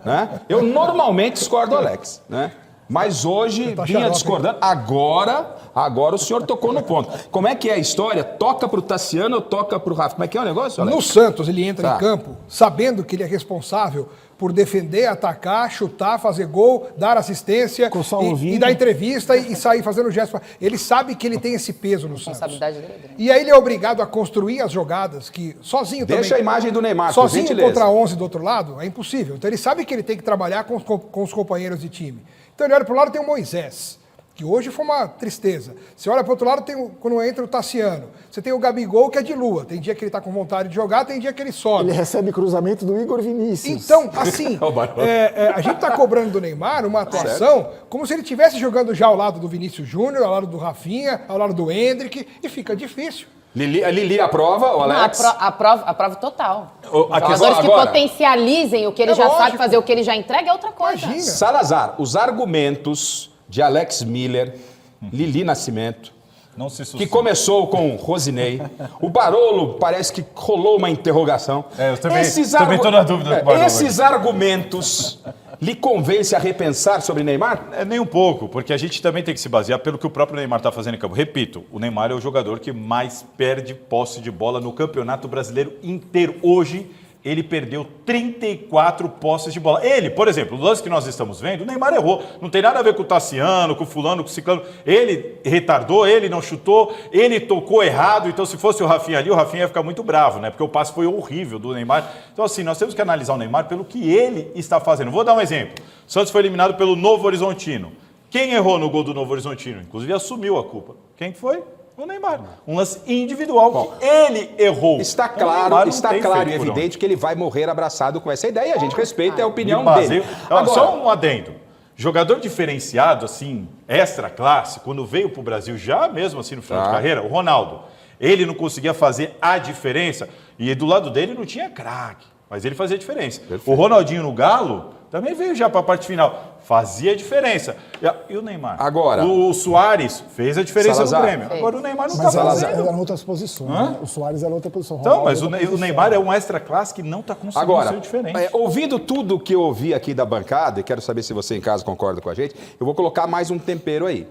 Speaker 1: né? Eu normalmente discordo do Alex, né? Mas hoje vinha discordando. Agora o senhor tocou no ponto. Como é que é a história? Toca pro Tassiano ou toca pro Rafa? Como é que é o negócio, Alex?
Speaker 2: No Santos, ele entra em campo sabendo que ele é responsável por defender, atacar, chutar, fazer gol, dar assistência e dar entrevista e sair fazendo gestos. Ele sabe que ele tem esse peso no Santos. E aí ele é obrigado a construir as jogadas que sozinho também...
Speaker 1: Deixa a imagem do Neymar,
Speaker 2: sozinho contra 11 do outro lado, é impossível. Então ele sabe que ele tem que trabalhar com os companheiros de time. Então ele olha para o lado, tem o Moisés, que hoje foi uma tristeza. Você olha para o outro lado, quando entra o Tassiano. Você tem o Gabigol, que é de lua. Tem dia que ele está com vontade de jogar, tem dia que ele sobe.
Speaker 6: Ele recebe cruzamento do Igor Vinícius.
Speaker 2: Então, assim, a gente está cobrando do Neymar uma atuação como se ele estivesse jogando já ao lado do Vinícius Júnior, ao lado do Rafinha, ao lado do Endrick, e fica difícil.
Speaker 1: A Lili aprova, o Alex?
Speaker 5: Não, aprova total. Jogadores que potencializem o que ele já sabe fazer, o que ele já entrega é outra coisa.
Speaker 2: Imagina.
Speaker 1: Salazar, os argumentos de Alex Miller, Lili Nascimento, que começou com Rosinei, o Barolo parece que rolou uma interrogação.
Speaker 7: Eu também estou na dúvida do Barolo.
Speaker 1: Esses argumentos lhe convence a repensar sobre Neymar?
Speaker 7: Nem um pouco, porque a gente também tem que se basear pelo que o próprio Neymar está fazendo em campo. Repito, o Neymar é o jogador que mais perde posse de bola no Campeonato Brasileiro inteiro. Hoje, ele perdeu 34 posses de bola. Ele, por exemplo, o lance que nós estamos vendo, o Neymar errou. Não tem nada a ver com o Tassiano, com o fulano, com o ciclano. Ele retardou, ele não chutou, ele tocou errado. Então, se fosse o Rafinha ali, o Rafinha ia ficar muito bravo, né? Porque o passe foi horrível do Neymar. Então, assim, nós temos que analisar o Neymar pelo que ele está fazendo. Vou dar um exemplo. O Santos foi eliminado pelo Novo Horizontino. Quem errou no gol do Novo Horizontino? Inclusive, assumiu a culpa. Quem foi? O Neymar. Um lance individual que ele errou.
Speaker 1: Está claro e evidente que ele vai morrer abraçado com essa ideia. A gente respeita a opinião dele.
Speaker 7: Agora, só um adendo. Jogador diferenciado, assim, extra classe, quando veio para o Brasil, já mesmo assim no final de carreira, o Ronaldo, ele não conseguia fazer a diferença. E do lado dele não tinha craque, mas ele fazia diferença. Perfeito. O Ronaldinho no Galo também veio já para a parte final. Fazia diferença. E o Neymar?
Speaker 1: Agora.
Speaker 7: O Suárez fez a diferença no Grêmio. Agora o Neymar não está fazendo.
Speaker 6: Mas eram outras posições. Né? O Suárez era outra posição.
Speaker 7: Então, mas o Neymar é um extra classe que não está conseguindo ser diferente.
Speaker 1: Ouvindo tudo que eu ouvi aqui da bancada, e quero saber se você em casa concorda com a gente, eu vou colocar mais um tempero aí.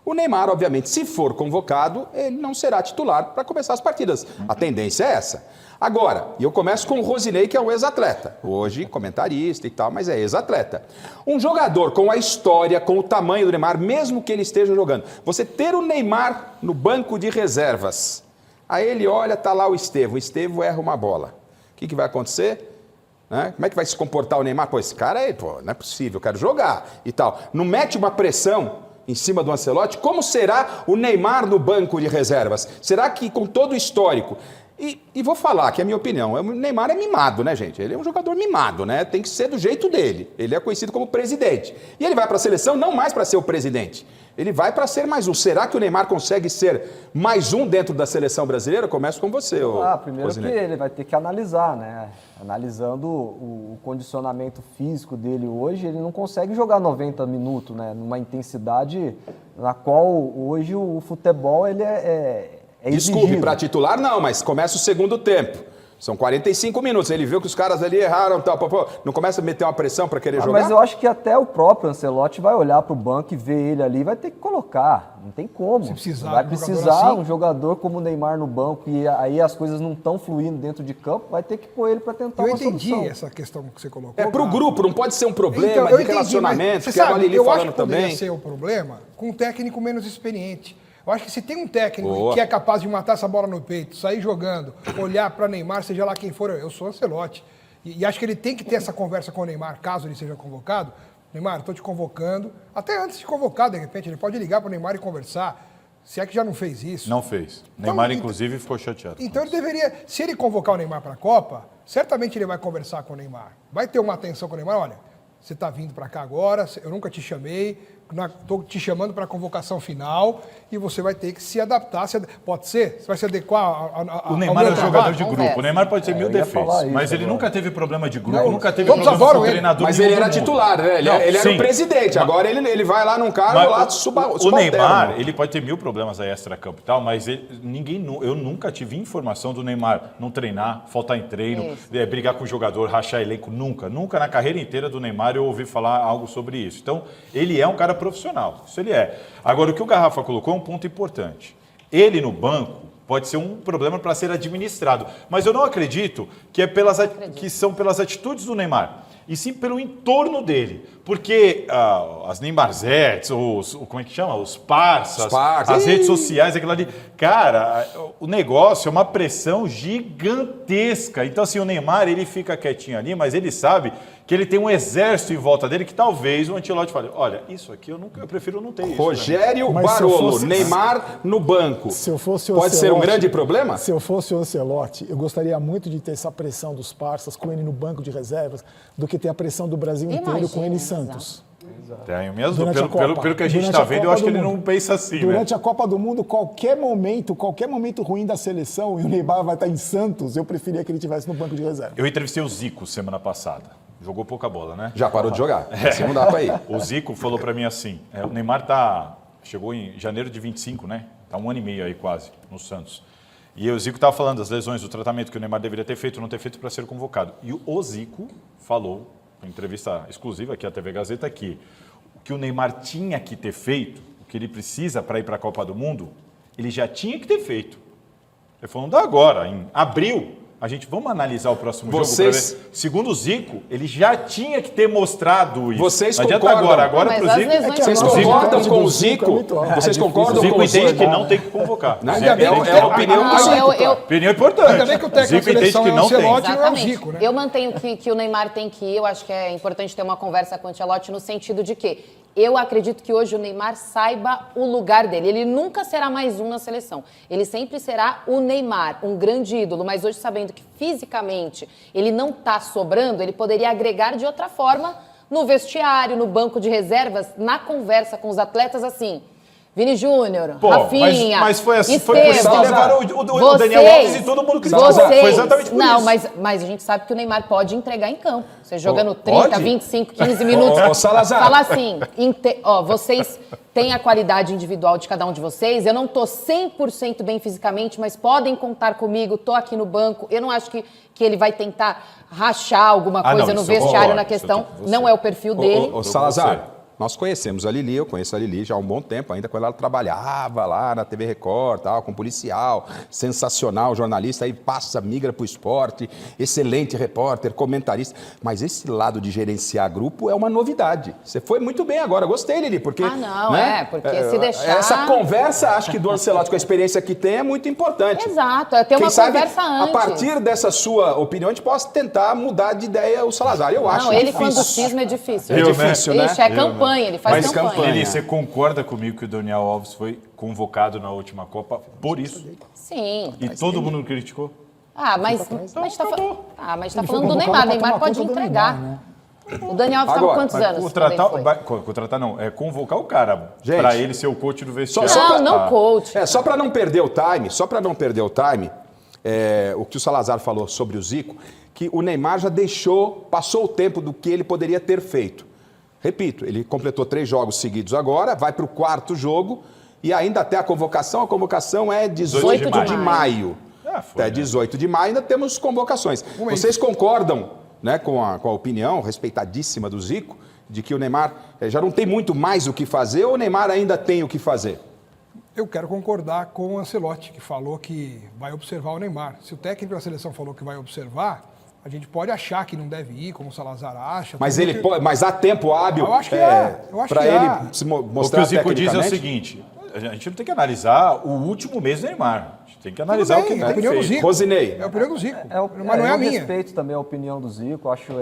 Speaker 1: O Neymar, obviamente, se for convocado, ele não será titular para começar as partidas. A tendência é essa. Agora, e eu começo com o Rosinei, que é um ex-atleta. Hoje, comentarista e tal, mas é ex-atleta. Um jogador com a história, com o tamanho do Neymar, mesmo que ele esteja jogando. Você ter o Neymar no banco de reservas. Aí ele olha, tá lá o Estevão erra uma bola. O que vai acontecer? Né? Como é que vai se comportar o Neymar? Pô, esse cara aí, não é possível, eu quero jogar e tal. Não mete uma pressão em cima do Ancelotti? Como será o Neymar no banco de reservas? Será que com todo o histórico... E vou falar que é a minha opinião, o Neymar é mimado, né, gente? Ele é um jogador mimado, né? Tem que ser do jeito dele. Ele é conhecido como presidente. E ele vai para a seleção não mais para ser o presidente. Ele vai para ser mais um. Será que o Neymar consegue ser mais um dentro da seleção brasileira? Eu começo com você,
Speaker 4: primeiro
Speaker 1: Rosinei.
Speaker 4: que ele vai ter que analisar, né? Analisando o condicionamento físico dele hoje, ele não consegue jogar 90 minutos, né? Numa intensidade na qual hoje o futebol ele é
Speaker 1: Desculpe, para titular não, mas começa o segundo tempo. São 45 minutos. Ele viu que os caras ali erraram, tal, não começa a meter uma pressão para querer jogar?
Speaker 4: Mas eu acho que até o próprio Ancelotti vai olhar para o banco e ver ele ali, vai ter que colocar. Não tem como. Vai precisar um jogador como o Neymar no banco e aí as coisas não estão fluindo dentro de campo, vai ter que pôr ele para tentar uma solução.
Speaker 2: Eu entendi essa questão que você colocou.
Speaker 1: É pro grupo, não pode ser um problema de relacionamento, que é a Lili falando também.
Speaker 2: Eu acho que poderia ser um problema com um técnico menos experiente. Eu acho que se tem um técnico que é capaz de matar essa bola no peito, sair jogando, olhar para Neymar, seja lá quem for, eu sou Ancelotti. E acho que ele tem que ter essa conversa com o Neymar, caso ele seja convocado. Neymar, estou te convocando. Até antes de convocar, de repente, ele pode ligar para o Neymar e conversar. Se é que já não fez isso.
Speaker 7: Não fez. Neymar, inclusive, ficou chateado.
Speaker 2: Então ele deveria, se ele convocar o Neymar para a Copa, certamente ele vai conversar com o Neymar. Vai ter uma atenção com o Neymar, olha, você está vindo para cá agora, eu nunca te chamei, estou te chamando para a convocação final e você vai ter que se adaptar. Pode ser? Você vai se adequar ao
Speaker 7: O Neymar é um jogador de grupo. O Neymar pode ter mil defeitos, mas ele nunca teve problema de grupo, nunca teve problema com o treinador.
Speaker 1: Mas ele era titular, né? Ele era o presidente. Agora ele vai lá num cargo lá subalterno.
Speaker 7: O Neymar, ele pode ter mil problemas aí extra-campo e tal, mas eu nunca tive informação do Neymar não treinar, faltar em treino, brigar com o jogador, rachar elenco, nunca. Nunca na carreira inteira do Neymar eu ouvi falar algo sobre isso. Então, ele é um cara profissional, isso ele é. Agora, o que o Garrafa colocou é um ponto importante. Ele no banco pode ser um problema para ser administrado, mas eu não acredito que são pelas atitudes do Neymar, e sim pelo entorno dele, porque as Neymarzetes, como é que chama? Os parças, as redes sociais, aquilo ali, cara, o negócio é uma pressão gigantesca. Então, assim, o Neymar, ele fica quietinho ali, mas ele sabe que ele tem um exército em volta dele que talvez o Ancelotti fale, olha, isso aqui eu prefiro não ter isso.
Speaker 1: Rogério Barolo, Neymar no banco. Pode ser um grande problema?
Speaker 6: Se eu fosse o Ancelotti, eu gostaria muito de ter essa pressão dos parças com ele no banco de reservas, do que ter a pressão do Brasil inteiro com ele em Santos.
Speaker 7: Tem mesmo, pelo que a gente está vendo, eu acho que ele não pensa assim.
Speaker 6: Durante a Copa do Mundo, qualquer momento ruim da seleção e o Neymar vai estar em Santos, eu preferia que ele estivesse no banco de reserva.
Speaker 7: Eu entrevistei o Zico semana passada. Jogou pouca bola, né?
Speaker 1: Já parou de jogar. Assim não dá pra ir.
Speaker 7: O Zico falou pra mim assim, o Neymar chegou em janeiro de 25, né? Tá 1 ano e meio aí quase, no Santos. E o Zico estava falando das lesões, do tratamento que o Neymar deveria ter feito, não ter feito para ser convocado. E o Zico falou, em entrevista exclusiva aqui à TV Gazeta, que o que o Neymar tinha que ter feito, o que ele precisa para ir para a Copa do Mundo, ele já tinha que ter feito. Ele falou, não dá agora, em abril, Vamos analisar o próximo
Speaker 1: Vocês-
Speaker 7: jogo pra ver. Segundo o Zico, ele já tinha que ter mostrado isso.
Speaker 1: Vocês
Speaker 7: não adianta
Speaker 1: concordam?
Speaker 7: agora pro
Speaker 5: Mas as
Speaker 7: Zico.
Speaker 5: lesões
Speaker 1: Vocês
Speaker 5: são
Speaker 1: concordam
Speaker 5: muito
Speaker 1: com o
Speaker 5: grandes.
Speaker 1: Zico? Vocês
Speaker 7: O
Speaker 1: concordam
Speaker 7: Zico
Speaker 1: com o
Speaker 7: entende
Speaker 1: Zico?
Speaker 7: que não tem que convocar.
Speaker 1: Não,
Speaker 7: Zico
Speaker 1: é a
Speaker 7: entende que
Speaker 1: opinião do Zico.
Speaker 7: Opinião importante.
Speaker 2: Ainda bem que o técnico
Speaker 7: Zico
Speaker 2: da
Speaker 7: entende
Speaker 2: seleção
Speaker 7: que
Speaker 2: é o
Speaker 7: não tem.
Speaker 2: Ancelotti, não é o
Speaker 5: Exatamente.
Speaker 2: Zico, né?
Speaker 5: Eu mantenho que o Neymar tem que ir. Eu acho que é importante ter uma conversa com o Ancelotti no sentido de que eu acredito que hoje o Neymar saiba o lugar dele. Ele nunca será mais um na seleção. Ele sempre será o Neymar, um grande ídolo. Mas hoje, sabendo que fisicamente ele não está sobrando, ele poderia agregar de outra forma no vestiário, no banco de reservas, na conversa com os atletas, assim... Vini Júnior,
Speaker 7: Pô,
Speaker 5: Rafinha,
Speaker 7: mas foi assim, foi por isso que
Speaker 5: Estevam,
Speaker 7: levaram o Daniel Alves e todo mundo criticou.
Speaker 5: vocês,
Speaker 7: Foi exatamente por
Speaker 5: não,
Speaker 7: isso.
Speaker 5: mas a gente sabe que o Neymar pode entregar em campo. Você jogando
Speaker 1: Pode?
Speaker 5: 30, 25, 15 minutos.
Speaker 1: Ô, Salazar.
Speaker 5: Fala assim, vocês têm a qualidade individual de cada um de vocês. Eu não tô 100% bem fisicamente, mas podem contar comigo. Tô aqui no banco. Eu não acho que ele vai tentar rachar alguma
Speaker 7: Ah,
Speaker 5: coisa
Speaker 7: não,
Speaker 5: no
Speaker 7: isso eu
Speaker 5: vestiário
Speaker 7: concordo,
Speaker 5: na
Speaker 7: isso eu
Speaker 5: questão.
Speaker 7: tô com você.
Speaker 5: Não é o perfil dele.
Speaker 1: Ô, Salazar, nós conhecemos a Lili, eu conheço a Lili já há um bom tempo, ainda quando ela trabalhava lá na TV Record, tal, com policial, sensacional, jornalista, aí migra para o esporte, excelente repórter, comentarista. Mas esse lado de gerenciar grupo é uma novidade. Você foi muito bem agora, gostei, Lili, porque...
Speaker 5: Porque se deixar...
Speaker 1: Essa conversa, acho que do Ancelotti, com a experiência que tem, é muito importante.
Speaker 5: Exato, é ter
Speaker 1: Quem
Speaker 5: uma
Speaker 1: sabe,
Speaker 5: conversa antes.
Speaker 1: a partir dessa sua opinião, a gente possa tentar mudar de ideia o Salazar. Eu acho
Speaker 5: Não, ele
Speaker 1: difícil.
Speaker 5: quando cisma é difícil.
Speaker 1: É difícil, né?
Speaker 5: Ixi, é campanha, ele faz
Speaker 7: Mas,
Speaker 5: campanha.
Speaker 7: Lili, você concorda comigo que o Daniel Alves foi convocado na última Copa por isso?
Speaker 5: Sim.
Speaker 7: E todo mundo criticou?
Speaker 5: Mas tá falando do
Speaker 6: convocado
Speaker 5: Neymar.
Speaker 6: pra
Speaker 5: Neymar
Speaker 6: tomar
Speaker 5: pode
Speaker 6: conta do
Speaker 5: entregar.
Speaker 6: Neymar, né?
Speaker 5: O Daniel Alves estava com quantos anos?
Speaker 7: Contratar não, é convocar o cara
Speaker 1: Gente,
Speaker 7: para ele ser o coach do vestiário.
Speaker 5: coach.
Speaker 1: Só para não perder o time, o que o Salazar falou sobre o Zico, que o Neymar já passou o tempo do que ele poderia ter feito. Repito, ele completou 3 jogos seguidos agora, vai para o 4º jogo e ainda até a convocação é 18 de maio. Até 18 de maio ainda temos convocações. Vocês concordam, né, com a opinião respeitadíssima do Zico, de que o Neymar já não tem muito mais o que fazer ou o Neymar ainda tem o que fazer?
Speaker 2: Eu quero concordar com o Ancelotti, que falou que vai observar o Neymar. Se o técnico da seleção falou que vai observar, a gente pode achar que não deve ir, como o Salazar acha.
Speaker 1: Mas há tempo hábil para ele se mostrar
Speaker 7: O que o Zico diz é o
Speaker 1: tecnicamente?
Speaker 7: seguinte, a gente não tem que analisar o último mês do Neymar. A gente tem que analisar o que ele tem
Speaker 2: opinião do
Speaker 7: feito.
Speaker 2: Zico.
Speaker 1: Rosinei.
Speaker 2: É a opinião do Zico, mas não é
Speaker 4: eu
Speaker 2: a minha.
Speaker 4: respeito também a opinião do Zico, acho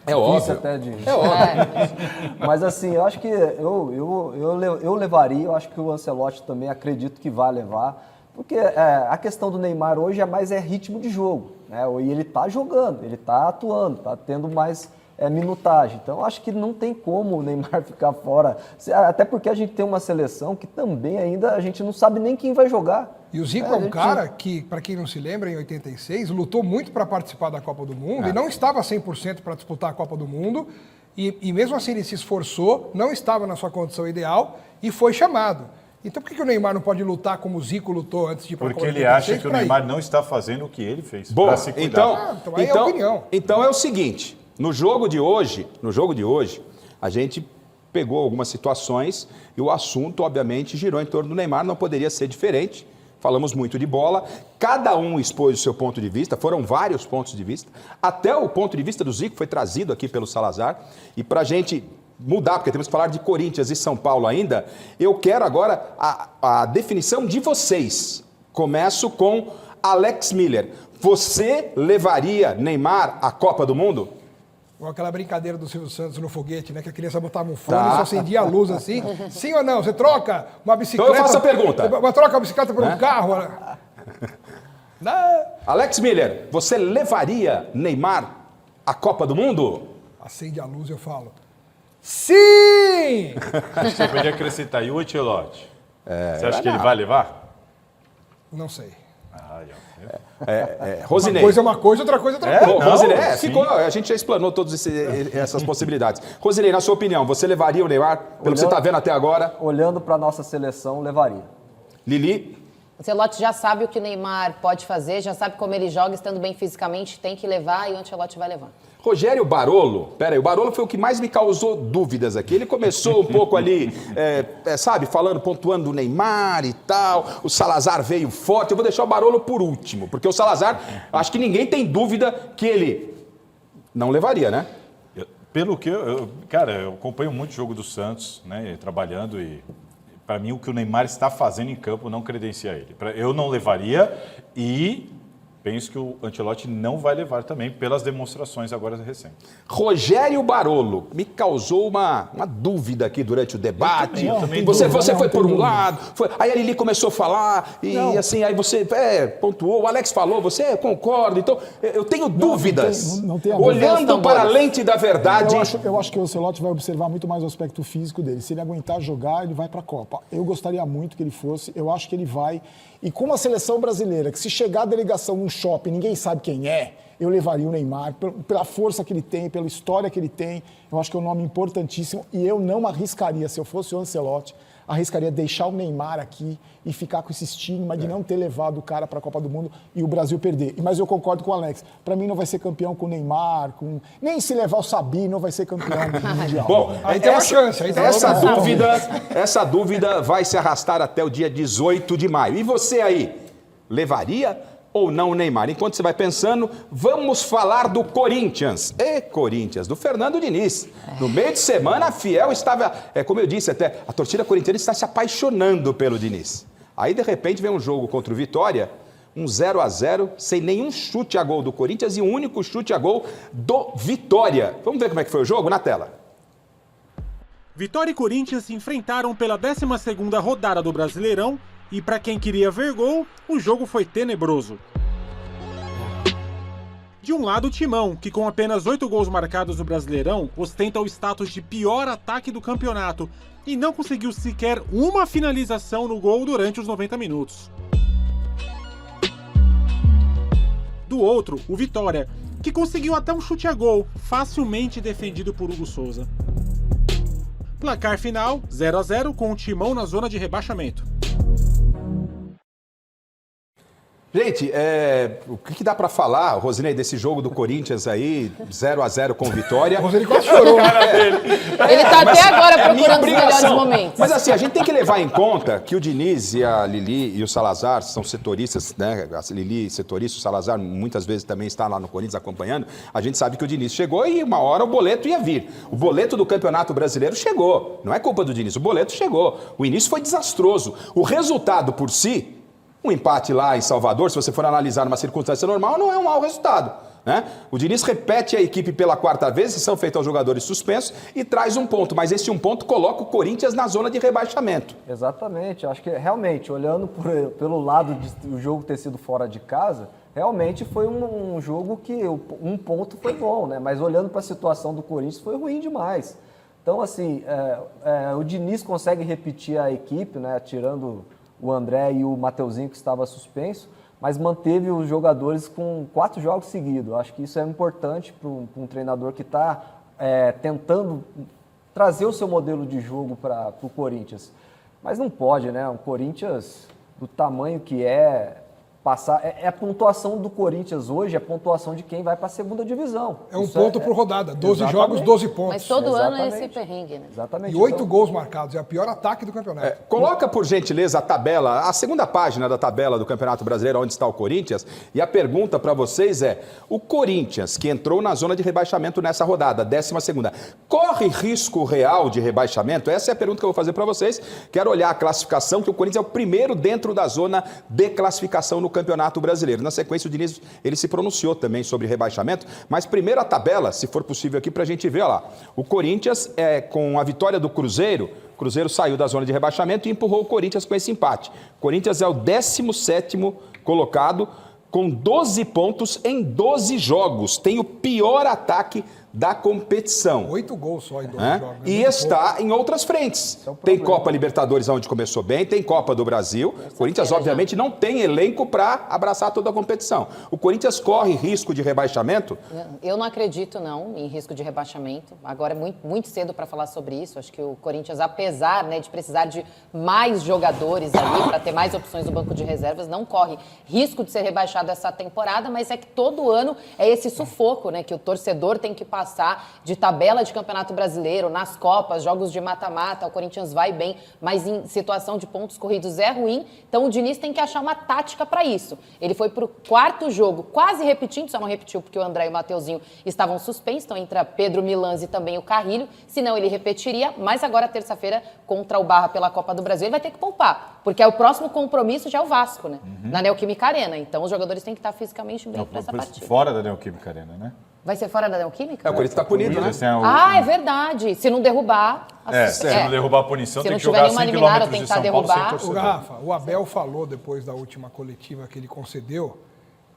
Speaker 1: É óbvio.
Speaker 4: até de...
Speaker 1: É óbvio.
Speaker 4: Mas assim, eu acho que eu levaria, eu acho que o Ancelotti também acredito que vai levar, porque a questão do Neymar hoje é ritmo de jogo, né? E ele está jogando, ele está atuando, está tendo mais minutagem. Então, eu acho que não tem como o Neymar ficar fora, até porque a gente tem uma seleção que também ainda a gente não sabe nem quem vai jogar.
Speaker 2: E o Zico é um cara que, para quem não se lembra, em 86, lutou muito para participar da Copa do Mundo e não estava 100% para disputar a Copa do Mundo. E mesmo assim ele se esforçou, não estava na sua condição ideal e foi chamado. Então por que o Neymar não pode lutar como o Zico lutou antes de ir para a Copa do Mundo?
Speaker 7: Porque ele acha que o Neymar não está fazendo o que ele fez para se cuidar.
Speaker 1: Então é o seguinte, no jogo de hoje, a gente pegou algumas situações e o assunto, obviamente, girou em torno do Neymar, não poderia ser diferente. Falamos muito de bola, cada um expôs o seu ponto de vista, foram vários pontos de vista, até o ponto de vista do Zico foi trazido aqui pelo Salazar, e para a gente mudar, porque temos que falar de Corinthians e São Paulo ainda, eu quero agora a definição de vocês. Começo com Alex Miller. Você levaria Neymar à Copa do Mundo?
Speaker 2: Igual aquela brincadeira do Silvio Santos no foguete, né? Que a criança botava um fone e só acendia a luz assim. Sim ou não? Você troca uma bicicleta...
Speaker 1: Então eu faço a pergunta.
Speaker 2: Você troca a bicicleta por um carro?
Speaker 1: Alex Miller, você levaria Neymar à Copa do Mundo?
Speaker 2: Acende a luz e eu falo... Sim!
Speaker 7: Acho que você podia acrescentar. E o Ancelotti? Você acha que ele vai levar?
Speaker 2: Não sei.
Speaker 1: Rosinei.
Speaker 2: Uma coisa é uma coisa, outra coisa é outra coisa.
Speaker 1: Rosinei, a gente já explanou todas essas possibilidades. Rosinei, na sua opinião, você levaria o Neymar, pelo que você está vendo até agora?
Speaker 4: Olhando para a nossa seleção, levaria.
Speaker 1: Lili?
Speaker 5: O Ancelotti já sabe o que o Neymar pode fazer, já sabe como ele joga, estando bem fisicamente, tem que levar e o Ancelotti vai levar.
Speaker 1: Rogério Barolo, peraí, o Barolo foi o que mais me causou dúvidas aqui. Ele começou um pouco ali, sabe, pontuando do Neymar e tal. O Salazar veio forte. Eu vou deixar o Barolo por último, porque o Salazar, acho que ninguém tem dúvida que ele não levaria, né?
Speaker 7: Pelo que cara, eu acompanho muito o jogo do Santos, né, trabalhando e para mim o que o Neymar está fazendo em campo não credencia ele. Eu não levaria e penso que o Ancelotti não vai levar também pelas demonstrações agora recentes.
Speaker 1: Rogério Barolo, me causou uma dúvida aqui durante o debate. Você foi por um lado, aí a Lili começou a falar e assim, aí você pontuou, o Alex falou, você concorda, então eu tenho dúvidas.
Speaker 6: Não tem
Speaker 1: olhando para a lente da verdade.
Speaker 6: Eu acho que o Ancelotti vai observar muito mais o aspecto físico dele. Se ele aguentar jogar, ele vai para a Copa. Eu gostaria muito que ele fosse, eu acho que ele vai. E com a seleção brasileira, que se chegar a delegação num shopping, ninguém sabe quem é, eu levaria o Neymar, pela força que ele tem, pela história que ele tem. Eu acho que é um nome importantíssimo e eu não arriscaria, se eu fosse o Ancelotti, arriscaria deixar o Neymar aqui e ficar com esse estigma de não ter levado o cara para a Copa do Mundo e o Brasil perder. Mas eu concordo com o Alex. Para mim não vai ser campeão com o Neymar, nem se levar o Sabi não vai ser campeão mundial.
Speaker 1: Bom,
Speaker 2: aí tem uma chance.
Speaker 1: Essa dúvida vai se arrastar até o dia 18 de maio. E você aí, levaria ou não o Neymar? Enquanto você vai pensando, vamos falar do Corinthians. Corinthians, do Fernando Diniz. No meio de semana, a Fiel estava, como eu disse até, a torcida corintiana está se apaixonando pelo Diniz. Aí, de repente, vem um jogo contra o Vitória, um 0-0, sem nenhum chute a gol do Corinthians e um único chute a gol do Vitória. Vamos ver como é que foi o jogo? Na tela.
Speaker 17: Vitória e Corinthians se enfrentaram pela 12ª rodada do Brasileirão e para quem queria ver gol, o jogo foi tenebroso. De um lado, o Timão, que com apenas 8 gols marcados no Brasileirão, ostenta o status de pior ataque do campeonato e não conseguiu sequer uma finalização no gol durante os 90 minutos. Do outro, o Vitória, que conseguiu até um chute a gol, facilmente defendido por Hugo Souza. Placar final, 0-0 com o Timão na zona de rebaixamento.
Speaker 1: Gente, o que dá pra falar, Rosinei, desse jogo do Corinthians aí, 0-0 com Vitória?
Speaker 2: Rosinei quase chorou.
Speaker 5: Ele tá até agora procurando os melhores momentos.
Speaker 1: Mas assim, a gente tem que levar em conta que o Diniz e a Lili e o Salazar são setoristas, né? A Lili setorista, o Salazar muitas vezes também está lá no Corinthians acompanhando. A gente sabe que o Diniz chegou e uma hora o boleto ia vir. O boleto do Campeonato Brasileiro chegou. Não é culpa do Diniz, o boleto chegou. O início foi desastroso. O resultado por si, um empate lá em Salvador, se você for analisar numa circunstância normal, não é um mau resultado, né? O Diniz repete a equipe pela 4ª vez, são feitos aos jogadores suspensos e traz um ponto, mas esse um ponto coloca o Corinthians na zona de rebaixamento.
Speaker 4: Exatamente, acho que realmente, olhando pelo lado do jogo ter sido fora de casa, realmente foi um jogo que um ponto foi bom, né? Mas olhando para a situação do Corinthians foi ruim demais. Então, assim, o Diniz consegue repetir a equipe, né? Tirando o André e o Mateuzinho, que estava suspenso, mas manteve os jogadores com 4 jogos seguidos. Acho que isso é importante para um treinador que está tentando trazer o seu modelo de jogo para o Corinthians. Mas não pode, né? O Corinthians, do tamanho que passar... a pontuação do Corinthians hoje, é a pontuação de quem vai para a 2ª divisão.
Speaker 2: É um ponto por rodada, 12 jogos, 12 pontos.
Speaker 5: Mas todo ano é esse perrengue, né?
Speaker 4: Exatamente.
Speaker 2: E 8 gols marcados, é o pior ataque do campeonato.
Speaker 1: Coloca, por gentileza, a tabela, a 2ª página da tabela do Campeonato Brasileiro, onde está o Corinthians, e a pergunta para vocês é, o Corinthians, que entrou na zona de rebaixamento nessa rodada, 12ª, corre risco real de rebaixamento? Essa é a pergunta que eu vou fazer para vocês. Quero olhar a classificação, que o Corinthians é o primeiro dentro da zona de classificação no Campeonato Brasileiro. Na sequência, o Diniz, ele se pronunciou também sobre rebaixamento, mas primeiro a tabela, se for possível aqui, para a gente ver, olha lá. O Corinthians, com a vitória do Cruzeiro saiu da zona de rebaixamento e empurrou o Corinthians com esse empate. O Corinthians é o 17º colocado, com 12 pontos em 12 jogos. Tem o pior ataque da competição.
Speaker 2: 8 gols só em 12 jogos.
Speaker 1: E está em outras frentes. Tem Copa Libertadores, onde começou bem, tem Copa do Brasil. O Corinthians, obviamente, não tem elenco para abraçar toda a competição. O Corinthians corre risco de rebaixamento?
Speaker 5: Eu não acredito, não, em risco de rebaixamento. Agora é muito cedo para falar sobre isso. Acho que o Corinthians, apesar, né, de precisar de mais jogadores ali, para ter mais opções no banco de reservas, não corre risco de ser rebaixado essa temporada, mas é que todo ano é esse sufoco, né, que o torcedor tem que passar de tabela de Campeonato Brasileiro, nas Copas, jogos de mata-mata, o Corinthians vai bem, mas em situação de pontos corridos é ruim, então o Diniz tem que achar uma tática para isso. Ele foi para o 4º jogo, quase repetindo, só não repetiu porque o André e o Mateuzinho estavam suspensos, então entra Pedro Milans e também o Carrilho, senão ele repetiria, mas agora terça-feira contra o Barra pela Copa do Brasil ele vai ter que poupar, porque é o próximo compromisso já é o Vasco, né? Na Neoquímica Arena, então os jogadores têm que estar fisicamente bem para essa partida.
Speaker 7: Fora da Neoquímica Arena, né?
Speaker 5: Vai ser fora da Neoquímica?
Speaker 1: O Corinthians está punido, né?
Speaker 5: É verdade. Se não derrubar...
Speaker 7: Se não derrubar a punição,
Speaker 5: se
Speaker 7: tem que
Speaker 5: não
Speaker 7: jogar
Speaker 5: tiver
Speaker 7: 100
Speaker 5: nenhuma liminar ou
Speaker 7: km de
Speaker 5: tentar
Speaker 7: São Paulo sem
Speaker 5: derrubar...
Speaker 7: torcedor.
Speaker 2: Rafa, o Abel falou depois da última coletiva que ele concedeu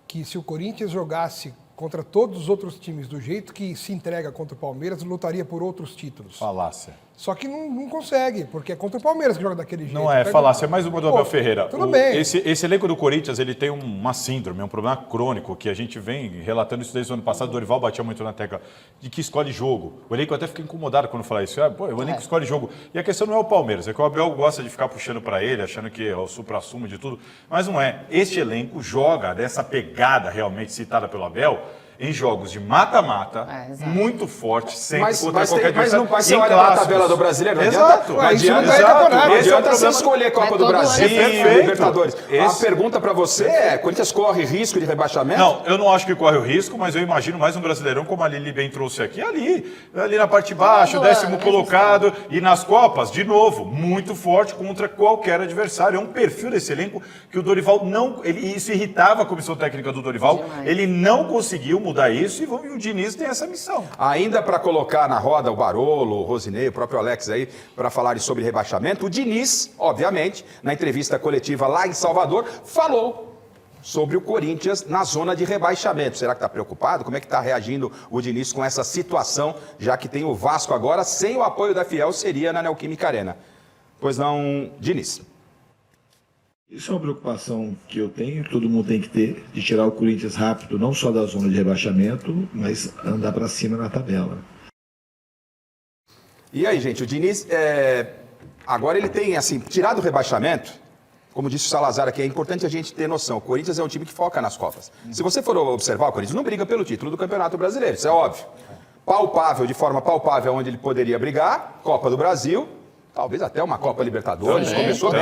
Speaker 2: que se o Corinthians jogasse contra todos os outros times do jeito que se entrega contra o Palmeiras, lutaria por outros títulos.
Speaker 7: Falácia.
Speaker 2: Só que não consegue, porque é contra o Palmeiras que joga daquele jeito.
Speaker 7: Não é falácia, é mais uma do Abel Ferreira.
Speaker 2: Tudo bem.
Speaker 7: Esse elenco do Corinthians, ele tem uma síndrome, um problema crônico, que a gente vem relatando isso desde o ano passado. O Dorival batia muito na tecla de que escolhe jogo. O elenco até fica incomodado quando fala isso. O elenco escolhe jogo. E a questão não é o Palmeiras, é que o Abel gosta de ficar puxando para ele, achando que é o supra-sumo de tudo. Mas não é. Este elenco joga dessa pegada realmente citada pelo Abel em jogos de mata-mata, muito forte, sempre contra qualquer adversário.
Speaker 1: Mas você olha para a tabela do Brasileiro,
Speaker 7: exato.
Speaker 1: Não adianta você escolher Copa do Brasil e Libertadores. A pergunta para você é, Corinthians corre risco de rebaixamento?
Speaker 7: Não, eu não acho que corre o risco, mas eu imagino mais um Brasileirão, como a Lili bem trouxe aqui, ali na parte de baixo, 10º colocado, e nas Copas, de novo, muito forte contra qualquer adversário. É um perfil desse elenco que o Dorival não... Isso irritava a comissão técnica do Dorival, ele não conseguiu mudar isso, e o Diniz tem essa missão.
Speaker 1: Ainda para colocar na roda o Barolo, o Rosinei, o próprio Alex aí, para falarem sobre rebaixamento, o Diniz, obviamente, na entrevista coletiva lá em Salvador, falou sobre o Corinthians na zona de rebaixamento. Será que está preocupado? Como é que está reagindo o Diniz com essa situação, já que tem o Vasco agora, sem o apoio da Fiel, seria na Neoquímica Arena? Pois não, Diniz.
Speaker 18: Isso é uma preocupação que eu tenho, que todo mundo tem que ter, de tirar o Corinthians rápido, não só da zona de rebaixamento, mas andar para cima na tabela.
Speaker 1: E aí, gente, o Diniz, agora ele tem, assim, tirado o rebaixamento, como disse o Salazar aqui, é importante a gente ter noção, o Corinthians é um time que foca nas Copas. Se você for observar, o Corinthians não briga pelo título do Campeonato Brasileiro, isso é óbvio. Palpável, de forma palpável, onde ele poderia brigar, Copa do Brasil, talvez até uma Copa Libertadores, começou bem.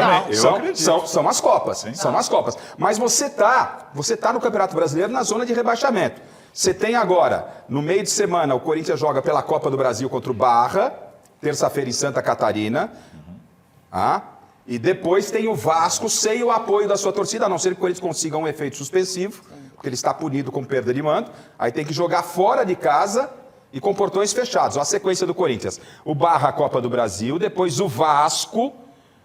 Speaker 1: São as Copas, são as Copas. Mas você tá no Campeonato Brasileiro na zona de rebaixamento. Você tem agora, no meio de semana, o Corinthians joga pela Copa do Brasil contra o Barra, terça-feira em Santa Catarina. E depois tem o Vasco sem o apoio da sua torcida, a não ser que o Corinthians consiga um efeito suspensivo, porque ele está punido com perda de mando. Aí tem que jogar fora de casa e com portões fechados. Olha a sequência do Corinthians. O Barra, Copa do Brasil, depois o Vasco,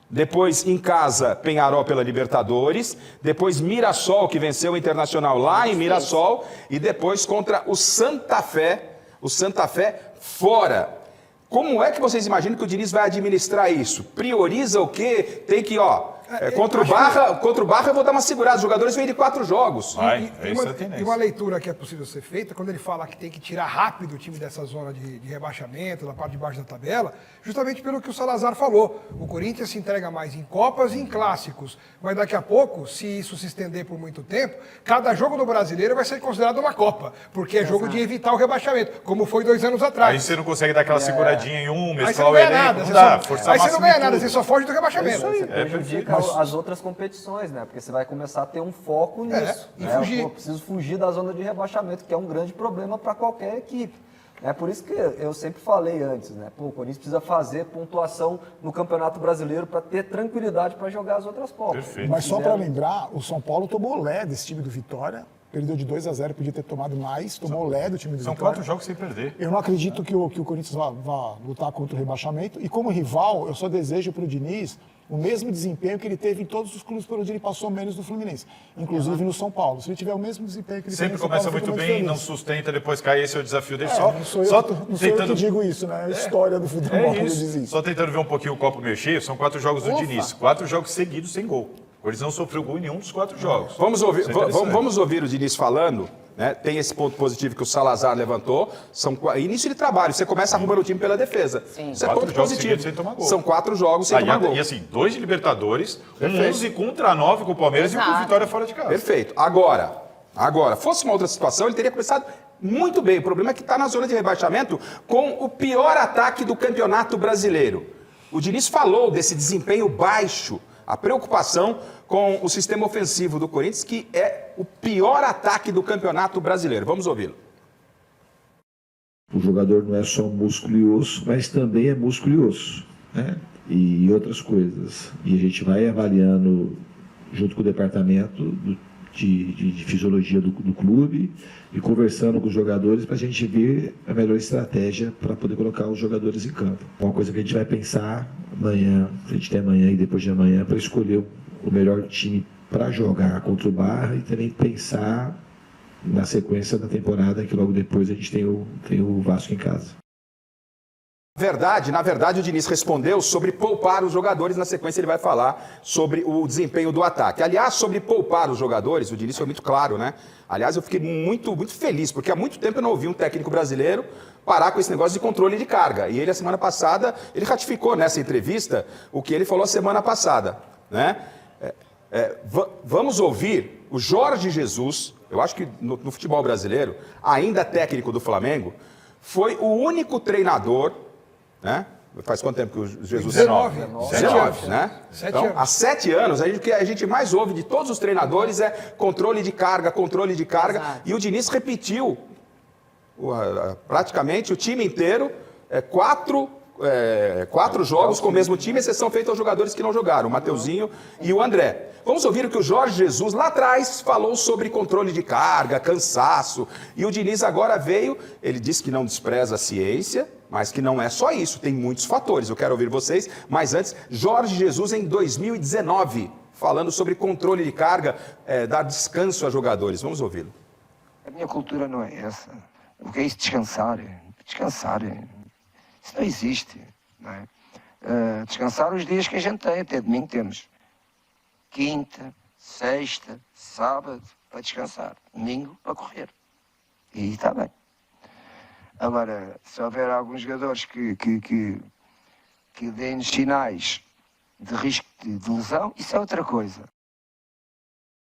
Speaker 1: depois em casa, Penharol pela Libertadores, depois Mirassol, que venceu o Internacional lá em Mirassol, e depois contra o Santa Fé fora. Como é que vocês imaginam que o Diniz vai administrar isso? Prioriza o quê? Tem que, contra o Barra eu vou dar uma segurada. Os jogadores vêm de 4 jogos.
Speaker 2: E uma leitura que é possível ser feita, quando ele fala que tem que tirar rápido o time dessa zona de rebaixamento, da parte de baixo da tabela, justamente pelo que o Salazar falou. O Corinthians se entrega mais em Copas e em Clássicos. Mas daqui a pouco, se isso se estender por muito tempo, cada jogo do Brasileiro vai ser considerado uma Copa. Porque é jogo de evitar o rebaixamento, como foi 2 anos atrás.
Speaker 7: Aí você não consegue dar aquela seguradinha em um,
Speaker 2: mesclar
Speaker 7: o elenco.
Speaker 2: Aí você não ganha nada, você só foge do rebaixamento.
Speaker 4: Você prejudica as outras competições, né? Porque você vai começar a ter um foco nisso.
Speaker 2: Fugir.
Speaker 4: Eu preciso fugir da zona de rebaixamento, que é um grande problema para qualquer equipe. É por isso que eu sempre falei antes, né? O Corinthians precisa fazer pontuação no Campeonato Brasileiro para ter tranquilidade para jogar as outras Copas.
Speaker 6: Mas só para lembrar, o São Paulo tomou lé desse time do Vitória Perdeu de 2-0, podia ter tomado mais, tomou o lé do time do
Speaker 7: São
Speaker 6: Vitória.
Speaker 7: 4 jogos sem perder.
Speaker 6: Eu não acredito que o Corinthians vá lutar contra o rebaixamento. E como rival, eu só desejo para o Diniz o mesmo desempenho que ele teve em todos os clubes por onde ele passou menos do Fluminense, inclusive no São Paulo. Se ele tiver o mesmo desempenho que ele
Speaker 7: Sempre
Speaker 6: teve no São
Speaker 7: começa
Speaker 6: Paulo,
Speaker 7: muito bem,
Speaker 6: feliz.
Speaker 7: não sustenta, depois cai. Esse é o desafio dele.
Speaker 6: Não sou eu que digo isso, né? É a história do futebol que diz isso.
Speaker 7: Só tentando ver um pouquinho o copo meio cheio, são 4 jogos do Diniz. 4 jogos seguidos sem gol. O Corinthians não sofreu gol em nenhum dos 4 jogos.
Speaker 1: Vamos ouvir,
Speaker 7: Isso é interessante.
Speaker 1: vamos ouvir o Diniz falando, né? Tem esse ponto positivo que o Salazar levantou. Início de trabalho, você começa arrumando o time pela defesa.
Speaker 5: Sim.
Speaker 1: Isso é
Speaker 7: 4
Speaker 1: ponto
Speaker 7: jogos
Speaker 1: positivo.
Speaker 7: seguidos sem tomar gol.
Speaker 1: São 4 jogos sem tomar gol.
Speaker 7: E assim, 2 de Libertadores,
Speaker 1: Perfeito.
Speaker 7: 11 contra 9 com o Palmeiras e com o Vitória fora de casa.
Speaker 1: Perfeito. Agora, fosse uma outra situação, ele teria começado muito bem. O problema é que está na zona de rebaixamento com o pior ataque do Campeonato Brasileiro. O Diniz falou desse desempenho baixo, a preocupação com o sistema ofensivo do Corinthians, que é o pior ataque do Campeonato Brasileiro. Vamos ouvi-lo.
Speaker 18: O jogador não é só músculo e osso, mas também é músculo e osso, né? E outras coisas. E a gente vai avaliando, junto com o departamento de fisiologia do clube, e conversando com os jogadores para a gente ver a melhor estratégia para poder colocar os jogadores em campo. Uma coisa que a gente vai pensar amanhã, a gente tem amanhã e depois de amanhã, para escolher o melhor time para jogar contra o Barra e também pensar na sequência da temporada, que logo depois a gente tem o Vasco em casa.
Speaker 1: Na verdade, o Diniz respondeu sobre poupar os jogadores. Na sequência, ele vai falar sobre o desempenho do ataque. Aliás, sobre poupar os jogadores, o Diniz foi muito claro, né? Aliás, eu fiquei muito, muito feliz, porque há muito tempo eu não ouvi um técnico brasileiro parar com esse negócio de controle de carga. E ele, a semana passada, ele ratificou nessa entrevista o que ele falou a semana passada, né? Vamos ouvir o Jorge Jesus. Eu acho que no futebol brasileiro, ainda técnico do Flamengo, foi o único treinador, né? Faz quanto tempo que o Jesus...
Speaker 2: 19,
Speaker 1: né? Então, há 7 anos, o que a gente mais ouve de todos os treinadores é controle de carga. Exato. E o Diniz repetiu praticamente o time inteiro, 4 jogos com o mesmo time, exceção feita aos jogadores que não jogaram, o Mateuzinho e o André. Vamos ouvir o que o Jorge Jesus lá atrás falou sobre controle de carga, cansaço. E o Diniz agora veio, ele disse que não despreza a ciência, mas que não é só isso, tem muitos fatores. Eu quero ouvir vocês, mas antes, Jorge Jesus em 2019, falando sobre controle de carga, dar descanso a jogadores. Vamos ouvi-lo.
Speaker 19: A minha cultura não é essa. O que é isso? Descansar. Isso não existe. Não é? Descansar os dias que a gente tem, até domingo temos. Quinta, sexta, sábado, para descansar. Domingo, para correr. E aí está bem. Agora, se houver alguns jogadores que deem sinais de risco de lesão, isso é outra coisa.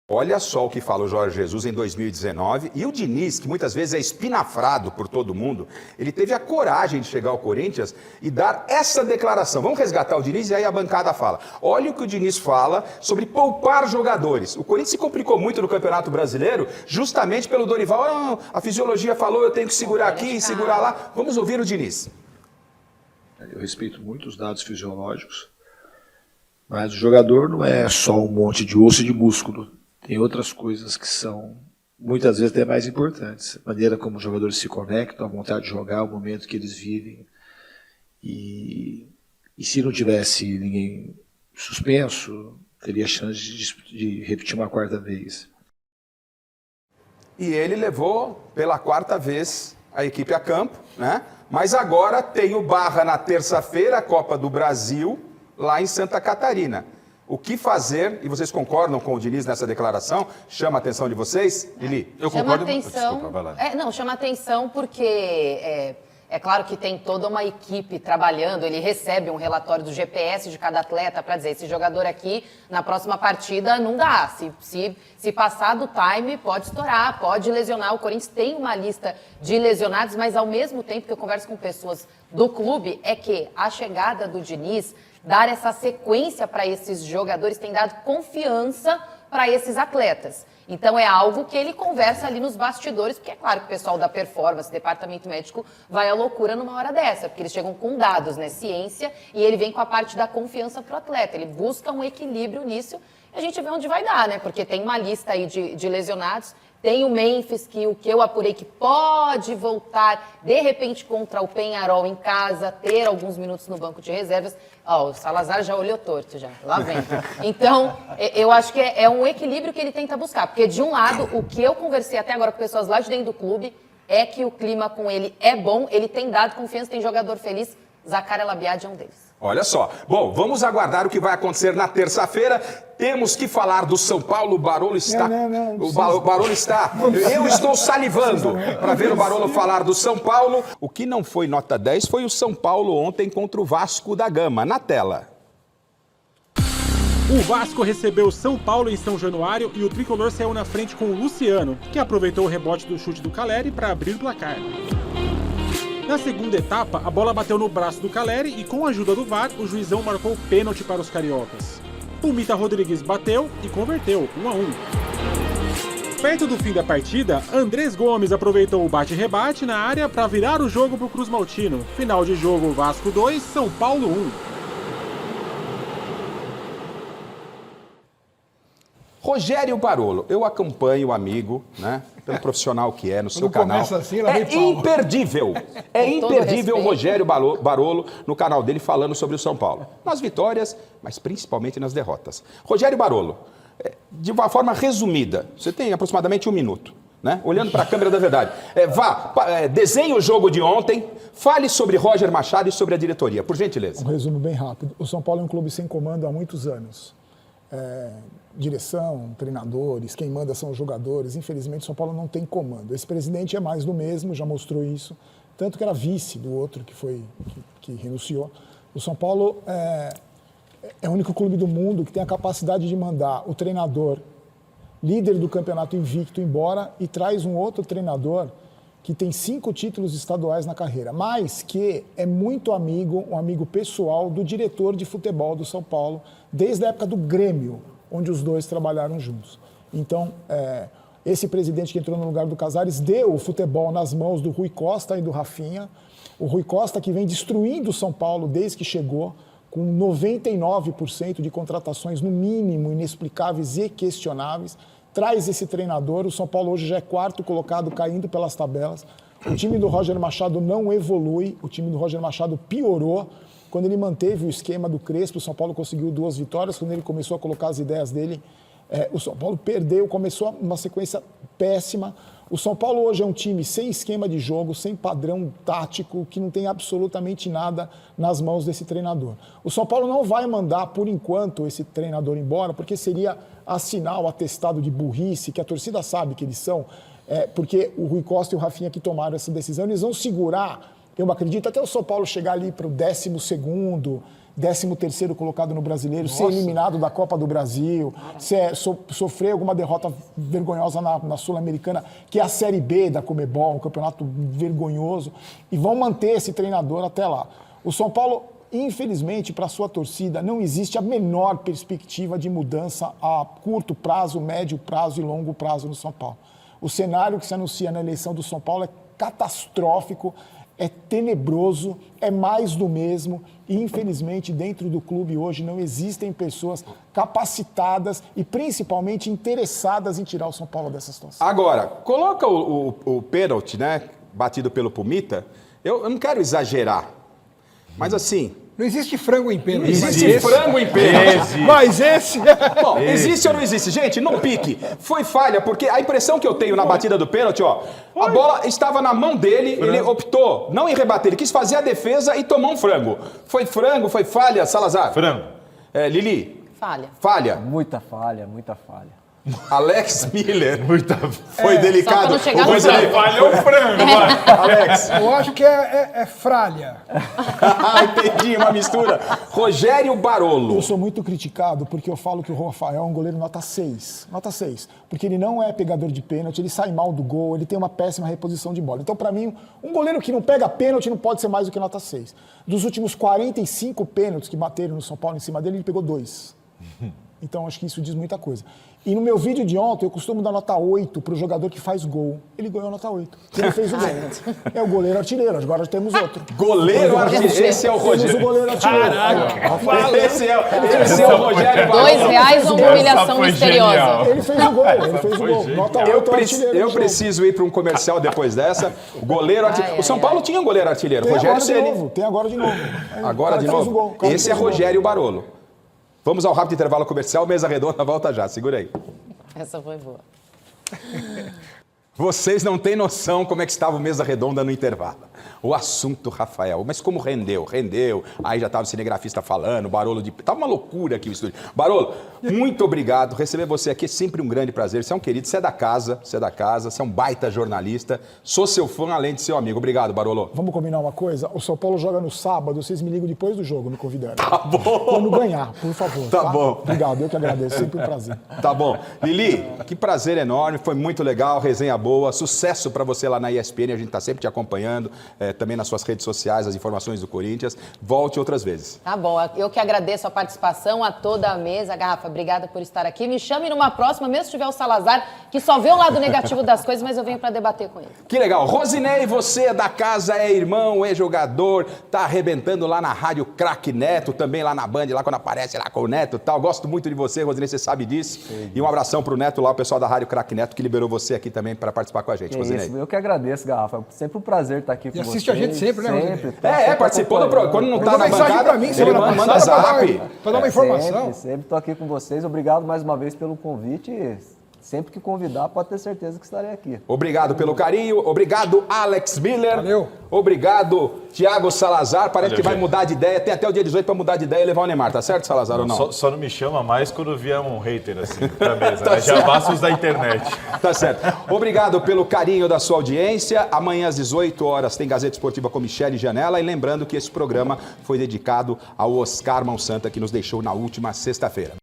Speaker 1: Olha só o que fala o Jorge Jesus em 2019. E o Diniz, que muitas vezes é espinafrado por todo mundo, ele teve a coragem de chegar ao Corinthians e dar essa declaração. Vamos resgatar o Diniz e aí a bancada fala. Olha o que o Diniz fala sobre poupar jogadores. O Corinthians se complicou muito no Campeonato Brasileiro, justamente pelo Dorival. A fisiologia falou, eu tenho que segurar aqui e segurar lá. Vamos ouvir o Diniz.
Speaker 18: Eu respeito muito os dados fisiológicos, mas o jogador não é só um monte de osso e de músculo. Tem outras coisas que são, muitas vezes, até mais importantes. A maneira como os jogadores se conectam, a vontade de jogar, o momento que eles vivem. E se não tivesse ninguém suspenso, teria chance de repetir uma 4ª vez.
Speaker 1: E ele levou pela 4ª vez a equipe a campo, né? Mas agora tem o Barra na terça-feira, a Copa do Brasil, lá em Santa Catarina. O que fazer, e vocês concordam com o Diniz nessa declaração? Chama a atenção de vocês? Lili?
Speaker 5: Eu concordo. Desculpa, vai lá. Chama atenção porque é claro que tem toda uma equipe trabalhando, ele recebe um relatório do GPS de cada atleta para dizer, esse jogador aqui, na próxima partida, não dá. Se passar do time, pode estourar, pode lesionar. O Corinthians tem uma lista de lesionados, mas ao mesmo tempo que eu converso com pessoas do clube, é que a chegada do Diniz, dar essa sequência para esses jogadores, tem dado confiança para esses atletas. Então é algo que ele conversa ali nos bastidores, porque é claro que o pessoal da performance, departamento médico, vai à loucura numa hora dessa, porque eles chegam com dados, né, ciência, e ele vem com a parte da confiança para o atleta. Ele busca um equilíbrio nisso e a gente vê onde vai dar, né? Porque tem uma lista aí de lesionados, Tem o Memphis, que o que eu apurei que pode voltar, de repente, contra o Peñarol em casa, ter alguns minutos no banco de reservas. Ó, o Salazar já olhou torto, já. Lá vem. Então, eu acho que é um equilíbrio que ele tenta buscar. Porque, de um lado, o que eu conversei até agora com pessoas lá de dentro do clube é que o clima com ele é bom, ele tem dado confiança, tem jogador feliz. Zaccaria Labiad é um deles.
Speaker 1: Olha só. Bom, vamos aguardar o que vai acontecer na terça-feira. Temos que falar do São Paulo. O Barolo está... O Barolo está... Eu estou salivando para ver o Barolo falar do São Paulo. O que não foi nota 10 foi o São Paulo ontem contra o Vasco da Gama. Na tela.
Speaker 17: O Vasco recebeu o São Paulo em São Januário e o tricolor saiu na frente com o Luciano, que aproveitou o rebote do chute do Caleri para abrir o placar. Na segunda etapa, a bola bateu no braço do Caleri e, com a ajuda do VAR, o juizão marcou pênalti para os cariocas. O Mita Rodrigues bateu e converteu, 1-1. Perto do fim da partida, Andrés Gomes aproveitou o bate-rebate na área para virar o jogo para o Cruz Maltino. Final de jogo, Vasco 2, São Paulo 1.
Speaker 1: Rogério Barolo, eu acompanho o amigo, né? Pelo profissional que é no seu canal.
Speaker 2: Assim, é
Speaker 1: imperdível. É imperdível o Rogério Barolo no canal dele falando sobre o São Paulo. Nas vitórias, mas principalmente nas derrotas. Rogério Barolo, de uma forma resumida, você tem aproximadamente 1 minuto, né? Olhando para a câmera da verdade. Desenhe o jogo de ontem, fale sobre Roger Machado e sobre a diretoria, por gentileza.
Speaker 6: Um resumo bem rápido. O São Paulo é um clube sem comando há muitos anos. Direção, treinadores, quem manda são os jogadores. Infelizmente, o São Paulo não tem comando. Esse presidente é mais do mesmo, já mostrou isso. Tanto que era vice do outro que renunciou. O São Paulo é o único clube do mundo que tem a capacidade de mandar o treinador, líder do campeonato invicto, embora e traz um outro treinador que tem 5 títulos estaduais na carreira, mas que é muito um amigo pessoal do diretor de futebol do São Paulo, desde a época do Grêmio, onde os dois trabalharam juntos. Então, esse presidente que entrou no lugar do Casares deu o futebol nas mãos do Rui Costa e do Rafinha. O Rui Costa, que vem destruindo o São Paulo desde que chegou, com 99% de contratações, no mínimo, inexplicáveis e questionáveis, traz esse treinador. O São Paulo hoje já é 4º colocado, caindo pelas tabelas. O time do Roger Machado não evolui, o time do Roger Machado piorou. Quando ele manteve o esquema do Crespo, o São Paulo conseguiu 2 vitórias. Quando ele começou a colocar as ideias dele, o São Paulo perdeu, começou uma sequência péssima. O São Paulo hoje é um time sem esquema de jogo, sem padrão tático, que não tem absolutamente nada nas mãos desse treinador. O São Paulo não vai mandar, por enquanto, esse treinador embora, porque seria assinar o atestado de burrice, que a torcida sabe que eles são, porque o Rui Costa e o Rafinha que tomaram essa decisão, eles vão segurar, eu acredito, até o São Paulo chegar ali para o 12º, 13º colocado no Brasileiro, ser eliminado da Copa do Brasil, sofrer alguma derrota vergonhosa na Sul-Americana, que é a Série B da Conmebol, um campeonato vergonhoso, e vão manter esse treinador até lá. O São Paulo, infelizmente, para a sua torcida, não existe a menor perspectiva de mudança a curto prazo, médio prazo e longo prazo no São Paulo. O cenário que se anuncia na eleição do São Paulo é catastrófico, é tenebroso, é mais do mesmo e, infelizmente, dentro do clube hoje não existem pessoas capacitadas e, principalmente, interessadas em tirar o São Paulo dessa situação.
Speaker 1: Agora, coloca o pênalti, né, batido pelo Pumita. Eu não quero exagerar, mas assim...
Speaker 2: Não existe frango em pênalti.
Speaker 1: Existe frango em pênalti.
Speaker 2: Mas esse...
Speaker 1: Bom, existe ou não existe? Gente, não pique. Foi falha, porque a impressão que eu tenho na batida do pênalti, ó, a bola estava na mão dele, ele optou não em rebater, ele quis fazer a defesa e tomou um frango. Foi frango, foi falha, Salazar?
Speaker 7: Frango.
Speaker 1: Lili?
Speaker 5: Falha.
Speaker 1: Falha?
Speaker 4: Muita falha, muita falha.
Speaker 1: Alex Miller. Foi delicado.
Speaker 5: Só pra não chegar no
Speaker 7: Falha é o frango, vai.
Speaker 1: Alex.
Speaker 2: Eu acho que é fralha.
Speaker 1: Entendi, uma mistura. Rogério Barolo.
Speaker 6: Eu sou muito criticado porque eu falo que o Rafael é um goleiro nota 6. Nota 6. Porque ele não é pegador de pênalti, ele sai mal do gol, ele tem uma péssima reposição de bola. Então, para mim, um goleiro que não pega pênalti não pode ser mais do que nota 6. Dos últimos 45 pênaltis que bateram no São Paulo em cima dele, ele pegou 2. Então acho que isso diz muita coisa. E no meu vídeo de ontem, eu costumo dar nota 8 para o jogador que faz gol. Ele ganhou nota 8. Ele fez o gol. É o goleiro artilheiro, agora temos outro.
Speaker 1: Goleiro artilheiro? Esse é o Rogério.
Speaker 6: Temos o goleiro artilheiro.
Speaker 1: Caraca! Esse é o Rogério.
Speaker 5: R$2 ou uma humilhação misteriosa?
Speaker 6: Ele fez o gol, ele fez o gol. Nota 8 artilheiro.
Speaker 1: Eu preciso ir para um comercial depois dessa. Goleiro artilheiro. O São Paulo tinha um goleiro artilheiro,
Speaker 6: Tem
Speaker 1: Rogério
Speaker 6: agora de
Speaker 1: Ceni.
Speaker 6: novo, tem agora de novo.
Speaker 1: Agora de novo. Esse é Rogério Barolo. Vamos ao rápido intervalo comercial, mesa redonda, volta já, segura aí.
Speaker 5: Essa foi boa.
Speaker 1: Vocês não têm noção como é que estava o mesa redonda no intervalo. O assunto, Rafael, mas como rendeu? Aí já estava o cinegrafista falando, Barolo de... Tava uma loucura aqui o estúdio. Barolo, muito obrigado. Receber você aqui é sempre um grande prazer. Você é um querido, você é da casa, você é um baita jornalista. Sou seu fã, além de seu amigo. Obrigado, Barolo.
Speaker 6: Vamos combinar uma coisa? O São Paulo joga no sábado, vocês me ligam depois do jogo, me convidaram.
Speaker 1: Tá bom.
Speaker 6: Quando ganhar, por favor.
Speaker 1: Tá bom.
Speaker 6: Obrigado, eu que agradeço, sempre um prazer.
Speaker 1: Tá bom. Lili, que prazer enorme, foi muito legal, resenha boa, sucesso pra você lá na ESPN, a gente tá sempre te acompanhando, também nas suas redes sociais, as informações do Corinthians. Volte outras vezes.
Speaker 5: Tá bom, eu que agradeço a participação, a toda a mesa. Garrafa, obrigada por estar aqui. Me chame numa próxima, mesmo se tiver o Salazar, que só vê o lado negativo das coisas, mas eu venho pra debater com ele.
Speaker 1: Que legal. Rosinei, você é da casa, é irmão, é jogador, tá arrebentando lá na Rádio Craque Neto, também lá na Band, lá quando aparece lá com o Neto e tal. Gosto muito de você, Rosinei, você sabe disso. E um abração pro Neto lá, o pessoal da Rádio Craque Neto, que liberou você aqui também para participar com a gente, Rosinei.
Speaker 4: Eu que agradeço, Garrafa. É sempre um prazer estar aqui com vocês.
Speaker 2: E assiste a gente sempre, né, Rosinei?
Speaker 1: Participou do programa. Quando não tá na bancada,
Speaker 2: pra mim,
Speaker 1: ele manda zap.
Speaker 2: Pra dar uma informação.
Speaker 4: Sempre tô aqui com vocês. Obrigado mais uma vez pelo convite. Sempre que convidar, pode ter certeza que estarei aqui.
Speaker 1: Obrigado pelo carinho. Obrigado, Alex Miller.
Speaker 2: Valeu.
Speaker 1: Obrigado, Thiago Salazar. Parece que vai mudar de ideia. Tem até o dia 18 para mudar de ideia e levar o Neymar. Tá certo, Salazar, ou não?
Speaker 7: Só não me chama mais quando vier um hater assim pra mesa. Tá, já basta os da internet.
Speaker 1: Tá certo. Obrigado pelo carinho da sua audiência. Amanhã às 18 horas tem Gazeta Esportiva com Michele Janela. E lembrando que esse programa foi dedicado ao Oscar Mão Santa, que nos deixou na última sexta-feira.